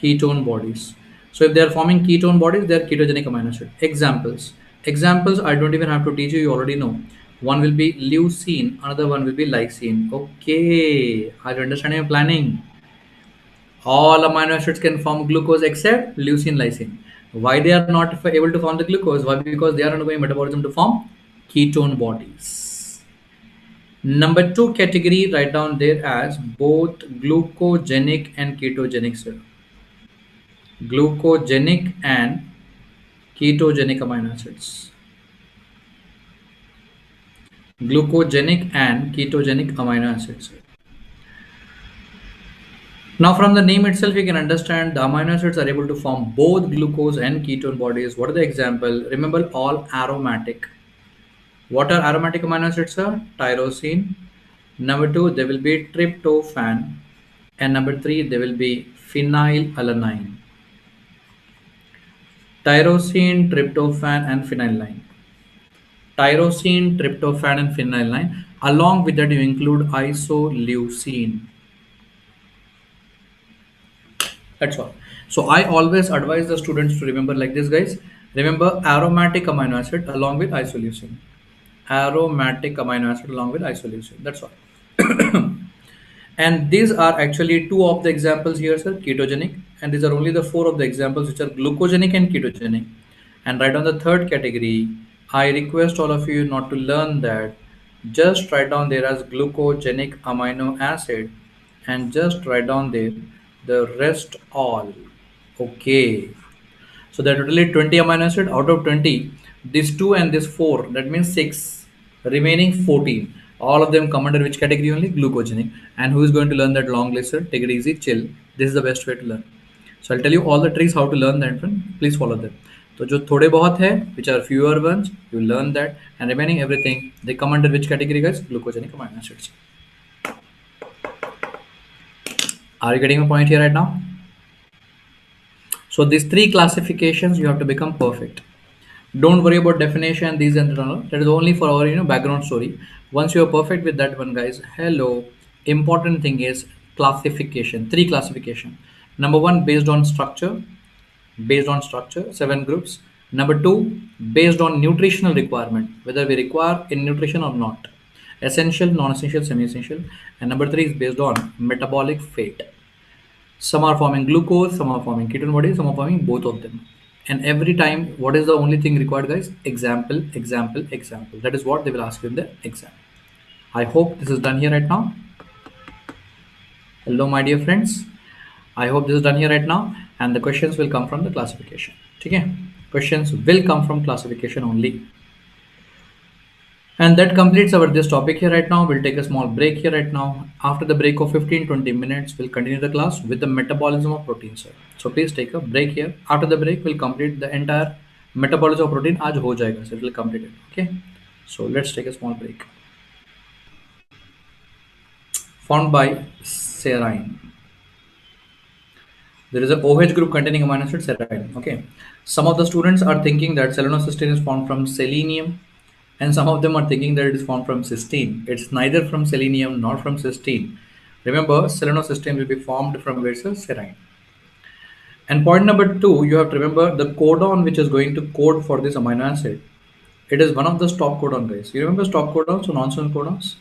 ketone bodies. So if they are forming ketone bodies, they are ketogenic amino acid. Examples. Examples I don't even have to teach you. You already know. One will be leucine. Another one will be lysine. Okay. Are you understanding your planning? All amino acids can form glucose except leucine, lysine. Why they are not able to form the glucose? Why? Because they are undergoing metabolism to form ketone bodies. Number two category, write down there as both glucogenic and ketogenic, sir. Glucogenic and ketogenic amino acids. Glucogenic and ketogenic amino acids. Now from the name itself, you can understand the amino acids are able to form both glucose and ketone bodies. What are the example? Remember, all aromatic. What are aromatic amino acids, sir? Tyrosine. Number two, there will be tryptophan. And number three, there will be phenylalanine. Tyrosine, tryptophan, and phenylalanine. Tyrosine, tryptophan, and phenylalanine. Along with that, you include isoleucine. That's all. So I always advise the students to remember like this, guys. Remember aromatic amino acid along with isoleucine. Aromatic amino acid along with isoleucine. That's all. And these are actually two of the examples here, sir, ketogenic. And these are only the four of the examples which are glucogenic and ketogenic. And right on the third category, I request all of you not to learn that. Just write down there as glucogenic amino acid and just write down there the rest all. Okay. So there are totally 20 amino acid. Out of 20, this 2 and this 4, that means 6. Remaining 14. All of them come under which category only? Glucogenic. And who is going to learn that long list, sir? Take it easy, chill. This is the best way to learn. So I'll tell you all the tricks how to learn that one. Please follow them. So जो थोड़े बहुत है, which are fewer ones, you learn that, and remaining everything, they come under which category, guys? Glucogenic amino acids. Are you getting my point here right now? So these three classifications you have to become perfect. Don't worry about definition, these and that. That is only for our background story. Once you are perfect with that one, guys, hello. Important thing is classification. Three classification. Number one, based on structure. Based on structure, 7 groups. Number two, based on nutritional requirement, whether we require in nutrition or not. Essential, non-essential, semi-essential. And number three is based on metabolic fate. Some are forming glucose, some are forming ketone bodies, some are forming both of them. And every time, what is the only thing required, guys? Example, example, example. That is what they will ask you in the exam. I hope this is done here right now. Hello, my dear friends. I hope this is done here right now. And the questions will come from the classification. Okay? Questions will come from classification only. And that completes our this topic here right now. We'll take a small break here right now. After the break of 15-20 minutes, we'll continue the class with the metabolism of protein, sir. So please take a break here. After the break, we'll complete the entire metabolism of protein. आज हो जाएगा, sir. We'll complete it. Okay. So let's take a small break. Formed by serine. There is a OH group containing amino acid serine. Okay. Some of the students are thinking that selenocysteine is formed from selenium, and some of them are thinking that it is formed from cysteine. It's neither from selenium nor from cysteine. Remember, selenocysteine will be formed from where, sir? Serine. And point number two, you have to remember the codon which is going to code for this amino acid. It is one of the stop codon, guys. You remember stop codons or nonsense codons?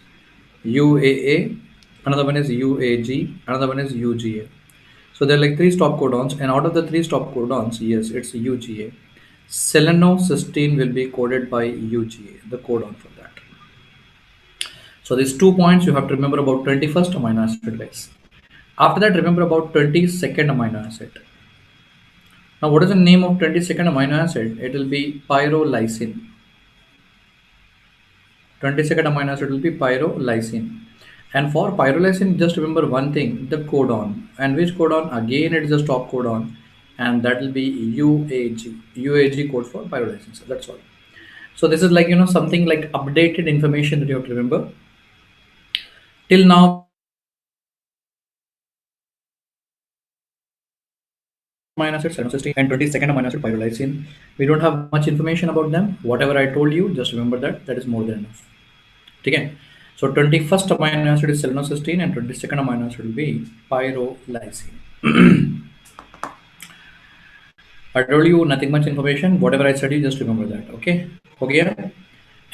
UAA, another one is UAG, another one is UGA. So there are like three stop codons, and out of the three stop codons, yes, it's UGA. Selenocysteine will be coded by UGA, the codon for that. So these 2 points you have to remember about 21st amino acid, guys. After that, remember about 22nd amino acid. Now, what is the name of 22nd amino acid? It will be pyrolysine. 22nd amino acid will be pyrolysine. And for pyrolysine, just remember one thing, the codon. And which codon? Again, it is a stop codon. And that will be UAG. UAG code for pyrolysine. So that's all. So this is like, something like updated information that you have to remember. Till now, amino acid, selenocysteine, and 22nd amino acid, pyrolysine. We don't have much information about them. Whatever I told you, just remember that. That is more than enough. Okay. So 21st amino acid is selenocysteine and 22nd amino acid will be pyrolysine. I told you nothing much information. Whatever I said, you just remember that. Okay. Okay.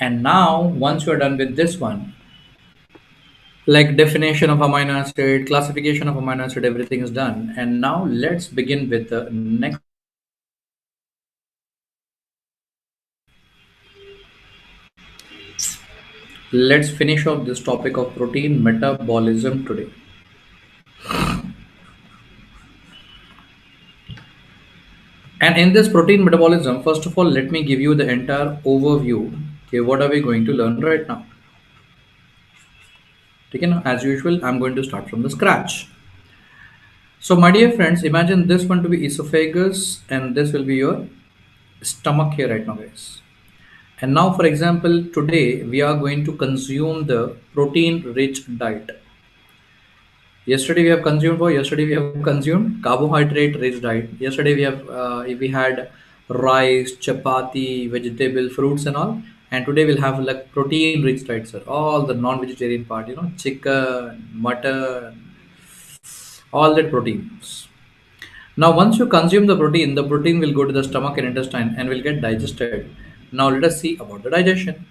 And now, once you are done with this one, like definition of amino acid, classification of amino acid, everything is done. And now let's begin with the next. Let's finish off this topic of protein metabolism today. And in this protein metabolism, first of all, let me give you the entire overview. Okay, what are we going to learn right now? Okay, now, as usual, I'm going to start from the scratch. So, my dear friends, imagine this one to be esophagus, and this will be your stomach here right now, guys. And now, for example, today we are going to consume the protein-rich diet. Yesterday we have consumed carbohydrate rich diet. Yesterday we had rice, chapati, vegetable, fruits and all. And today we'll have like protein rich diet, sir. All the non-vegetarian part, chicken, mutton, all that proteins. Now once you consume the protein will go to the stomach and intestine and will get digested. Now let us see about the digestion.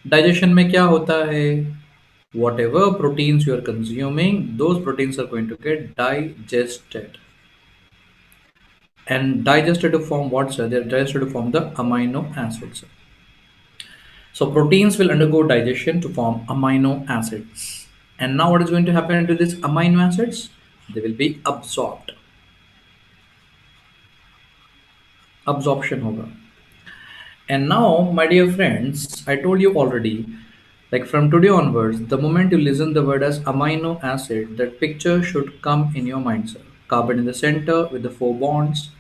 Digestion में क्या होता है? Whatever proteins you are consuming, those proteins are going to get digested. And digested to form what, sir? They're digested to form the amino acids. So proteins will undergo digestion to form amino acids. And now what is going to happen to these amino acids? They will be absorbed. Absorption hoga. And now, my dear friends, I told you already, like from today onwards, the moment you listen the word as amino acid, that picture should come in your mind, sir. Carbon in the center with the four bonds,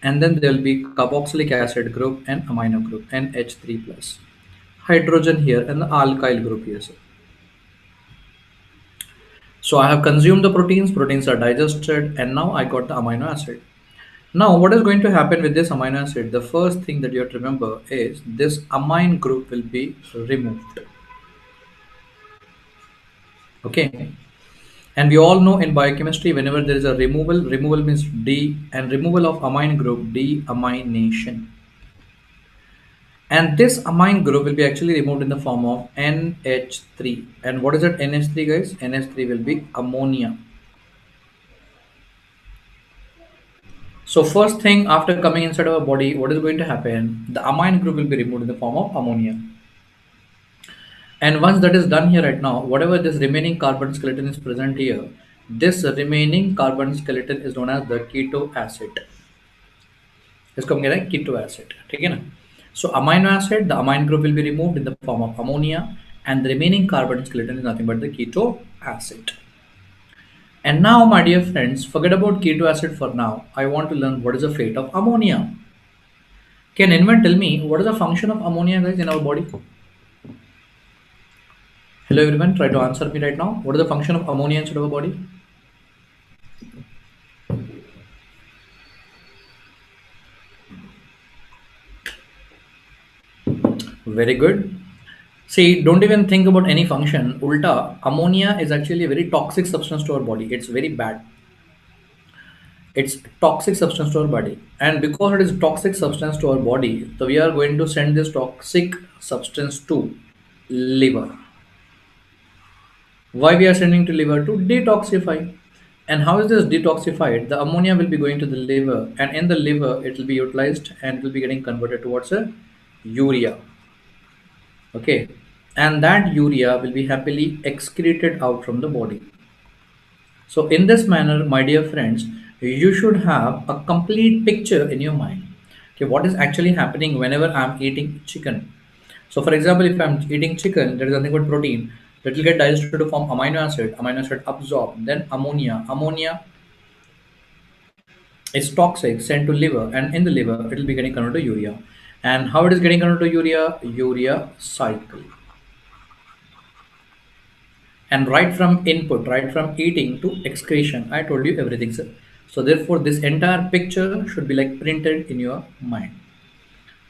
and then there will be carboxylic acid group and amino group, NH3 plus. Hydrogen here and the alkyl group here, sir. So I have consumed the proteins are digested, and now I got the amino acid. Now, what is going to happen with this amino acid? The first thing that you have to remember is this amine group will be removed. Okay. And we all know in biochemistry, whenever there is a removal means D, and removal of amine group, deamination. And this amine group will be actually removed in the form of NH3. And what is that NH3, guys? NH3 will be ammonia. So first thing after coming inside our body, what is going to happen? The amine group will be removed in the form of ammonia. And once that is done here right now, whatever this remaining carbon skeleton is present here, this remaining carbon skeleton is known as the keto acid. इसको हम कह रहे हैं keto acid ठीक है ना so amino acid the amine group will be removed in the form of ammonia and the remaining carbon skeleton is nothing but the keto acid. And now, my dear friends, forget about keto acid for now. I want to learn what is the fate of ammonia. Can anyone tell me what is the function of ammonia, guys, in our body? Hello, everyone. Try to answer me right now. What is the function of ammonia inside our body? Very good. See, don't even think about any function. Ulta, ammonia is actually a very toxic substance to our body. It's very bad. It's toxic substance to our body. And because it is toxic substance to our body, so we are going to send this toxic substance to liver. Why we are sending to liver? To detoxify. And how is this detoxified? The ammonia will be going to the liver, and in the liver it will be utilized and it will be getting converted towards a urea. Okay, and that urea will be happily excreted out from the body. So in this manner, my dear friends, you should have a complete picture in your mind. Okay, what is actually happening whenever I'm eating chicken? So for example, if I'm eating chicken, there is nothing but protein that will get digested to form amino acid absorbed, then ammonia is toxic, sent to liver, and in the liver it will be getting converted to urea. And how it is getting converted to urea? Urea cycle. And right from input, right from eating to excretion, I told you everything, sir. So therefore, this entire picture should be like printed in your mind.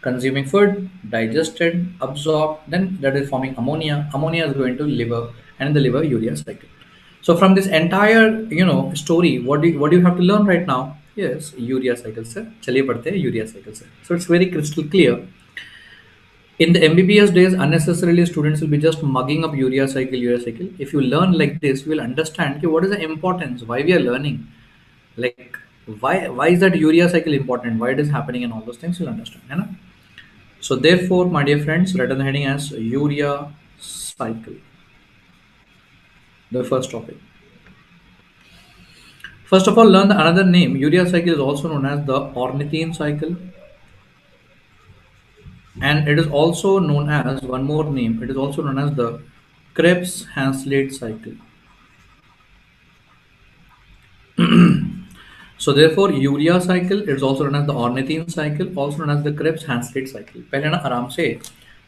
Consuming food, digested, absorbed, then that is forming ammonia. Ammonia is going to liver, and in the liver, urea cycle. So from this entire, story, what do you have to learn right now? Yes, urea cycle, sir. चलिए पढ़ते हैं urea cycle, sir. So it's very crystal clear. In the MBBS days, unnecessarily students will be just mugging up urea cycle, urea cycle. If you learn like this, you will understand okay, what is the importance, why we are learning, like why is that urea cycle important, why it is happening, and all those things you'll understand. You know? So therefore, my dear friends, write on the heading as urea cycle. The first topic. First of all, learn the another name. Urea cycle is also known as the ornithine cycle. And it is also known as one more name. It is also known as the Krebs-Hanslade cycle. So therefore, urea cycle is also known as the ornithine cycle, also known as the Krebs-Hanslade cycle. पहले ना आराम से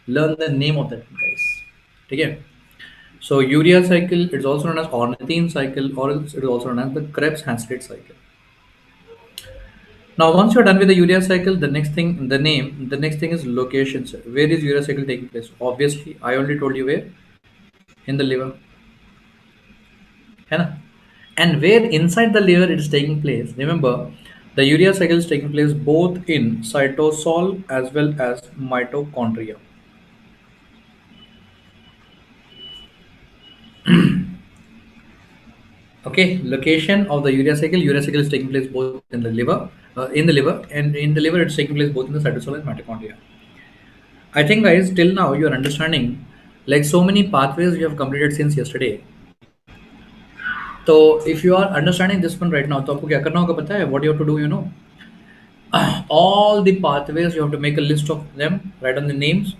learn the name of that, guys. ठीक है? So urea cycle is also known as ornithine cycle, or it is also known as the Krebs-Hanslade cycle. Now, once you're done with the urea cycle, the next thing, the next thing is location. Sir. Where is urea cycle taking place? Obviously, I already told you where. In the liver. है ना? And where inside the liver it is taking place. Remember, the urea cycle is taking place both in cytosol as well as mitochondria. Okay, location of the urea cycle. Urea cycle is taking place both in the liver, and in the liver it's taking place both in the cytosol and mitochondria. I think, guys, till now you are understanding like so many pathways you have completed since yesterday. So if you are understanding this one right now, तो आपको क्या करना होगा पता है? What you have to do, all the pathways you have to make a list of them, write down the names,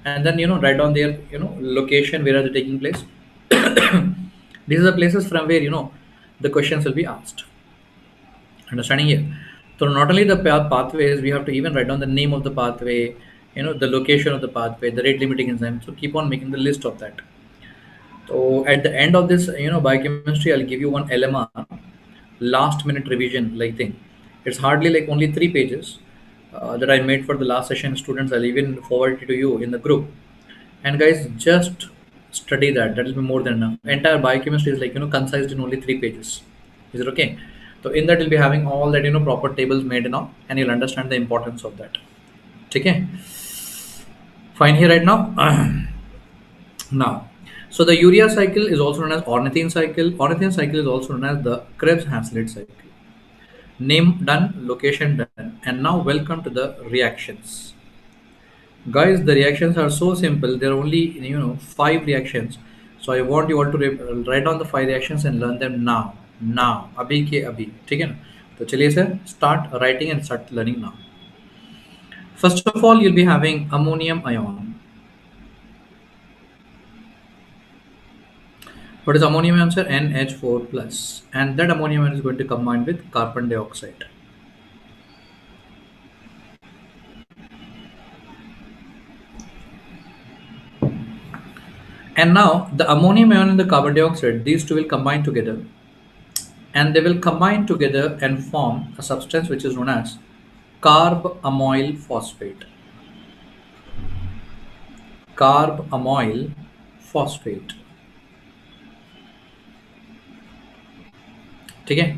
and then write down their location, where are they taking place. These are the places from where the questions will be asked. Understanding here. So not only the pathways, we have to even write down the name of the pathway, the location of the pathway, the rate limiting enzyme. So keep on making the list of that. So at the end of this, biochemistry, I'll give you one LMR, last minute revision like thing. It's hardly like only 3 pages that I made for the last session. Students, I'll even forward it to you in the group. And guys, just study that. That will be more than enough. Entire biochemistry is like concised in only 3 pages. Is it okay? So in that, you'll be having all that proper tables made and all, and you'll understand the importance of that. Okay. Fine here right now. Now. So the urea cycle is also known as ornithine cycle. Ornithine cycle is also known as the Krebs-Hanslade cycle. Name done, location done, and now welcome to the reactions. Guys, the reactions are so simple. There are only five reactions. So I want you all to write down the five reactions and learn them now. Now, अभी के अभी, ठीक है ना? तो चलिए sir, start writing and start learning now. First of all, you'll be having ammonium ion. What is ammonium ion, sir? NH4 plus, and that ammonium ion is going to combine with carbon dioxide. And now the ammonium ion and the carbon dioxide, these two will combine together, and they will combine together and form a substance which is known as carbamoyl phosphate. Carbamoyl phosphate. ठीक है?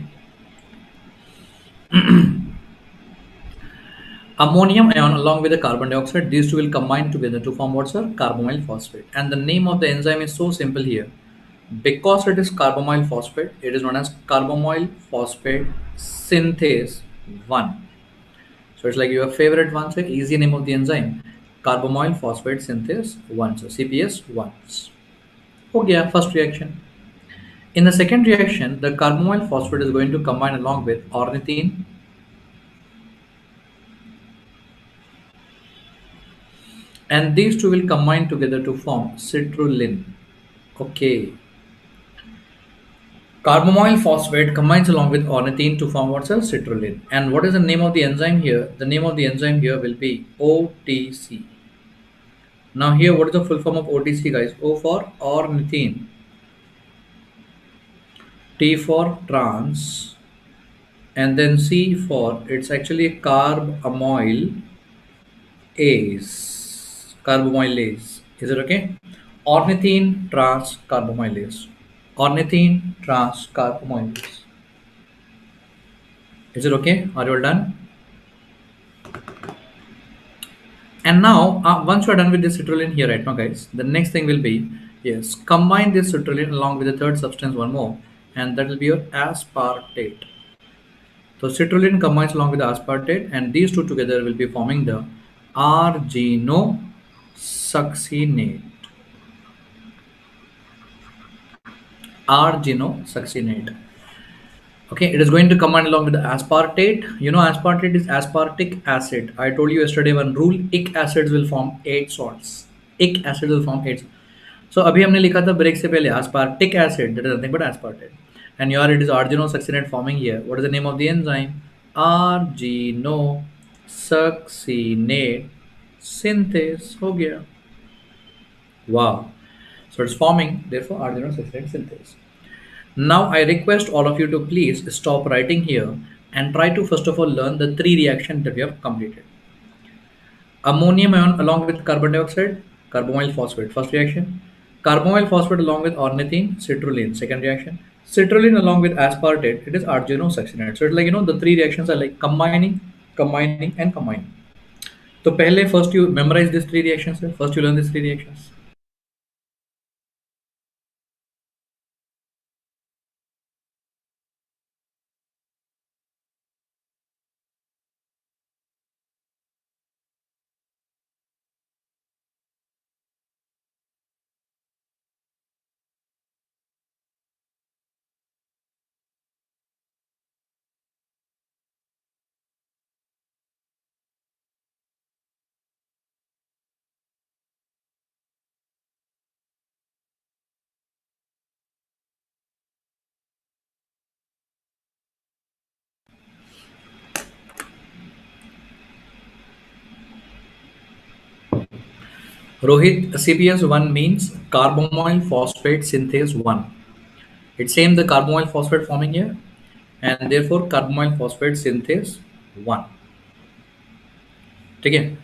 Ammonium ion along with the carbon dioxide, these two will combine together to form what's a carbamoyl phosphate. And the name of the enzyme is so simple here. Because it is carbamoyl phosphate, it is known as carbamoyl phosphate synthase 1. So it's like your favorite one, so easy name of the enzyme. Carbamoyl phosphate synthase 1. So CPS 1. Okay, first reaction. In the second reaction, the carbamoyl phosphate is going to combine along with ornithine, and these two will combine together to form citrulline. Okay. Carbamoyl phosphate combines along with ornithine to form what's a citrulline. And what is the name of the enzyme here? The name of the enzyme here will be OTC. Now here, what is the full form of OTC, guys? O for ornithine, T for trans, and then C for, it's actually carbamylase. Carbamylase. Is it okay? Ornithine trans carbamylase. Ornithine trans carbamylase. Is it okay? Are you all done? And now, once you are done with this citrulline here right now, guys, the next thing will be, yes, combine this citrulline along with the third substance one more, and that will be your aspartate. So citrulline combines along with the aspartate, and these two together will be forming the arginosuccinate. Arginosuccinate. Okay, it is going to combine along with the aspartate. You know, aspartate is aspartic acid. I told you yesterday one rule: ic acids will form 8 salts. Ic acid will form 8. So अभी हमने लिखा था break से पहले aspartic acid, that is nothing but aspartate. And here it is arginosuccinate forming here. What is the name of the enzyme? Arginosuccinate synthase. हो गया. Wow. So it's forming, therefore, arginosuccinate synthase. Now I request all of you to please stop writing here and try to first of all learn the three reactions that we have completed. Ammonium ion along with carbon dioxide, carbamoyl phosphate, first reaction. Carbamoyl phosphate along with ornithine, citrulline, second reaction. Citrulline along with aspartate, it is arginosuccinate. So it's like, the three reactions are like combining, combining, and combining. So पहले first you memorize these three reactions. First you learn these three reactions. Rohit, CPS1 means carbamoyl phosphate synthase 1. It's same the carbamoyl phosphate forming here, and therefore carbamoyl phosphate synthase 1. ठीक है?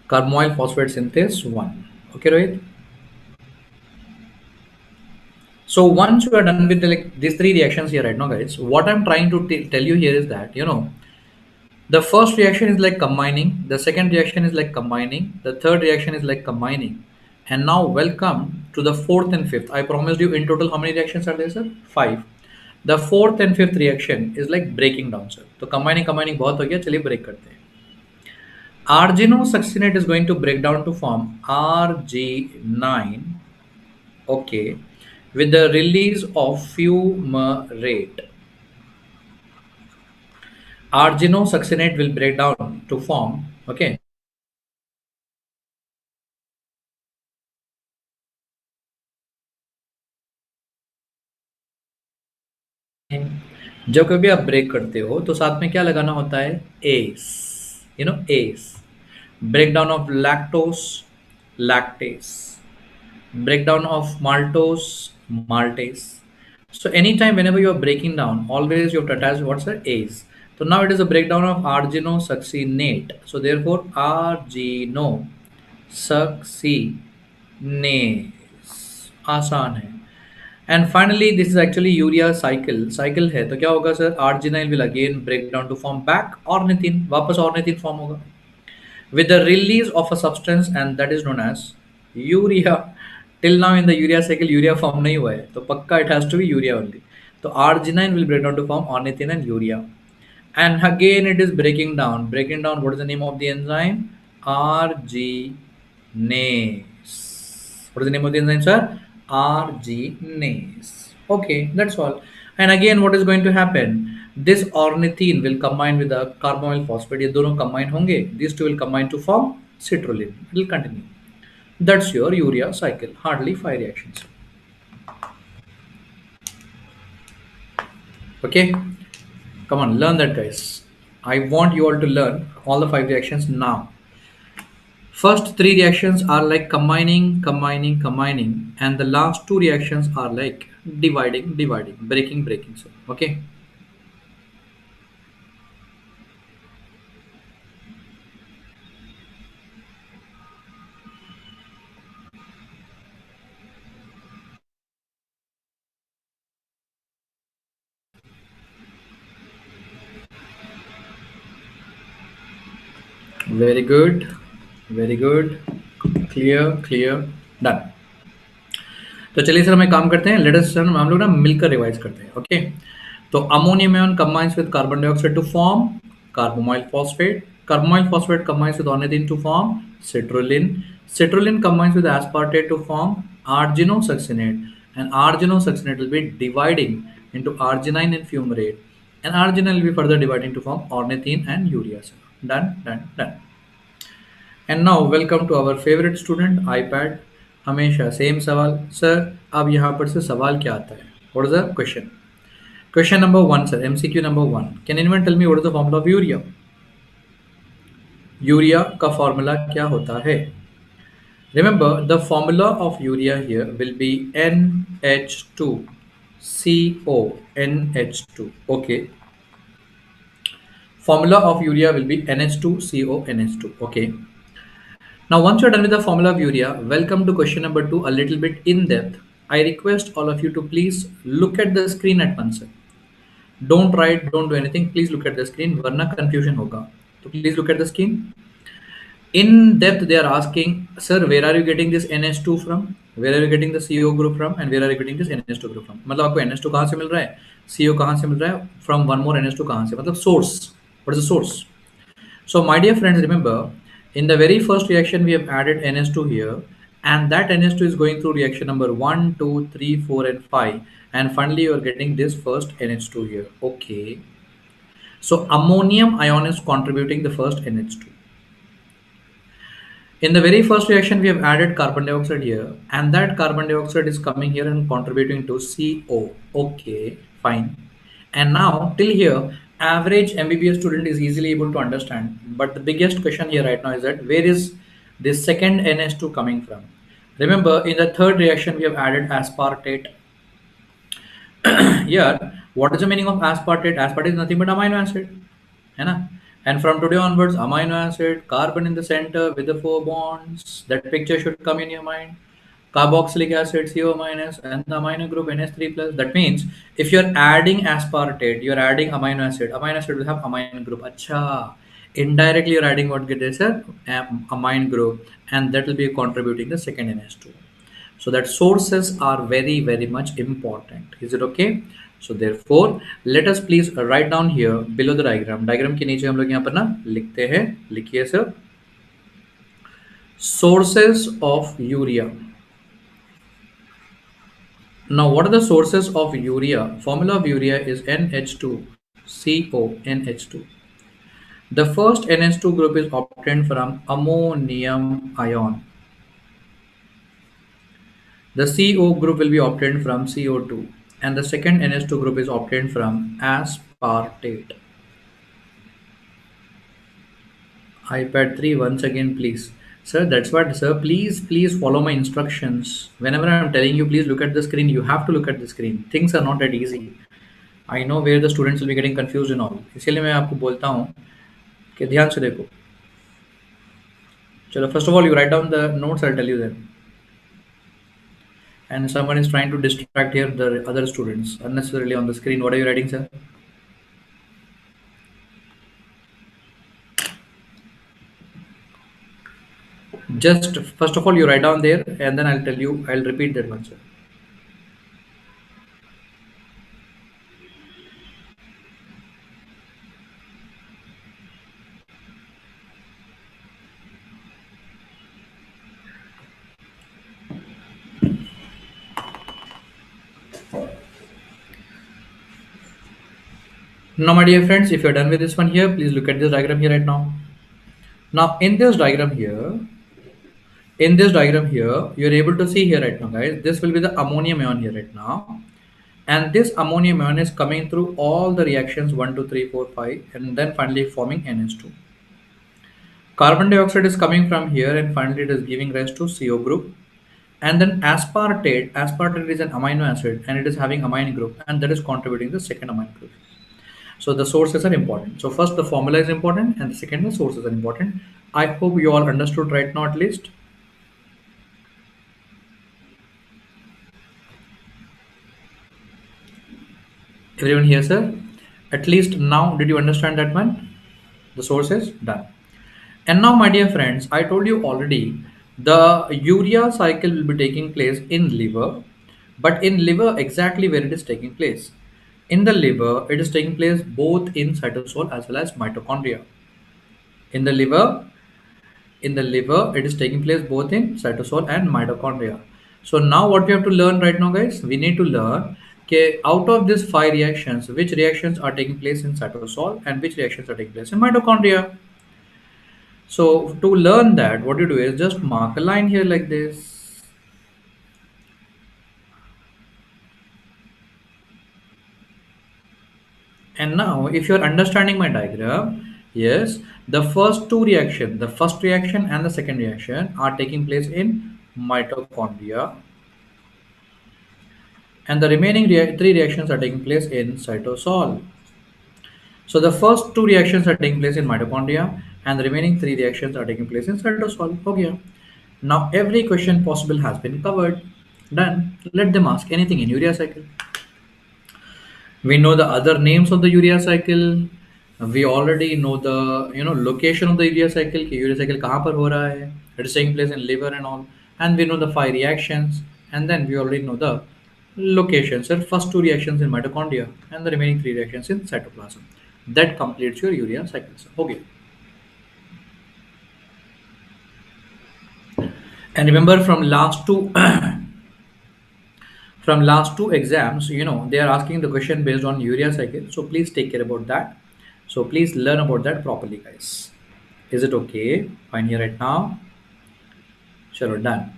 Carbamoyl phosphate synthase 1. Okay, Rohit? So once you are done with these three reactions here right now, guys, what I'm trying to tell you here is that, the first reaction is like combining, the second reaction is like combining, the third reaction is like combining. And now welcome to the fourth and fifth. I promised you in total how many reactions are there, sir? 5. The fourth and fifth reaction is like breaking down, sir. तो combining बहुत हो गया, चलिए break करते हैं. Arginosuccinate is going to break down to form Rg9, okay, with the release of fumarate. Arginosuccinate will break down to form, okay. जब कभी आप ब्रेक करते हो तो साथ में क्या लगाना होता है? S, S. Breakdown of lactose, lactase. Breakdown of maltose, maltase. So anytime whenever you are breaking down, always you have to attach what's the A's. So now it is a breakdown of arginosuccinate. So therefore arginosuccinase. आसान है. And finally this is actually urea cycle है. तो क्या होगा sir? Arginine will again break down to form back ornithine. वापस ornithine form होगा with the release of a substance and that is known as urea. Till now in the urea cycle urea form नहीं हुआ है, तो पक्का it has to be urea only. तो arginine will break down to form ornithine and urea. And again it is breaking down. What is the name of the enzyme? Arginase. What is the name of the enzyme, sir? Arginase. Okay, that's all. And again what is going to happen? This ornithine will combine with the carboxyl phosphate. ये दोनों combine होंगे. These two will combine to form citrulline. It will continue. That's your urea cycle. Hardly 5 reactions. Okay, come on, learn that, guys. I want you all to learn all the 5 reactions now. First 3 reactions are like combining, and the last 2 reactions are like dividing, breaking. So, okay. Very good, very good. Clear, done. तो चलिए sir हम एक काम करते हैं. Let अस sir हम लोग ना मिलकर रिवाइज करते हैं. ओके, तो ammonium ion combines with carbon dioxide to form carbamoyl phosphate. Carboxyl phosphate combines with ornithine to form citrulline. Citrulline combines with aspartate to form arginosuccinate, and arginosuccinate will be dividing into arginine and fumarate, and arginine will be further dividing to form ornithine and urea. Done. And now welcome to our favorite student iPad. हमेशा same सवाल sir. अब यहाँ पर से सवाल क्या आता है? What is the question? Question number 1, sir. MCQ number 1. Can anyone tell me what is the formula of urea? Urea का फॉर्मूला क्या होता है? Remember the formula of urea here will be NH2CO. NH2. Okay. Formula of urea will be NH2CO NH2. Okay. Now once you're done with the formula of urea, welcome to question number 2, a little bit in depth. I request all of you to please look at the screen at once. Don't write, don't do anything. Please look at the screen, वरना confusion होगा. So please look at the screen. In depth they are asking, sir, where are you getting this NH2 from? Where are you getting the CO group from? And where are you getting this NH2 group from? मतलब आपको NH2 कहाँ से मिल रहा है? CO कहाँ से मिल रहा है? From one more NH2 कहाँ से? मतलब source. What is the source? So my dear friends, remember, in the very first reaction we have added NH2 here, and that NH2 is going through reaction number 1, 2, 3, 4 and 5, and finally you are getting this first NH2 here. Okay. So ammonium ion is contributing the first NH2. In the very first reaction we have added carbon dioxide here, and that carbon dioxide is coming here and contributing to CO. Okay, fine. And now till here average MBBS student is easily able to understand, but the biggest question here right now is that where is this second NH2 coming from? Remember, in the third reaction we have added aspartate. Here what is the meaning of aspartate? Aspartate is nothing but amino acid, है ना? And from today onwards, amino acid, carbon in the center with the 4 bonds. That picture should come in your mind. Carboxylic acid, CO minus, and the amino group NH3 plus. That means if you're adding aspartate, you're adding amino acid. Amino acid will have amino group. Acha. Indirectly, you're adding what get this amino group, and that will be contributing the second NH2. So that sources are very, very much important. Is it okay? So therefore, let us please write down here below the diagram. Diagram के नीचे हम लोग यहाँ पर ना लिखते हैं, लिखिए sir, sources of urea. Now, what are the sources of urea? Formula of urea is NH2CONH2. The first NH2 group is obtained from ammonium ion. The CO group will be obtained from CO2, and the second NH2 group is obtained from aspartate. iPad 3 once again, please. Sir, that's what, sir. Please follow my instructions. Whenever I'm telling you, please look at the screen. You have to look at the screen. Things are not that easy. I know where the students will be getting confused and all. इसीलिए मैं आपको बोलता हूँ कि ध्यान से देखो. चलो, first of all, you write down the notes. I'll tell you then. And someone is trying to distract here the other students unnecessarily on the screen. What are you writing, sir? Just first of all, you write down there, and then I'll tell you. I'll repeat that one, sir. Now, my dear friends, if you're done with this one here, please look at this diagram here right now. Now, in this diagram here, you're able to see here right now, guys. This will be the ammonium ion here right now, and this ammonium ion is coming through all the reactions 1, 2, 3, 4, 5, and then finally forming NH2. Carbon dioxide is coming from here, and finally it is giving rise to CO group. And then aspartate is an amino acid, and it is having amine group, and that is contributing the second amine group. So the sources are important. So first the formula is important, and the second the sources are important. I hope you all understood right now at least. Everyone here, sir? At least now did you understand that one? The sources done. And now, my dear friends, I told you already the urea cycle will be taking place in liver, but in liver exactly where it is taking place. In the liver, it is taking place both in cytosol as well as mitochondria. In the liver, it is taking place both in cytosol and mitochondria. So now what we have to learn right now, guys, we need to learn okay, out of these 5 reactions, which reactions are taking place in cytosol and which reactions are taking place in mitochondria. So to learn that, what you do is just mark a line here like this. And now if you're understanding my diagram, yes, the first reaction and the second reaction are taking place in mitochondria, and the remaining 3 reactions are taking place in cytosol. So the first 2 reactions are taking place in mitochondria, and the remaining 3 reactions are taking place in cytosol. Okay. Now every question possible has been covered. Done. Let them ask anything in urea cycle. We know the other names of the urea cycle. We already know the location of the urea cycle. कि urea cycle कहाँ पर हो रहा है? It is taking place in liver and all. And we know the 5 reactions. And then we already know the locations. So first 2 reactions in mitochondria and the remaining 3 reactions in cytoplasm. That completes your urea cycle. So, okay. And remember from last two from last 2 exams, they are asking the question based on urea cycle. So please take care about that. So please learn about that properly, guys. Is it okay? Fine here right now. Sure, done.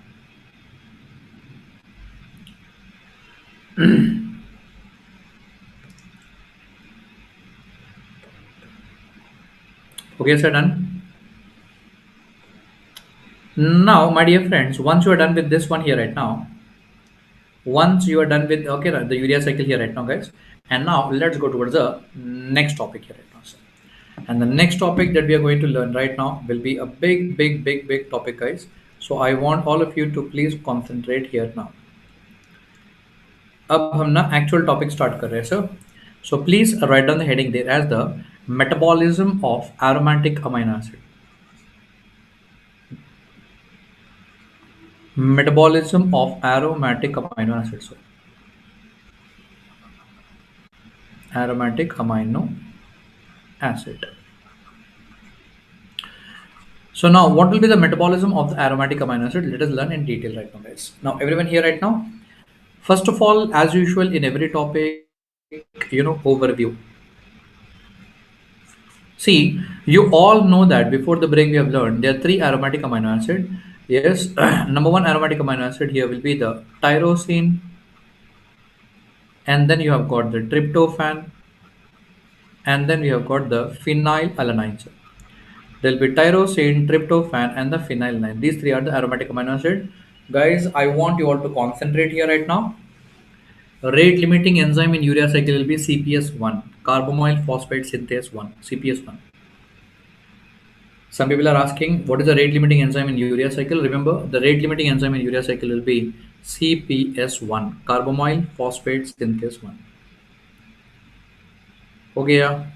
Okay, sir, done. Now, my dear friends, once you are done with this one here right now, once you are done with okay the urea cycle here right now, guys, and now let's go towards the next topic here right now, sir. And the next topic that we are going to learn right now will be a big topic, guys. So I want all of you to please concentrate here now. अब हम ना actual topic start कर रहे हैं, sir. So please write down the heading there as the metabolism of aromatic amino acid. Metabolism of aromatic amino acids. aromatic amino acid. So now what will be the metabolism of the aromatic amino acid? Let us learn in detail right now, guys. Now everyone here right now. First of all, as usual in every topic, overview. See, you all know that before the break we have learned there are three aromatic amino acid. Yes, number one aromatic amino acid here will be the tyrosine, and then you have got the tryptophan, and then we have got the phenylalanine. There will be tyrosine, tryptophan, and the phenylalanine. These three are the aromatic amino acid. Guys, I want you all to concentrate here right now. Rate limiting enzyme in urea cycle will be CPS1, carbamoyl phosphate synthase 1, CPS1. Some people are asking what is the rate limiting enzyme in urea cycle. Remember, the rate limiting enzyme in urea cycle will be CPS1, carbamoyl phosphate synthase 1. Okay, yeah.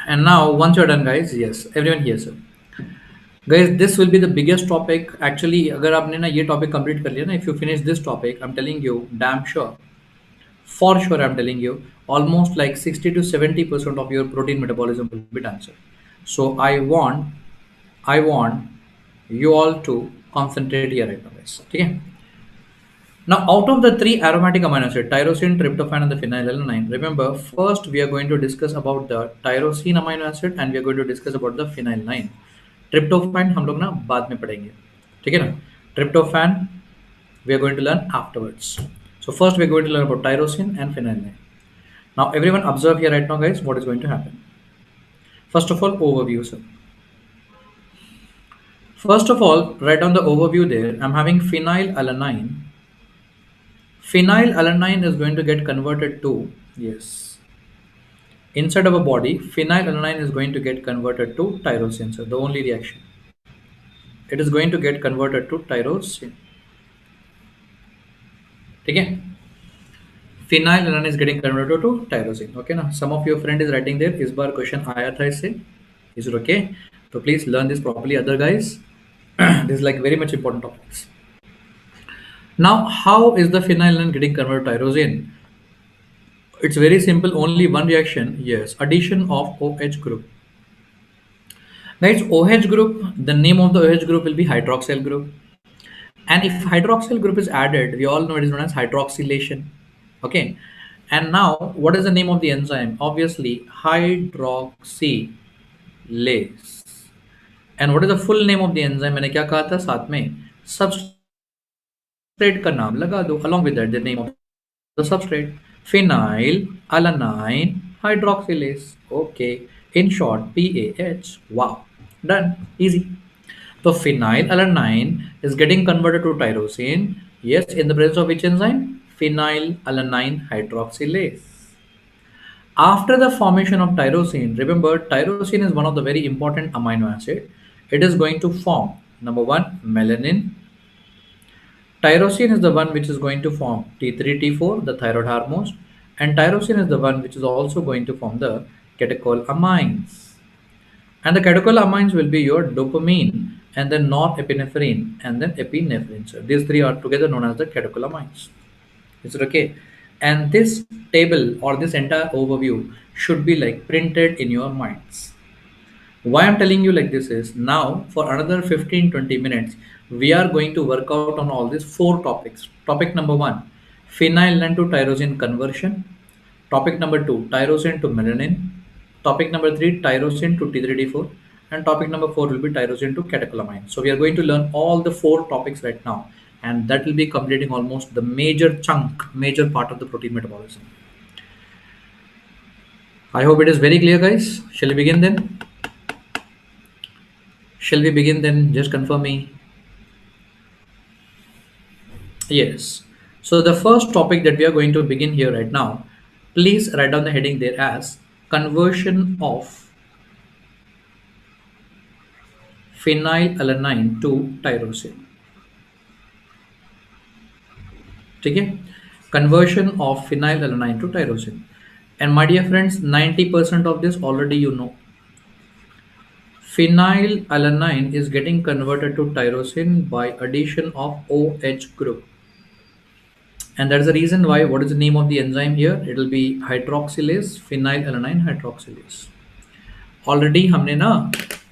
And now once you're done, guys, yes, everyone here, sir. Guys, this will be the biggest topic. Actually, अगर आपने ना ये topic complete कर लिया ना, if you finish this topic, I'm telling you, damn sure, for sure, I'm telling you, almost like 60 to 70% of your protein metabolism will be done, sir. So I want you all to concentrate here right now, guys. Okay. Now, out of the three aromatic amino acids, tyrosine, tryptophan, and the phenylalanine, remember, first we are going to discuss about the tyrosine amino acid and we are going to discuss about the phenylalanine. Tryptophan हम लोग ना बाद में पढ़ेंगे, ठीक है ना? Tryptophan we are going to learn afterwards. So first we are going to learn about tyrosine and phenylalanine. Now everyone observe here right now, guys, what is going to happen. First of all, overview, sir. First of all, write down the overview there. I'm having phenylalanine. Phenylalanine is going to get converted to, yes, inside of a body, phenylalanine is going to get converted to tyrosine. So the only reaction, it is going to get converted to tyrosine. Okay? Phenylalanine is getting converted to tyrosine. Okay, now some of your friend is writing there. इस बार question आया था इससे. Is it okay? So please learn this properly, other guys. This is like very much important topics. Now, how is the phenylalanine getting converted to tyrosine? It's very simple, only one reaction. Yes, addition of OH group. Guys, OH group, the name of the OH group will be hydroxyl group. And if hydroxyl group is added, we all know it is known as hydroxylation. Okay. And now, what is the name of the enzyme? Obviously, hydroxylase. And what is the full name of the enzyme? मैंने क्या कहा था साथ में? Substrate का नाम लगा दो. Along with that, the name of the substrate. Phenylalanine hydroxylase. Okay. In short, PAH. Wow. Done. Easy. So phenylalanine is getting converted to tyrosine. Yes, in the presence of which enzyme? Phenylalanine hydroxylase. After the formation of tyrosine, remember tyrosine is one of the very important amino acid. It is going to form number one, melanin. Tyrosine is the one which is going to form T3, T4, the thyroid hormones, and tyrosine is the one which is also going to form the catecholamines. And the catecholamines will be your dopamine and then norepinephrine and then epinephrine. So these three are together known as the catecholamines. Is it okay? And this table or this entire overview should be like printed in your minds. Why I'm telling you like this is now for another 15-20 minutes, we are going to work out on all these four topics. Topic number one, phenylalanine to tyrosine conversion. Topic number two, tyrosine to melanin. Topic number three, tyrosine to T3D4. And topic number four will be tyrosine to catecholamine. So we are going to learn all the four topics right now. And that will be completing almost the major chunk, major part of the protein metabolism. I hope it is very clear, guys. Shall we begin then? Shall we begin then? Just confirm me. Yes. So the first topic that we are going to begin here right now, please write down the heading there as conversion of phenylalanine to tyrosine. Okay? Conversion of phenylalanine to tyrosine. And my dear friends, 90% of this already you know. Phenylalanine is getting converted to tyrosine by addition of OH group. And that's the reason why, what is the name of the enzyme here? It will be hydroxylase phenylalanine hydroxylase. Already हमने ना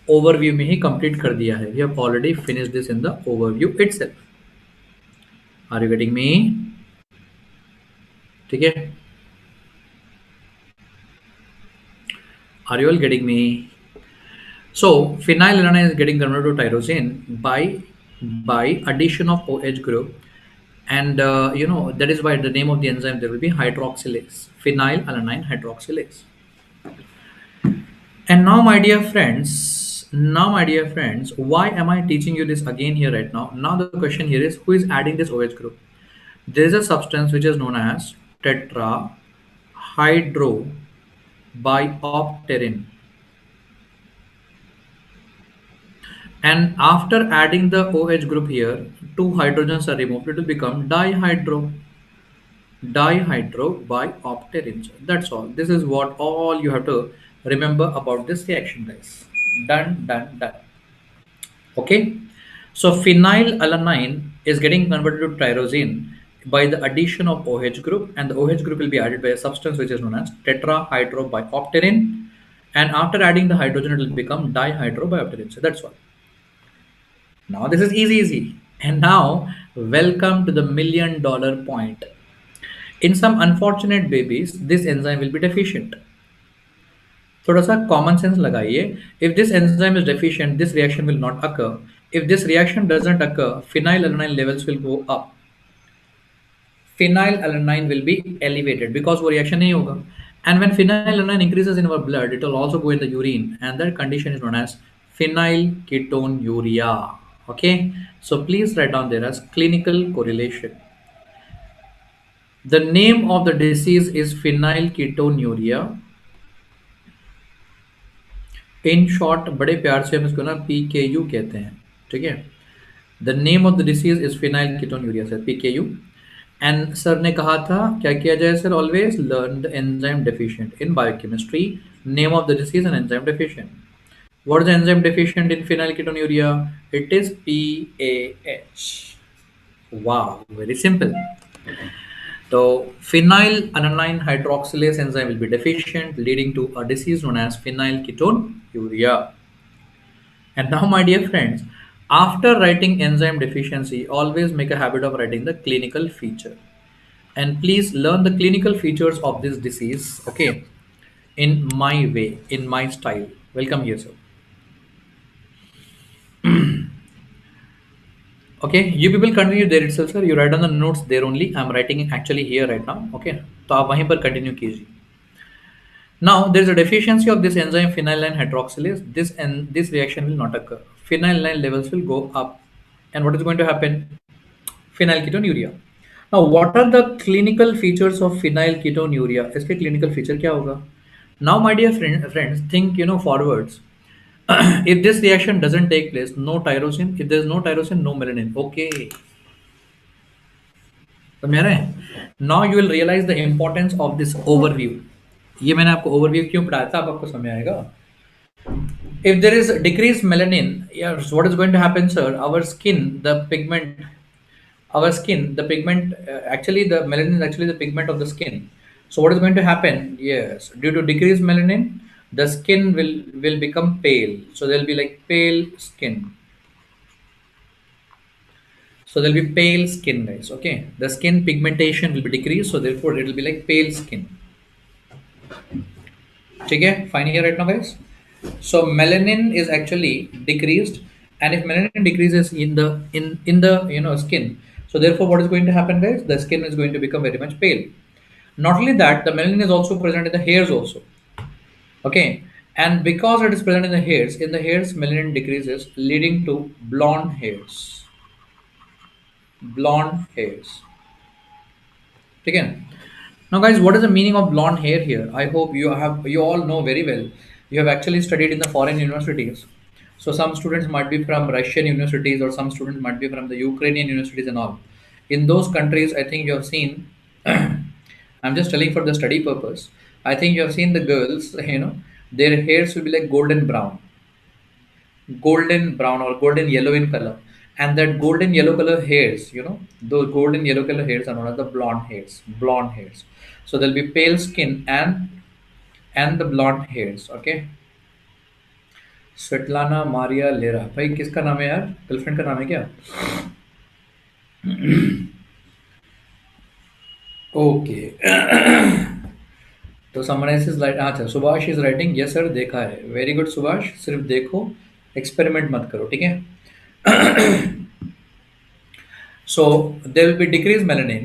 overview में ही complete कर दिया है. We have already finished this in the overview itself. Are you getting me? ठीक है? Are you all getting me? So phenylalanine is getting converted to tyrosine by addition of OH group, and that is why the name of the enzyme there will be hydroxylase, phenylalanine hydroxylase. And now my dear friends, why am I teaching you this again here right now? Now the question here is, who is adding this OH group? There is a substance which is known as tetrahydrobiopterin. And after adding the OH group here, two hydrogens are removed, it will become dihydrobiopterin. That's all. This is what all you have to remember about this reaction, guys. Done, done, done. Okay. So phenylalanine is getting converted to tyrosine by the addition of OH group, and the OH group will be added by a substance which is known as tetrahydrobiopterin. And after adding the hydrogen, it will become dihydrobiopterin. So that's all. Now this is easy. And now welcome to the $1,000,000 point. In some unfortunate babies, this enzyme will be deficient. थोड़ा सा common sense लगाइए. If this enzyme is deficient, this reaction will not occur. If this reaction doesn't occur, phenylalanine levels will go up. Phenylalanine will be elevated because वो reaction नहीं होगा. And when phenylalanine increases in our blood, it will also go in the urine, and that condition is known as phenylketonuria. Okay, so please write down there as clinical correlation. The name of the disease is phenylketonuria. In short, बड़े प्यार से हम इसको ना PKU कहते हैं, ठीक है. The name of the disease is phenylketonuria, sir, PKU. And sir ने कहा था क्या किया जाए sir? Always learn the enzyme deficient in biochemistry. Name of the disease and enzyme deficient. What is the enzyme deficient in phenylketonuria? It is PAH. Wow, very simple. So phenylalanine hydroxylase enzyme will be deficient, leading to a disease known as phenylketonuria. And now, my dear friends, after writing enzyme deficiency, always make a habit of writing the clinical feature. And please learn the clinical features of this disease, okay, in my way, in my style. Welcome here, sir. Okay, you people continue there itself, sir. You write on the notes there only. I'm writing it actually here right now. Okay, तो आप वहीं पर continue कीजिए. Now there is a deficiency of this enzyme phenylalanine hydroxylase. This reaction will not occur. Phenylalanine levels will go up, and what is going to happen? Phenylketonuria. Now, what are the clinical features of phenylketonuria? इसके clinical feature क्या होगा? Now, my dear friends, think forwards. If this reaction doesn't take place, no tyrosine. If there is no tyrosine, no melanin. Okay. समझ रहे हैं? Now you will realize the importance of this overview. ये मैंने आपको overview क्यों पढ़ाया था, अब आपको समझ आएगा. If there is decreased melanin, yes, what is going to happen, sir? Our skin, the pigment, actually the melanin is actually the pigment of the skin. So what is going to happen? Yes, due to decreased melanin, the skin will become pale. So there will be like pale skin. So there will be pale skin, guys. Okay, the skin pigmentation will be decreased, so therefore it will be like pale skin. Okay, fine here right now, guys. So melanin is actually decreased, and if melanin decreases in the skin, so therefore what is going to happen, guys? The skin is going to become very much pale. Not only that, the melanin is also present in the hairs also. Okay, and because it is present in the hairs melanin decreases, leading to blonde hairs. Okay. Now, guys, what is the meaning of blonde hair here? I hope you all know very well. You have actually studied in the foreign universities. So some students might be from Russian universities, or some students might be from the Ukrainian universities and all. In those countries, I think you have seen. I'm just telling for the study purpose. I think you have seen the girls. Their hairs will be like golden brown or golden yellow in color, And that golden yellow color hairs, those golden yellow color hairs are known as the blonde hairs. So there'll be pale skin and the blonde hairs. Okay. Svetlana Maria Lera, भाई किसका नाम है यार, girlfriend का नाम है क्या? Okay. तो समराइज इज राइट. अच्छा, Subhash is writing yes sir, देखा है. वेरी गुड सुभाष, सिर्फ देखो, एक्सपेरिमेंट मत करो, ठीक है. So there will be decrease melanin.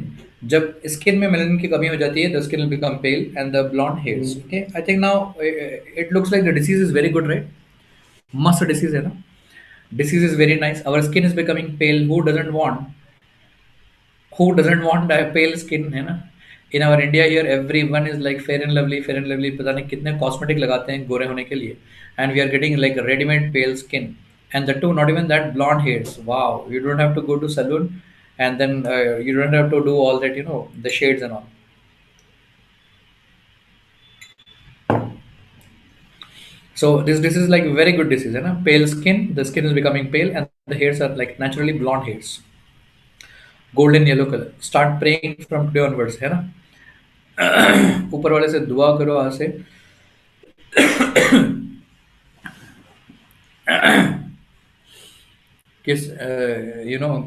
जब स्किन में मेलानिन की कमी हो जाती है, the skin will become pale and the blonde hairs. Okay, I think now it looks like the disease is very good, right? मस्त डिसीज है ना. Disease is very nice. Our skin is becoming pale. Who doesn't want a pale skin, है ना? In our India here, everyone is like fair and lovely. पता नहीं कितने cosmetic लगाते हैं गोरे होने के लिए, and we are getting like ready-made pale skin, and the two not even that blonde hairs. Wow, you don't have to go to salon, and then you don't have to do all that, the shades and all. So this is like very good disease, है ना? Pale skin, the skin is becoming pale, and the hairs are like naturally blonde hairs, golden yellow color. Start praying from today onwards, है ना? ऊपर वाले से दुआ करो आज से. किस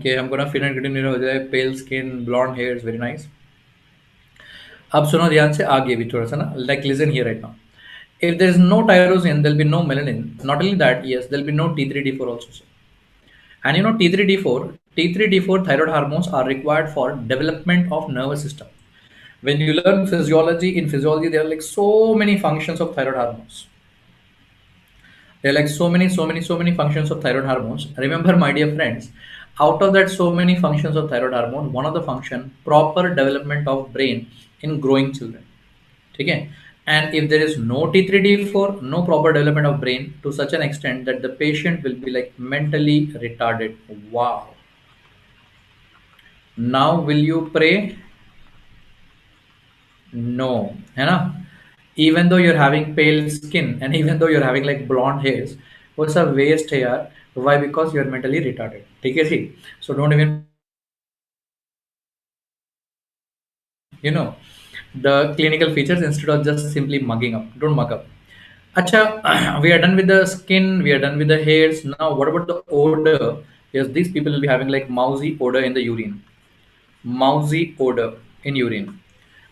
कि हमको ना फिन एंड ग्रीन हो जाए, pale skin, blonde hairs, very nice. अब सुनो ध्यान से आगे भी थोड़ा सा ना, like listen here right now. If there is no tyrosine, there will be no melanin. Not only that, yes, there will be no T3D4 also. And T3D4, T3D4 thyroid hormones are required for development of nervous system. When you learn physiology, in physiology there are like so many functions of thyroid hormones. There are like so many functions of thyroid hormones. Remember, my dear friends, out of that so many functions of thyroid hormone, one of the function, proper development of brain in growing children. Okay? And if there is no T3D4, no proper development of brain to such an extent that the patient will be like mentally retarded. Wow. Now will you pray? No. है ना? Even though you're having pale skin and even though you're having like blonde hairs, वो सब waste है यार. Why? Because you're mentally retarded. ठीक है जी? So don't even the clinical features instead of just simply mugging up. Don't mug up. Acha, we are done with the skin, we are done with the hairs. Now, what about the odor? Yes, these people will be having like mousy odor in the urine. Mousy odor in urine.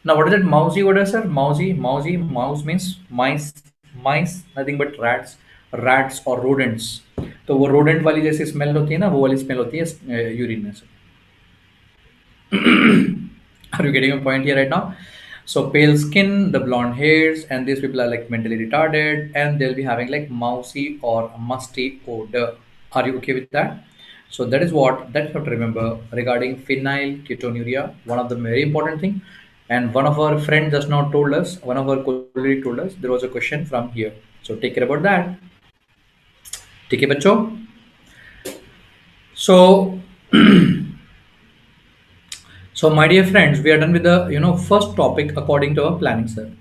Now, what is that mousy odor, sir? Mouse means mice, nothing but rats or rodents. तो वो rodent वाली जैसी smell होती है ना, वो वाली smell होती है urine में से. Are you getting a point here right now? So pale skin, the blonde hairs, and these people are like mentally retarded, and they'll be having like mousy or musty odor. Are you okay with that? So that is what that you have to remember regarding phenylketonuria. One of the very important thing, and one of our friends just now told us, one of our colleague told us there was a question from here. So take care about that. ठीक है बच्चों. So So, my dear friends, we are done with the first topic according to our planning, sir.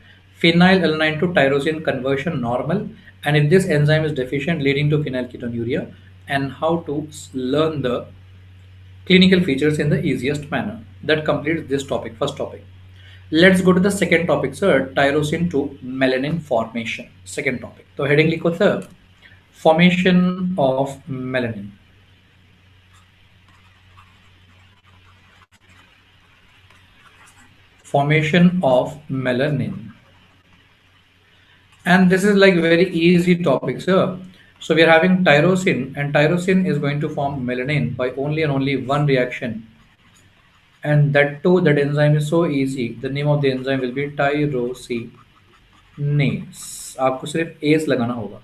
Phenylalanine to tyrosine conversion normal, and if this enzyme is deficient, leading to phenylketonuria, and how to learn the clinical features in the easiest manner. That completes this topic, first topic. Let's go to the second topic, sir. Tyrosine to melanin formation. Second topic. So, heading लिखो sir. Formation of melanin. Formation of melanin. And this is like very easy topic, sir. So we are having tyrosine, and tyrosine is going to form melanin by only and only one reaction. And that too, that enzyme is so easy. The name of the enzyme will be tyrosinase. आपको सिर्फ S लगाना होगा.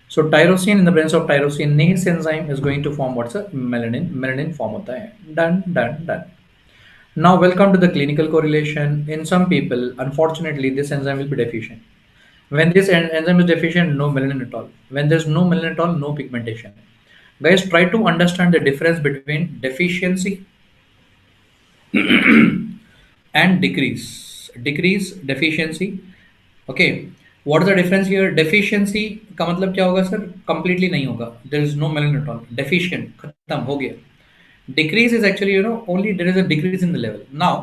So tyrosine in the presence of tyrosinase enzyme is going to form what's a melanin. Melanin form होता है. Done. Now welcome to the clinical correlation. In some people, unfortunately, this enzyme will be deficient. When this enzyme is deficient, no melanin at all. When there's no melanin at all, no pigmentation. Guys, try to understand the difference between deficiency and decrease. Decrease, deficiency. Okay. What is the difference here? Deficiency का मतलब क्या होगा sir? Completely नहीं होगा, there is no melanin at all, deficient, खत्म हो गया. Decrease is actually, only there is a decrease in the level. Now,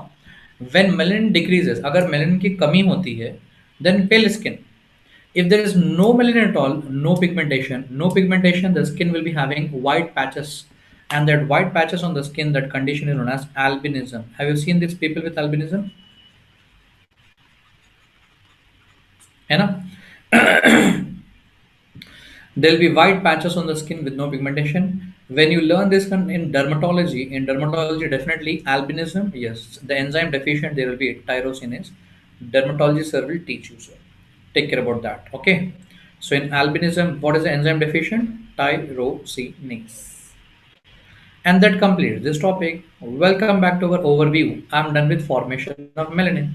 when melanin decreases, अगर melanin की कमी होती है, then pale skin. If there is no melanin at all, no pigmentation, the skin will be having white patches, and that white patches on the skin, that condition is known as albinism. Have you seen these people with albinism? है ना? There'll be white patches on the skin with no pigmentation. When you learn this in dermatology, definitely albinism, yes, the enzyme deficient, there will be tyrosinase. Dermatology sir will teach you, sir. Take care about that. Okay. So in albinism, what is the enzyme deficient? Tyrosinase. And that completes this topic. Welcome back to our overview. I'm done with formation of melanin.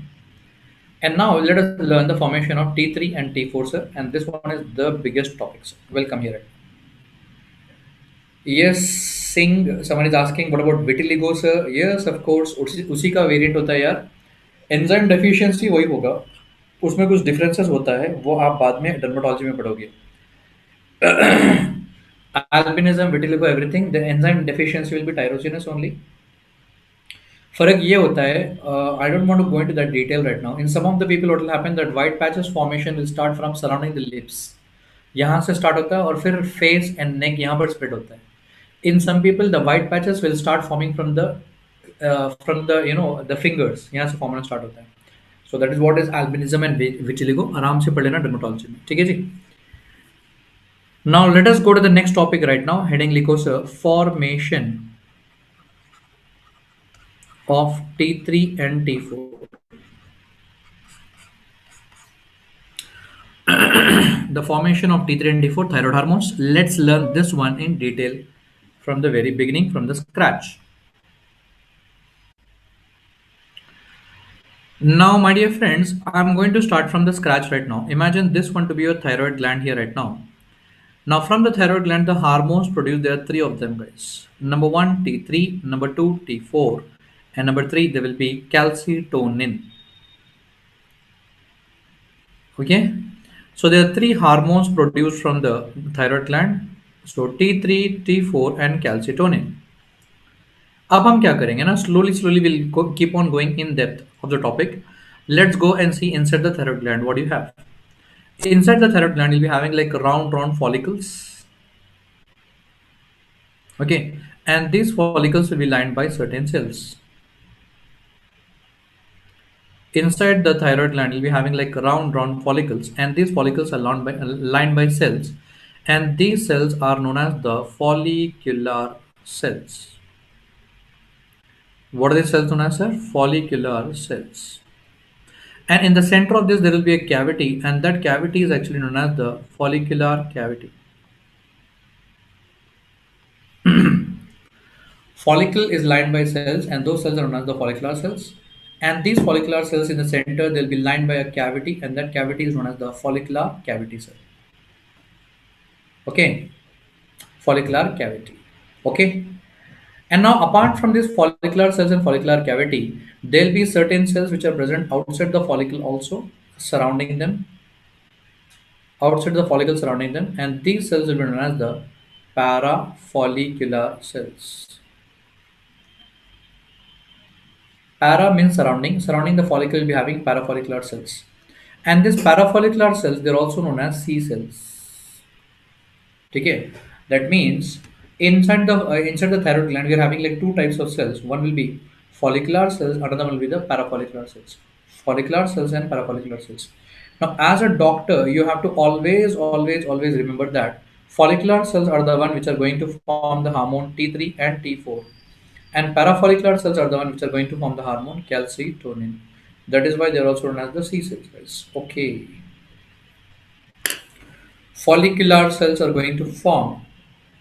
And now let us learn the formation of T3 and T4, sir. And this one is the biggest topic, sir. Welcome here. Yes, Singh. Someone is asking, what about vitiligo, sir? Yes, of course. उसी का variant होता है यार. Enzyme deficiency वही होगा. उसमें कुछ differences होता है, वो आप बाद में डर्मेटोलॉजी में पढ़ोगे. Albinism, vitiligo, everything. The enzyme deficiency will be tyrosinase only. फर्क ये होता है, I don't want to go into that detail right now. In some of the people what will happen that white patches formation will start from surrounding the lips. यहाँ से start होता है और फिर फेस एंड नेक यहाँ पर spread होता है. In some people, the white patches will start forming from the the fingers. यहाँ से फॉर्मना स्टार्ट होता है. So that is what is albinism and vitiligo. आराम से पढ़ लेना dermatology में. ठीक है जी. Now let us go to the next topic right now. Heading लिखो sir, formation of T3 and T4. The formation of T3 and T4 thyroid hormones. Let's learn this one in detail from the very beginning, from the scratch. Now, my dear friends, I'm going to start from the scratch right now. Imagine this one to be your thyroid gland here right now. Now, from the thyroid gland, the hormones produced, there are three of them, guys. Number one, T3, number two, T4, and number three, there will be calcitonin. Okay, so there are three hormones produced from the thyroid gland. So T3, T4, and calcitonin. अब हम क्या करेंगे ना, slowly we'll keep on going in depth of the topic. Let's go and see inside the thyroid gland what do you have. Inside the thyroid gland you'll be having like round follicles. Okay, and these follicles will be lined by certain cells. Inside the thyroid gland you'll be having like round follicles, and these follicles are lined by cells, and these cells are known as the follicular cells. What are these cells known as, sir? Follicular cells. And in the center of this there will be a cavity, and that cavity is actually known as the follicular cavity. Follicle is lined by cells, and those cells are known as the follicular cells. And these follicular cells in the center, they'll be lined by a cavity, and that cavity is known as the follicular cavity cell. Okay, follicular cavity. Okay. And now apart from these follicular cells and follicular cavity, there'll be certain cells which are present outside the follicle also, surrounding them, and these cells will be known as the parafollicular cells. Para means surrounding the follicle will be having parafollicular cells. And these parafollicular cells, they're also known as C cells. Okay, that means inside the thyroid gland we are having like two types of cells. One will be follicular cells, another will be the parafollicular cells. Follicular cells and parafollicular cells. Now, as a doctor, you have to always remember that follicular cells are the one which are going to form the hormone T3 and T4, and parafollicular cells are the one which are going to form the hormone calcitonin. That is why they are also known as the C cells, guys. Okay. Follicular cells are going to form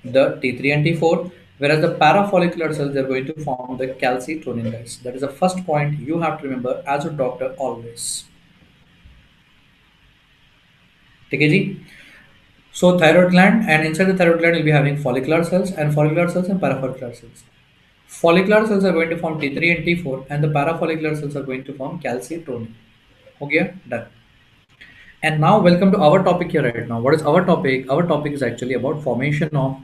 the T3 and T4, whereas the parafollicular cells are going to form the calcitonin, guys. That is the first point you have to remember as a doctor always. Okay, so thyroid gland, and inside the thyroid gland you'll be having follicular cells and parafollicular cells. Follicular cells are going to form T3 and T4, and the parafollicular cells are going to form calcitonin. Okay, done. And now, welcome to our topic here right now. What is our topic? Our topic is actually about formation of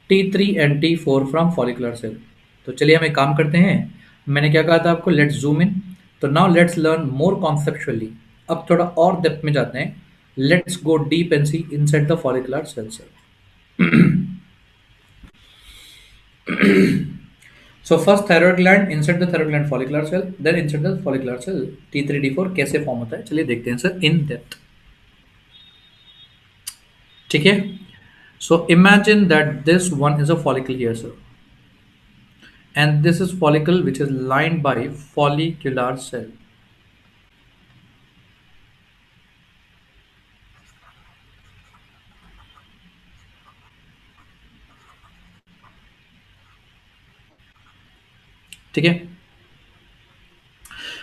T3 and T4 from follicular cell. तो चलिए हम एक काम करते हैं. मैंने क्या कहा था आपको? Let's zoom in. तो now let's learn more conceptually. अब थोड़ा और डेप्थ में जाते हैं. Let's go deep and see inside the follicular cell. So first thyroid gland, inside the thyroid gland follicular cell, then inside the follicular cell T3 T4 कैसे form होता है चलिए देखते हैं सर इन डेप्थ. ठीक है. So imagine that this one is a follicle here, sir, and this is follicle which is lined by follicular cell. ठीक है.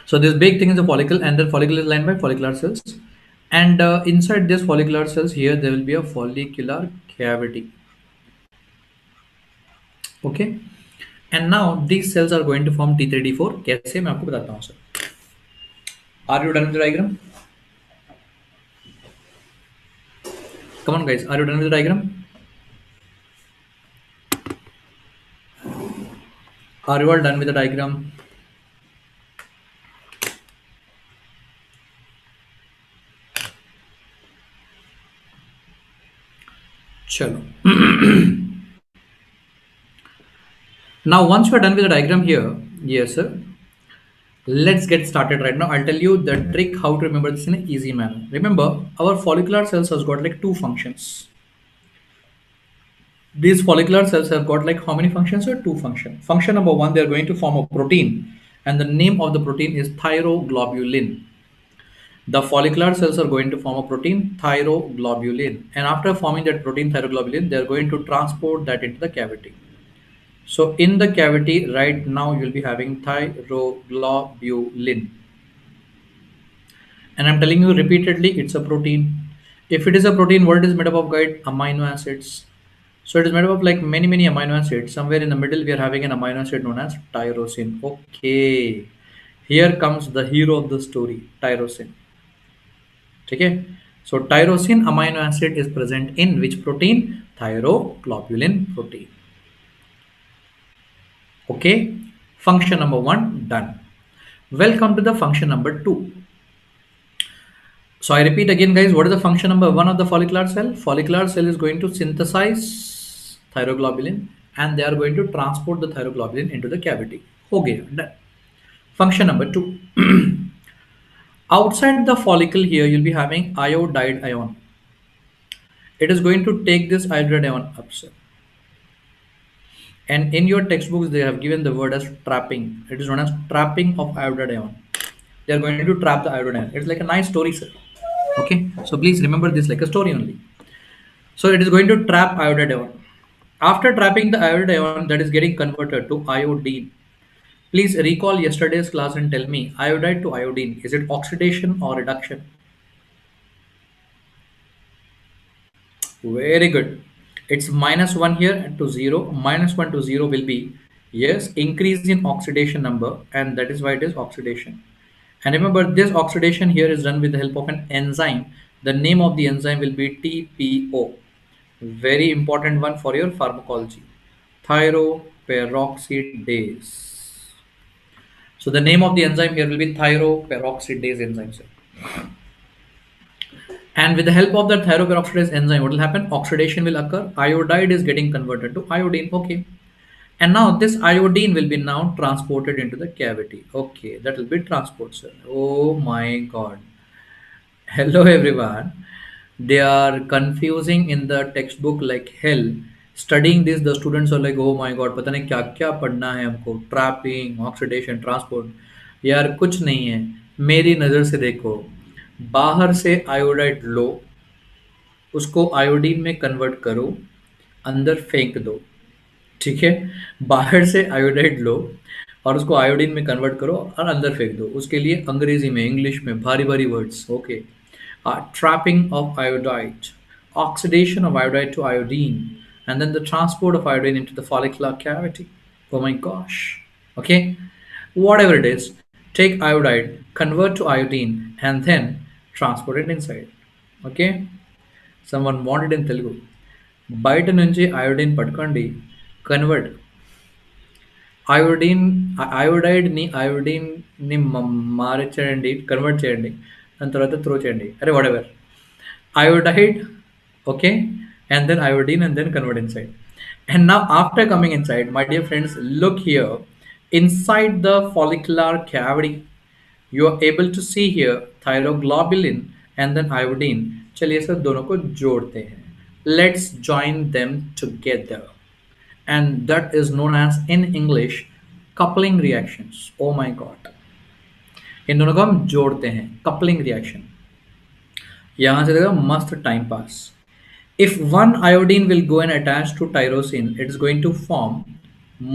So this big thing is a follicle, and the follicle is lined by follicular cells, and inside this follicular cells here there will be a follicular cavity. Okay. And now these cells are going to form T3 T4. कैसे मैं आपको बताता हूँ sir. Are you done with the diagram? Come on guys, are you done with the diagram? Are you all done with the diagram? Chalo. Now once you are done with the diagram here, yes sir, let's get started right now. I'll tell you the trick how to remember this in an easy manner. Remember, our follicular cells has got like two functions. These follicular cells have got like how many functions? Or two functions. Function number one, they are going to form a protein, and the name of the protein is thyroglobulin. The follicular cells are going to form a protein, thyroglobulin, and after forming that protein, thyroglobulin, they are going to transport that into the cavity. So in the cavity right now, you'll be having thyroglobulin. And I'm telling you repeatedly, it's a protein. If it is a protein, what it is made up of, guide? Amino acids. So it is made up of like many amino acids. Somewhere in the middle, we are having an amino acid known as tyrosine. Okay. Here comes the hero of the story, tyrosine. Okay. So tyrosine amino acid is present in which protein? Thyroglobulin protein. Okay. Function number one done. Welcome to the function number two. So I repeat again, guys, what is the function number one of the follicular cell? Follicular cell is going to synthesize thyroglobulin, and they are going to transport the thyroglobulin into the cavity. Okay, done. Function number two. Outside the follicle here, you'll be having iodide ion. It is going to take this iodide ion up, sir. And in your textbooks, they have given the word as trapping. It is known as trapping of iodide ion. They are going to trap the iodide ion. It's like a nice story, sir. Okay, so please remember this like a story only. So it is going to trap iodide ion. After trapping the iodide ion, that is getting converted to iodine. Please recall yesterday's class and tell me, iodide to iodine, is it oxidation or reduction? Very good. It's -1 here to 0. -1 to 0 will be, yes, increase in oxidation number, and that is why it is oxidation. And remember, this oxidation here is done with the help of an enzyme. The name of the enzyme will be TPO. Very important one for your pharmacology. Thyroperoxidase. So the name of the enzyme here will be thyroperoxidase enzyme, sir. And with the help of that thyroperoxidase enzyme, what will happen? Oxidation will occur. Iodide is getting converted to iodine. Okay. And now this iodine will be now transported into the cavity. Okay, that will be transport, sir. Oh my God. Hello everyone. They are confusing in the textbook like hell. Studying this, the students are like, oh my God, पता नहीं क्या क्या पढ़ना है हमको. Trapping, oxidation, transport. यार कुछ नहीं है. मेरी नज़र से देखो. बाहर से आयोडाइड लो, उसको आयोडीन में कन्वर्ट करो, अंदर फेंक दो. ठीक है. बाहर से आयोडाइड लो और उसको आयोडीन में कन्वर्ट करो और अंदर फेंक दो. उसके लिए अंग्रेजी में, इंग्लिश में भारी भारी words. Okay. Trapping of iodide, oxidation of iodide to iodine, and then the transport of iodine into the follicular cavity. Oh my gosh. Okay. Whatever it is, take iodide, convert to iodine, and then transport it inside. Okay, someone wanted in Telugu. బయట నుంచి iodine పట్టుకోండి, convert iodine, అయోడైడ్ని అయోడిన్ని మారించండి, convert చేయండి, దాని తర్వాత throw చేయండి, అరే what ever, iodide, okay, and then iodine, and then convert inside. And now after coming inside, my dear friends, look here, inside the follicular cavity you are able to see here thyroglobulin and then iodine. चलिए sir दोनों को जोड़ते हैं, let's join them together, and that is known as in English coupling reactions. Oh my god, इन दोनों को हम जोड़ते हैं, कपलिंग रिएक्शन। यहाँ से देखो मस्त time pass. If one iodine will go and attach to tyrosine, it's going to form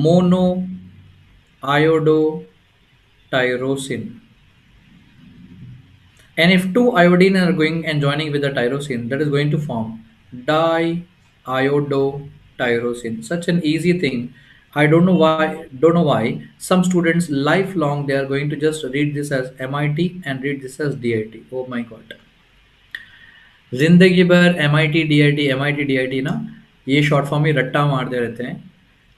monoiodotyrosine. And if two iodine are going and joining with the tyrosine, that is going to form diiodotyrosine. Such an easy thing. I don't know why some students lifelong they are going to just read this as MIT and read this as DIT. Oh my god. जिंदगी भर M I T D I T ना, ये short form ही रट्टा मारते रहते हैं।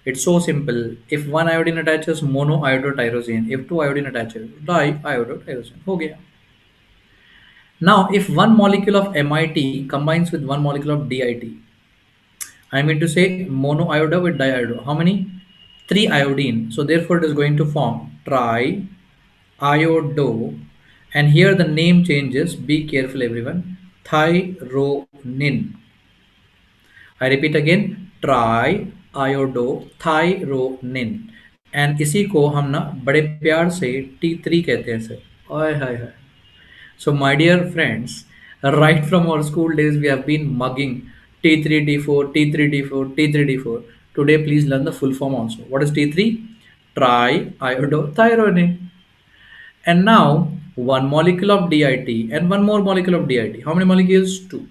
It's so simple, if one iodine attaches mono iodotyrosine, if two iodine attaches di iodotyrosine, हो गया। Now, if one molecule of MIT combines with one molecule of DIT, I mean to say monoiodo with diiodo, how many? Three iodine. So therefore, it is going to form triiodo. And here the name changes. Be careful, everyone. Thyronin. I repeat again. Triiodothyronin. And इसी को हम ना बड़े प्यार से T3 कहते हैं sir. ओए हाय हाय। So, my dear friends, right from our school days, we have been mugging T3, T4, T3, T4, T3, T4. Today, please learn the full form also. What is T3? Triiodothyronine. And now, one molecule of DIT and one more molecule of DIT. How many molecules? Two.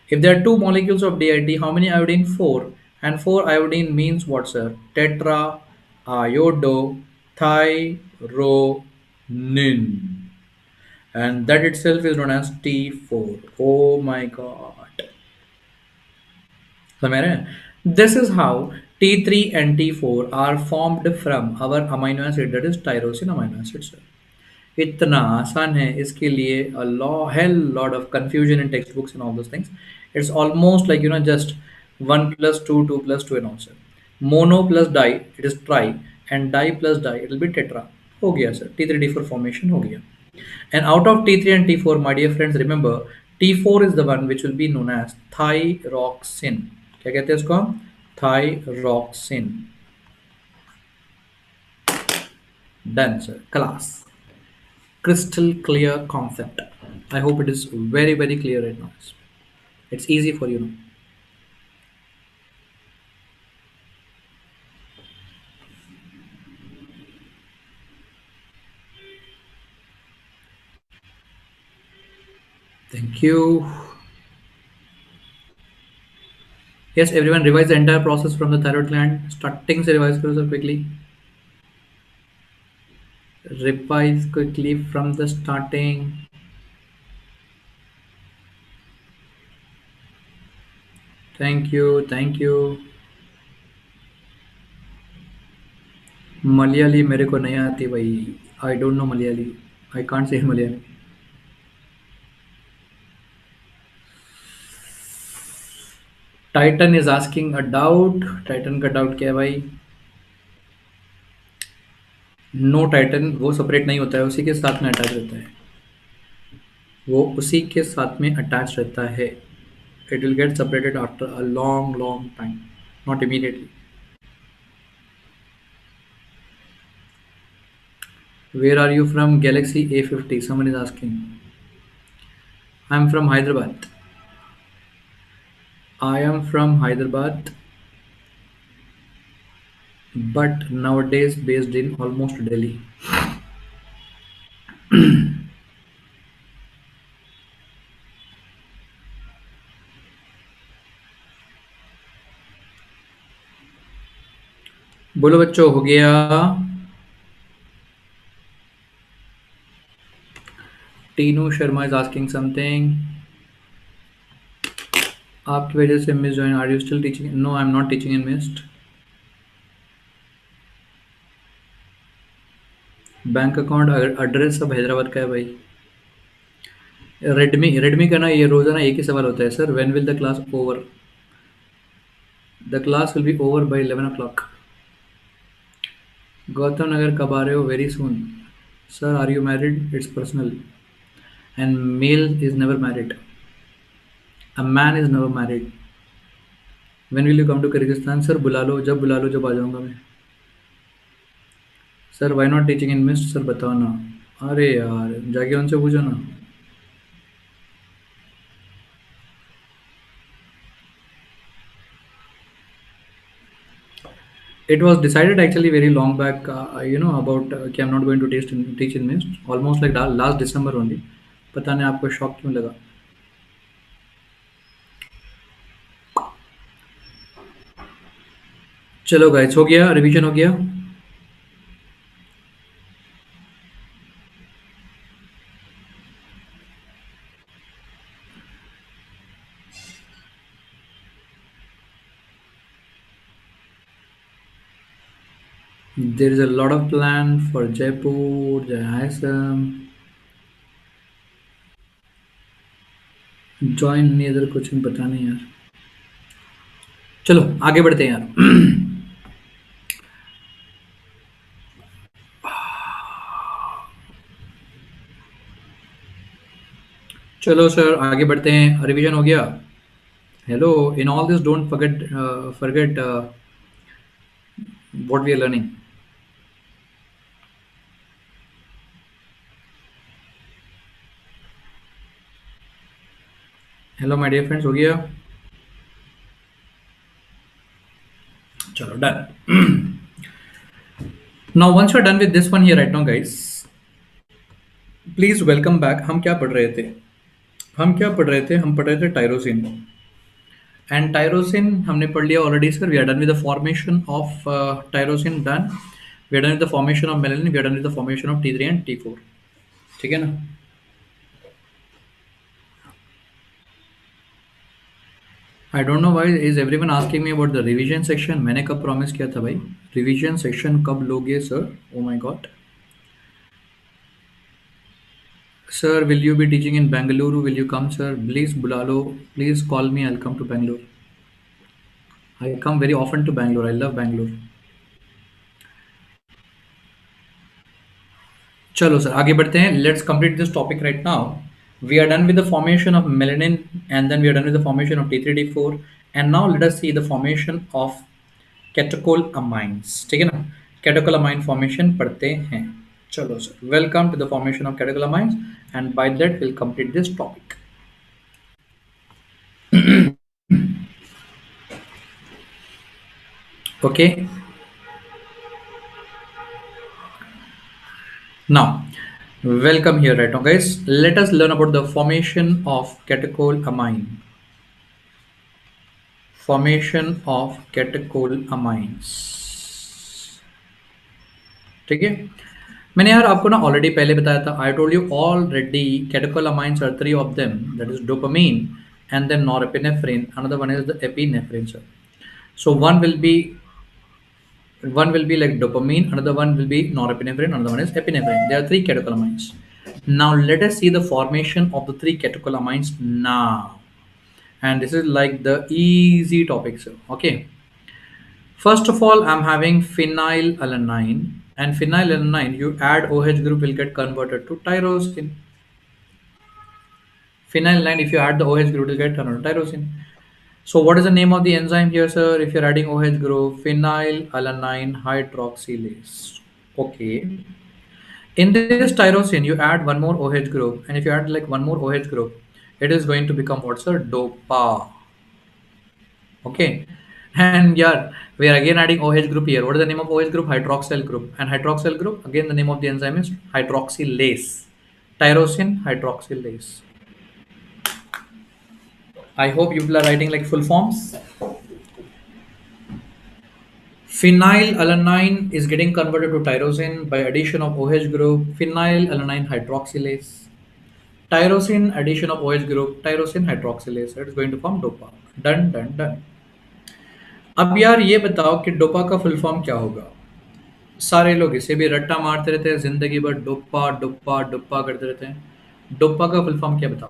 If there are two molecules of DIT, how many iodine? Four. And four iodine means what, sir? Tetra iodothyronine, and that itself is known as T4. Oh my god. समझ रहे हैं? This is how T3 and T4 are formed from our amino acid, that is tyrosine amino acid, sir. इतना आसान है, इसके लिए a hell lot of confusion in textbooks and all those things. It's almost like just 1 plus 2, 2 plus 2 and all, sir. Mono plus di, it is tri, and di plus di, it will be tetra. हो गया sir, T3 T4 formation हो गया. And out of T3 and T4, my dear friends, remember T4 is the one which will be known as thyroxine. क्या कहते हैं इसको हम? Thyroxine. Done, sir. Class. Crystal clear concept. I hope it is very, very clear right now. It's easy for you now. Thank you. Yes, everyone revise the entire process from the thyroid gland. Starting से revise करो sir quickly. Revise quickly from the starting. Thank you, thank you. Malayali मेरे को नहीं आती भाई. I don't know Malayali. I can't say Malayali. Titan is asking a doubt. Titan का doubt क्या है भाई? नो टाइटन, वो सेपरेट नहीं होता है, उसी के साथ में अटैच रहता है, वो उसी के साथ में अटैच रहता है. It will get separated after a long long time, not immediately. Where are you from? Galaxy A50. Someone is asking. I am from Hyderabad. I am from Hyderabad, but nowadays based in almost Delhi. बोलो बच्चों, हो गया? Tinu Sharma is asking something. आपकी वजह से miss join, are you still teaching? No, I am not teaching in mist. Bank account address सब हैदराबाद का है भाई। रेडमी रेडमी का ना ये रोजाना एक ही सवाल होता है sir, when will the class over? The class will be over by 11 o'clock। Gautam Nagar कब आ रहे हो? Very soon. Sir are you married? It's personal, and male is never married, a man is never married. When will you come to Kyrgyzstan? Sir बुला लो, जब बुला लो, जब आ जाऊंगा मैं। Sir why not teaching in MIST? Sir बताओ ना। अरे यार जाके उनसे पूछो ना। It was decided actually very long back, about कि I'm not going to teach in mist. Almost like last December only. पता नहीं आपको शॉक क्यों लगा? चलो गाइस, हो गया रिवीजन, हो गया। There is a lot of plan for Jaipur, Jayasam. Join नहीं इधर, कुछ नहीं पता नहीं यार। चलो आगे बढ़ते हैं यार। चलो सर आगे बढ़ते हैं, रिवीजन हो गया। Hello, in all this don't forget what we are learning. Hello my dear friends, हो गया? चलो done. Now once you are done with this one here right now guys, please welcome back. हम क्या पढ़ रहे थे? हम पढ़ रहे थे टायरोसिन। एंड टायरोसिन हमने पढ़ लिया already sir. We are done with the formation of tyrosine, done. We are done with the formation of melanin, we are done with the formation of T3 and T4। ठीक है ना? I don't know why is everyone asking me about the revision section. मैंने कब promise किया था भाई? Revision section कब लोगे sir? Oh my god. Sir will you be teaching in Bengaluru? Will you come sir? Please बुला लो, please call me, I come to Bangalore. I come very often to Bangalore, I love Bangalore. चलो sir आगे बढ़ते हैं। Let's complete this topic right now. We are done with the formation of melanin, and then we are done with the formation of T3 T4, and now let us see the formation of catechol amines. ठीक है ना? Catechol amine formation पढ़ते हैं। चलो sir, welcome to the formation of catechol amines, and by that will complete this topic. Okay, now welcome here right now guys. Let us learn about the formation of catechol amine. Formation of catechol amines। ठीक है? मैंने यार आपको ना already पहले बताया था। I told you already catechol amines are three of them, that is dopamine and then norepinephrine, another one is the epinephrine sir. So one will be like dopamine, another one will be norepinephrine, another one is epinephrine. There are three catecholamines. Now let us see the formation of the three catecholamines now, and this is like the easy topic sir. Okay, first of all I'm having phenylalanine, and phenylalanine, you add OH group will get converted to tyrosine. Phenylalanine, if you add the OH group, will get converted to tyrosine. So what is the name of the enzyme here, sir? If you're adding OH group, phenylalanine hydroxylase. Okay. In this tyrosine, you add one more OH group, and if you add like one more OH group, it is going to become what, sir? Dopa. Okay. And yeah, we are again adding OH group here. What is the name of OH group? Hydroxyl group. And hydroxyl group, again the name of the enzyme is hydroxylase. Tyrosine hydroxylase. I hope you people are writing like full forms. Phenylalanine is getting converted to tyrosine by addition of OH group, phenylalanine hydroxylase. Tyrosine addition of OH group, tyrosine hydroxylase, it is going to form dopa. Done, done, done. अब यार ये बताओ कि dopa का full form क्या होगा? सारे लोग इसे भी रट्टा मारते रहते हैं, जिंदगी भर डोपा डोपा डोपा करते रहते हैं। डोपा का फुल फॉर्म क्या बताओ?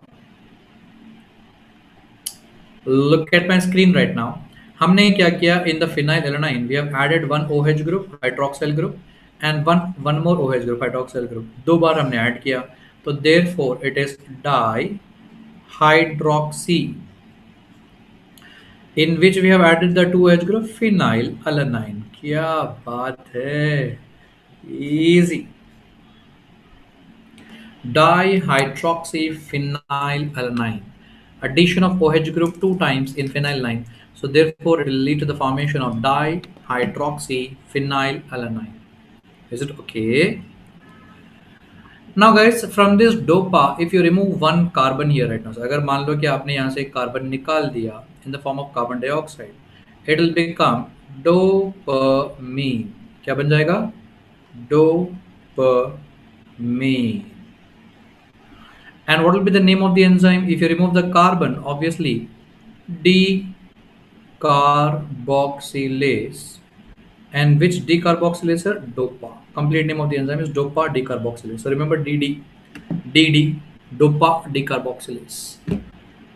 Look at my screen right now. हमने क्या किया? In the phenylalanine we have added one OH group, hydroxyl group, and one more OH group, hydroxyl group. दो बार हमने ऐड किया, तो therefore it is dihydroxy, in which we have added the two OH group, phenylalanine. क्या बात है, easy. Dihydroxyphenylalanine. Addition of OH group two times in phenylalanine. So therefore it will lead to the formation of dihydroxyphenylalanine. Is it okay? Now guys, from this dopa, if you remove one carbon here right now, so अगर मान लो कि आपने यहाँ से एक carbon निकाल दिया in the form of carbon dioxide, it will become dopamine. क्या बन जाएगा? Dopamine. And what will be the name of the enzyme? If you remove the carbon, obviously decarboxylase. And which decarboxylase, sir? Dopa. Complete name of the enzyme is dopa decarboxylase. So remember DD, dopa decarboxylase.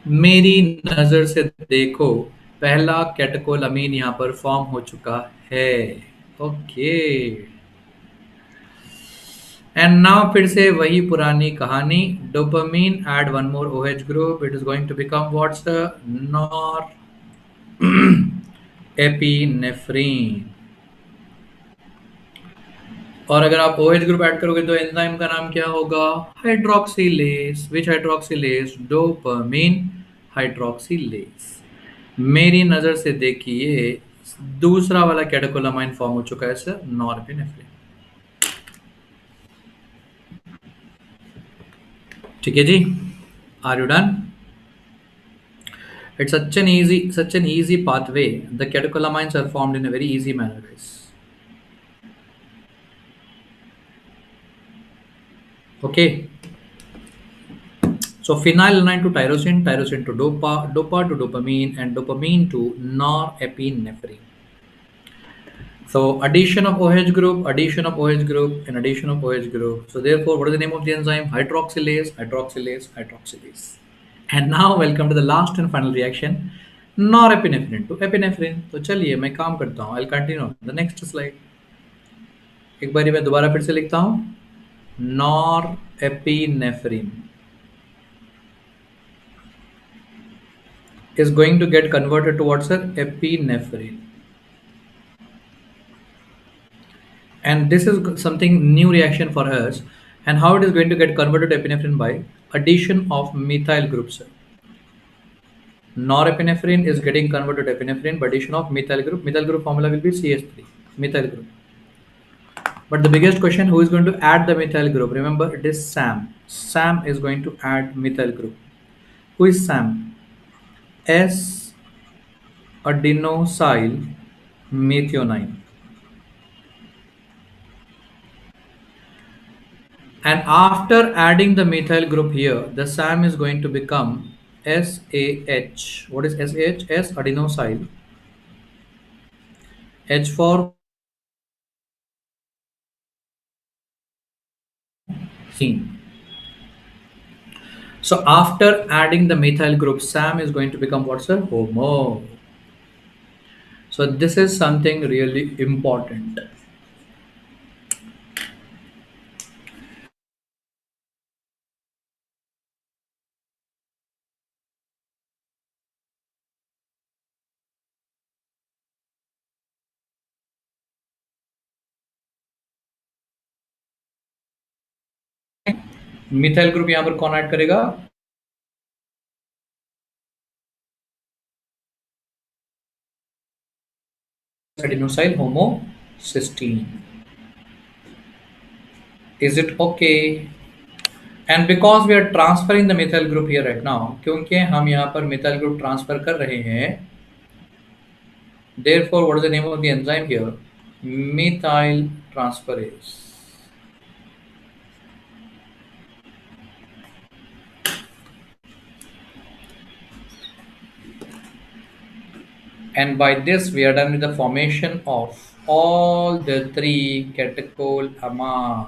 मेरी नजर से देखो, पहला कैटेकोलामीन यहाँ पर form हो चुका है। ओके, एंड नाउ फिर से वही पुरानी कहानी, dopamine add one more OH group, it is going to become what's norepinephrine. और अगर आप OH ग्रुप ऐड करोगे तो एंजाइम का नाम क्या होगा? हाइड्रोक्सिलेज। विच हाइड्रोक्सिलेज? Dopamine hydroxylase. मेरी नजर से देखिए, दूसरा वाला कैटेकोलामाइन फॉर्म हो चुका है सर, नॉरएपिनेफ्रिन। ठीक है जी, are you done? It's such an easy pathway. The catecholamines are formed in a very easy manner, guys. Okay. So phenylalanine to tyrosine, tyrosine to dopa, dopa to dopamine, and dopamine to norepinephrine. So addition of OH group, addition of OH group, and addition of OH group. So therefore, what is the name of the enzyme? Hydroxylase, hydroxylase, hydroxylase. And now welcome to the last and final reaction, norepinephrine to epinephrine. तो चलिए मैं काम करता हूँ, I'll continue the next slide. एक बारी मैं दोबारा फिर से लिखता हूँ, norepinephrine is going to get converted towards epinephrine. And this is something new reaction for us. And how it is going to get converted to epinephrine? By addition of methyl groups. Norepinephrine is getting converted to epinephrine by addition of methyl group. Methyl group formula will be CH3, methyl group. But the biggest question, who is going to add the methyl group? Remember, it is SAM. SAM is going to add methyl group. Who is SAM? S-adenosyl methionine. And after adding the methyl group here, the SAM is going to become SAH. What is SAH? S-adenosyl. H for heme. So after adding the methyl group, SAM is going to become what's a HOMO. So this is something really important. Methyl group यहां पर कौन add करेगा? Adenosyl homocysteine. Is it okay? And because we are transferring the methyl group here right now, क्योंकि हम यहाँ पर methyl group transfer कर रहे हैं, therefore what is the name of the enzyme here? Methyl transferase. And by this, we are done with the formation of all the three catecholamines.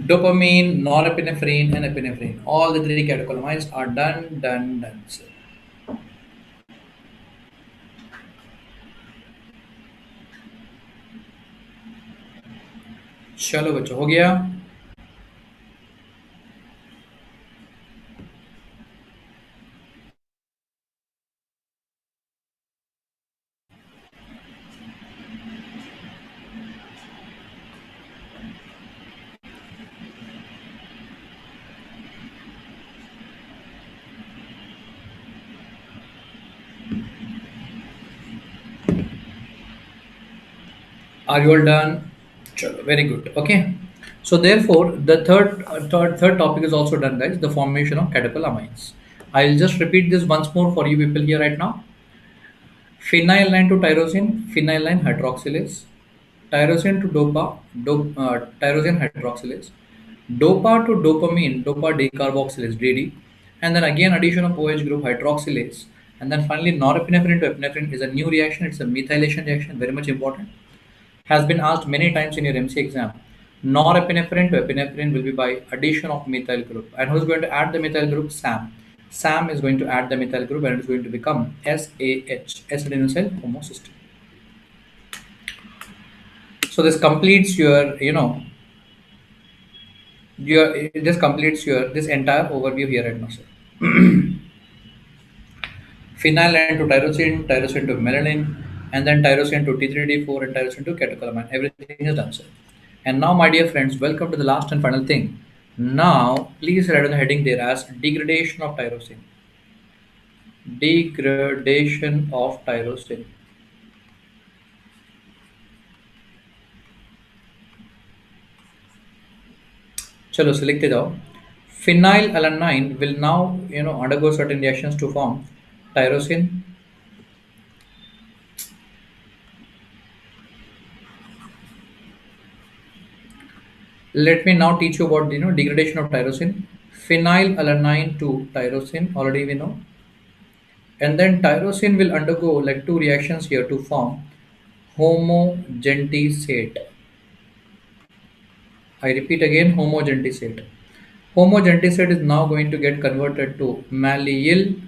Dopamine, norepinephrine, and epinephrine. All the three catecholamines are done. Sir. चलो बच्चों हो गया. Are you all done? Chalo, very good. Okay. So therefore, the third topic is also done, guys. The formation of catecholamines. I'll just repeat this once more for you people here right now. Phenylalanine to tyrosine, phenylalanine hydroxylase, tyrosine to tyrosine hydroxylase, dopa to dopamine, dopa decarboxylase (DD), and then again addition of OH group hydroxylase, and then finally norepinephrine to epinephrine is a new reaction. It's a methylation reaction, very much important. Has been asked many times in your MC exam. Norepinephrine to epinephrine will be by addition of methyl group. And who's going to add the methyl group? SAM. SAM is going to add the methyl group and it is going to become SAH, S-adenosyl homocysteine. So this completes your, this completes your this entire overview here at now, sir. Phenylalanine to tyrosine, tyrosine to melanin, and then tyrosine to T3D4 and tyrosine to catecholamine. Everything is done, sir. And now, my dear friends, welcome to the last and final thing. Now, please write on the heading there as degradation of tyrosine. Degradation of tyrosine. Chalo, select it out. Phenylalanine will now, undergo certain reactions to form tyrosine. Let me now teach you about degradation of tyrosine. Phenylalanine to tyrosine, already we know. And then tyrosine will undergo like two reactions here to form homogentisate. I repeat again, homogentisate. Homogentisate is now going to get converted to mallyl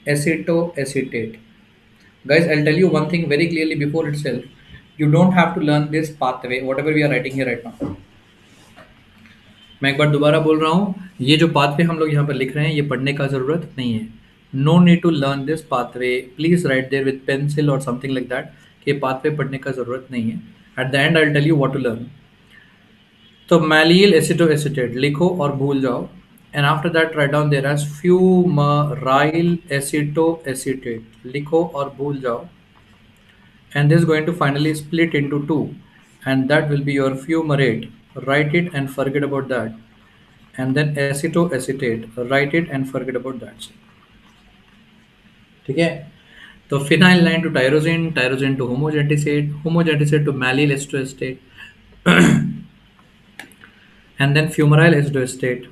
acetoacetate. Guys, I'll tell you one thing very clearly before itself. You don't have to learn this pathway, whatever we are writing here right now. मैं एक बार दोबारा बोल रहा हूँ, ये जो pathway हम लोग यहाँ पर लिख रहे हैं ये पढ़ने का ज़रूरत नहीं है. No need to learn this pathway. Please write there with pencil और समथिंग लाइक दैट कि ये पाथवे पढ़ने का ज़रूरत नहीं है. At the end I tell you what to learn. तो मैलियल एसिटोएसिटेट लिखो और भूल जाओ. And after that write down there as fumaryl acetoacetate लिखो और भूल जाओ. And this is going to finally split into two, and that will be your fumarate. Write it and forget about that. And then acetoacetate. Write it and forget about that. ठीक है. तो phenylalanine to tyrosine, tyrosine to homogentisate, homogentisate to mallyl acetoacetate, and then fumaryl acetoacetate,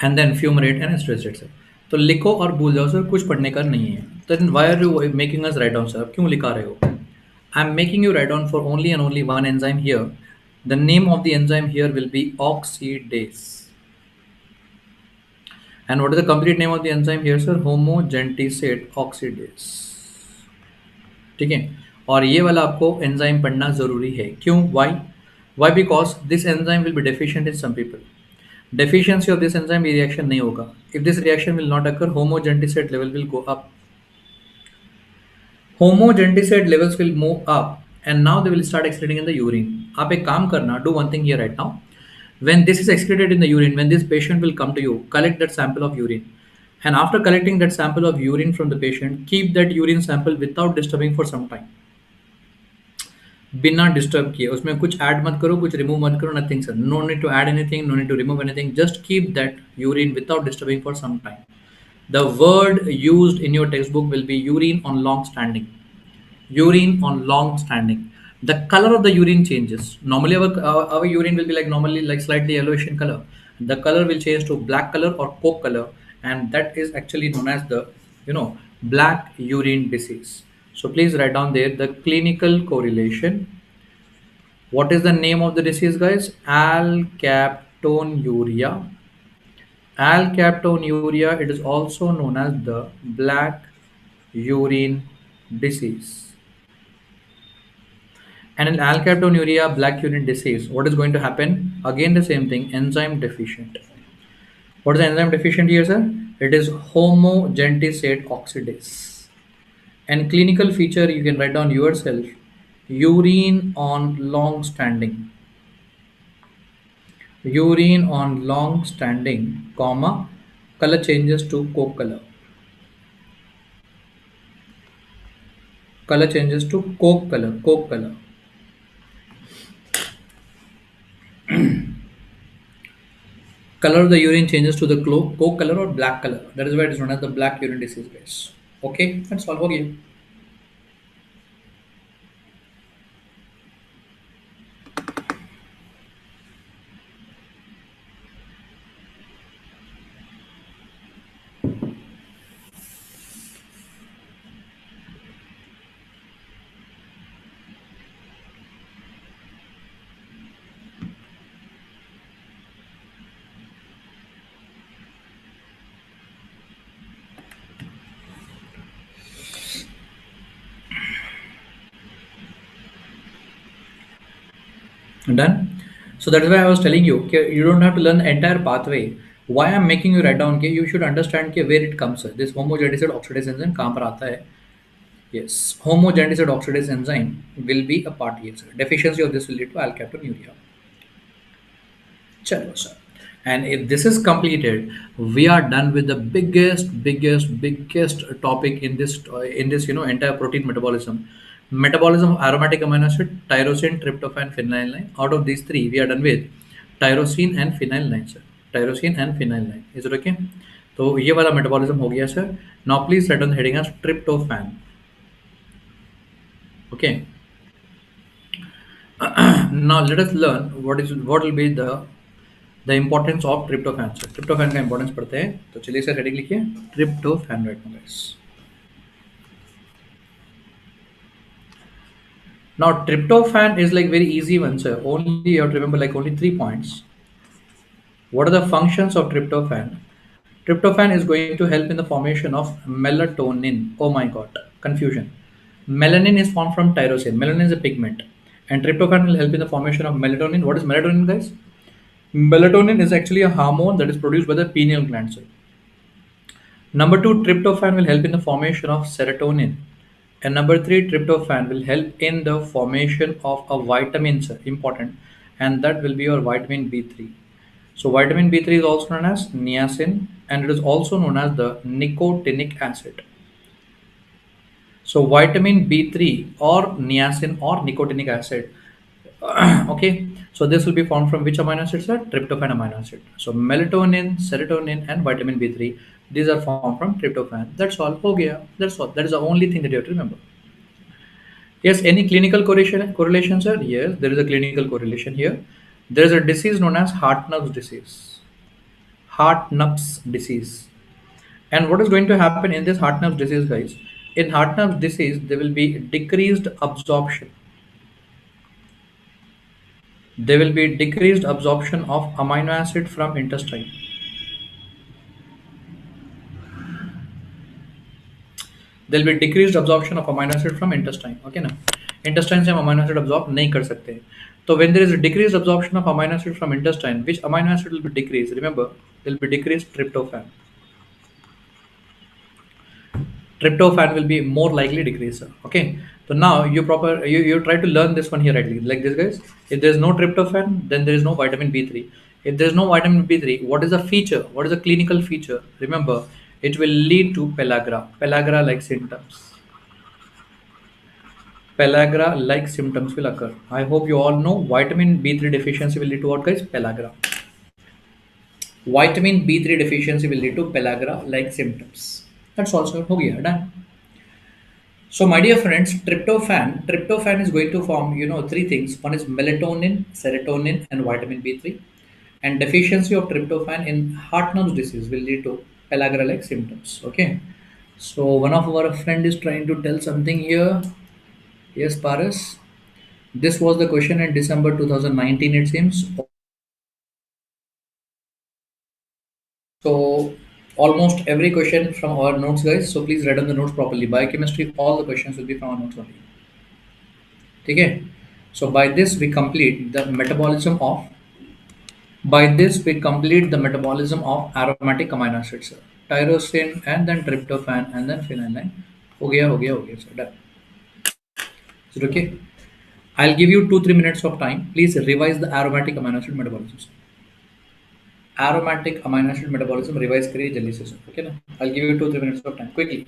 and then fumarate and acetoacetate. तो लिखो और भूल जाओ sir, कुछ पढ़ने का नहीं है. तो why are you making us write down, sir? क्यों लिखा रहे हो? I'm making you write down for only and only one enzyme here. The name of the enzyme here will be oxidase. And what is the complete name of the enzyme here, sir? Homogentisate oxidase. ठीक है. और ये वाला आपको enzyme पढ़ना जरूरी है. क्यों? Why? Because this enzyme will be deficient in some people. Deficiency of this enzyme reaction नहीं होगा. If this reaction will not occur, homogentisate level will go up. Homogentisate levels will move up, and now they will start excreting in the urine. आप एक काम करना, do one thing here right now. When this is excreted in the urine, when this patient will come to you, collect that sample of urine. And after collecting that sample of urine from the patient, keep that urine sample without disturbing for some time. बिना disturb किए. उसमें कुछ add मत करो, कुछ remove मत करो, nothing sir. No need to add anything, no need to remove anything. Just keep that urine without disturbing for some time. The word used in your textbook will be urine on long standing. Urine on long standing. The color of the urine changes. Normally, our urine will be like normally like slightly yellowish in color. The color will change to black color or coke color, and that is actually known as the black urine disease. So please write down there the clinical correlation. What is the name of the disease, guys? Alkaptonuria. Alkaptonuria. It is also known as the black urine disease. And in alkaptonuria, black urine disease, what is going to happen? Again, the same thing, enzyme deficient. What is the enzyme deficient here, sir? It is homogentisate oxidase. And clinical feature, you can write down yourself, urine on long standing. Urine on long standing, comma, color changes to coke color. Color changes to coke color, coke color. Color of the urine changes to the coke color or black color. That is why it is known as the black urine disease, guys. Okay, that's all for you. Done. So that is why I was telling you, okay, you don't have to learn the entire pathway. Why I'm making you write down, okay, you should understand okay, where it comes. This homogentisate oxidase enzyme कहाँ पर आता है? Yes, homogentisate oxidase enzyme will be a part here. Deficiency of this will lead to alkaptonuria. Chalo, sir. And if this is completed, we are done with the biggest topic in this entire protein metabolism. Metabolism of aromatic amino acid, tyrosine, tryptophan, phenylalanine. Out of these three, we are done with tyrosine and phenylalanine, sir. Tyrosine and phenylalanine. Is it okay? तो ये वाला metabolism हो गया sir. Now please write down the heading as tryptophan. Okay. Now let us learn what will be the importance of tryptophan. So tryptophan का importance पढ़ते हैं. तो चलिए सर हेडिंग लिखिए tryptophan right now, guys. Now tryptophan is like very easy one, sir. Only you have to remember like only 3 points. What are the functions of tryptophan? Tryptophan is going to help in the formation of melatonin. Oh my god, confusion. Melanin is formed from tyrosine. Melanin is a pigment, and tryptophan will help in the formation of melatonin. What is melatonin, guys? Melatonin is actually a hormone that is produced by the pineal gland. Sir. Number two, tryptophan will help in the formation of serotonin. And number three, tryptophan will help in the formation of a vitamin, sir, important, and that will be your vitamin B3. So vitamin B3 is also known as niacin, and it is also known as the nicotinic acid. So vitamin B3 or niacin or nicotinic acid. Okay, so this will be formed from which amino acid, sir? Tryptophan amino acid. So melatonin, serotonin, and vitamin B3. These are formed from tryptophan. That's all. Okay, that's all. That is the only thing that you have to remember. Yes, any clinical correlation, sir? Yes, there is a clinical correlation here. There is a disease known as Hartnups disease. Hartnups disease. And what is going to happen in this Hartnups disease, guys? In Hartnups disease, there will be decreased absorption. There will be decreased absorption of amino acid from intestine. There will be decreased absorption of amino acid from intestine. Okay ना? Intestine से हम amino acid absorb नहीं कर सकते. So when there is a decreased absorption of amino acid from intestine, which amino acid will be decreased? Remember, there will be decreased tryptophan. Tryptophan will be more likely decreased. Okay. So now you try to learn this one here rightly. Like this, guys. If there is no tryptophan, then there is no vitamin B3. If there is no vitamin B3, what is the feature? What is the clinical feature? Remember, it will lead to pellagra. Pellagra like symptoms. Pellagra like symptoms will occur. I hope you all know vitamin B3 deficiency will lead to what, guys? Pellagra. Vitamin B3 deficiency will lead to pellagra like symptoms. That's also हो गया done. So, my dear friends, tryptophan is going to form, three things. One is melatonin, serotonin, and vitamin B3. And deficiency of tryptophan in heart nerve disease will lead to pellagra-like symptoms. Okay. So, one of our friend is trying to tell something here. Yes, Paris. This was the question in December 2019, it seems. So, almost every question from our notes, guys. So, please write down the notes properly. Biochemistry, all the questions will be from our notes only. Okay. So, by this we complete the metabolism of aromatic amino acids, tyrosine and then tryptophan and then phenylalanine. हो गया sir, done. Is it okay? I'll give you 2-3 minutes of time. Please revise the aromatic amino acid metabolism. Aromatic amino acid metabolism revise करिए जल्दी से sir. Okay ना? I'll give you 2-3 minutes of time quickly.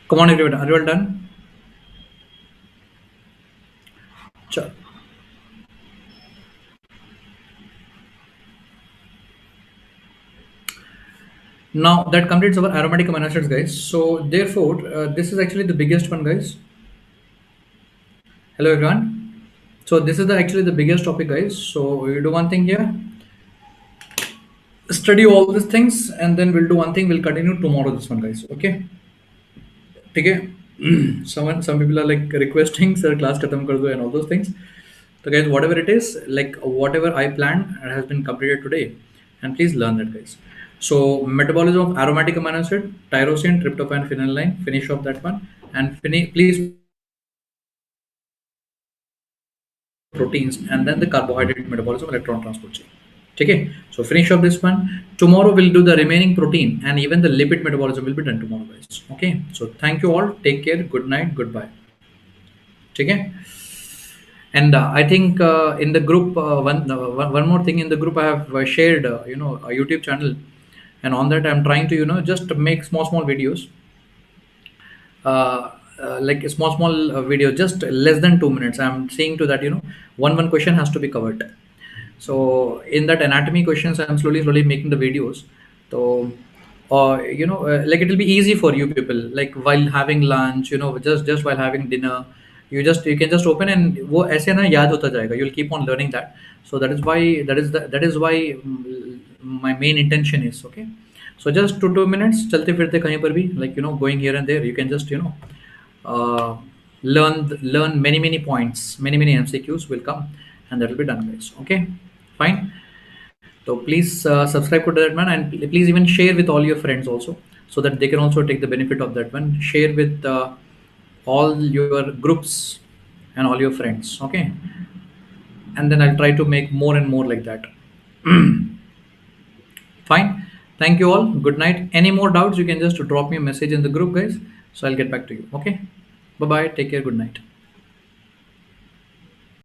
Come on, everyone. Are you all done? Sure. Now that completes our aromatic amino acids, guys. So therefore, this is actually the biggest one, guys. Hello, everyone. So this is actually the biggest topic, guys. So we do one thing here, study all these things, and then we'll do one thing. We'll continue tomorrow. This one, guys. Okay. Okay. Some people are like requesting, sir, class khatam kar do and all those things. So guys, whatever it is, like whatever I planned has been completed today, and please learn that, guys. So metabolism of aromatic amino acid, tyrosine, tryptophan, phenylalanine. Finish off that one, and please proteins, and then the carbohydrate metabolism, electron transport chain. Okay, so finish up this one. Tomorrow we'll do the remaining protein, and even the lipid metabolism will be done tomorrow, guys. Okay, so thank you all. Take care. Good night. Goodbye. Okay. And I think in the group, one more thing in the group, I have shared, a YouTube channel, and on that I'm trying to, just make small videos, like a small video, just less than 2 minutes. I'm seeing to that, one question has to be covered. So in that anatomy questions, I'm slowly making the videos. So like it will be easy for you people, like while having lunch, just while having dinner, you can just open, and वो ऐसे ना याद होता जाएगा. You'll keep on learning that. So that is why my main intention is. Okay, so just 2 minutes चलते फिरते कहीं पर भी, like going here and there, you can just uh, learn many points, many MCQs will come, and that will be done, guys. Okay, fine. So please subscribe to that one, and please even share with all your friends also, so that they can also take the benefit of that one. Share with all your groups and all your friends. Okay, and then I'll try to make more and more like that. Fine. Thank you all. Good night. Any more doubts, you can just drop me a message in the group, guys. So I'll get back to you. Okay. Bye bye. Take care. Good night.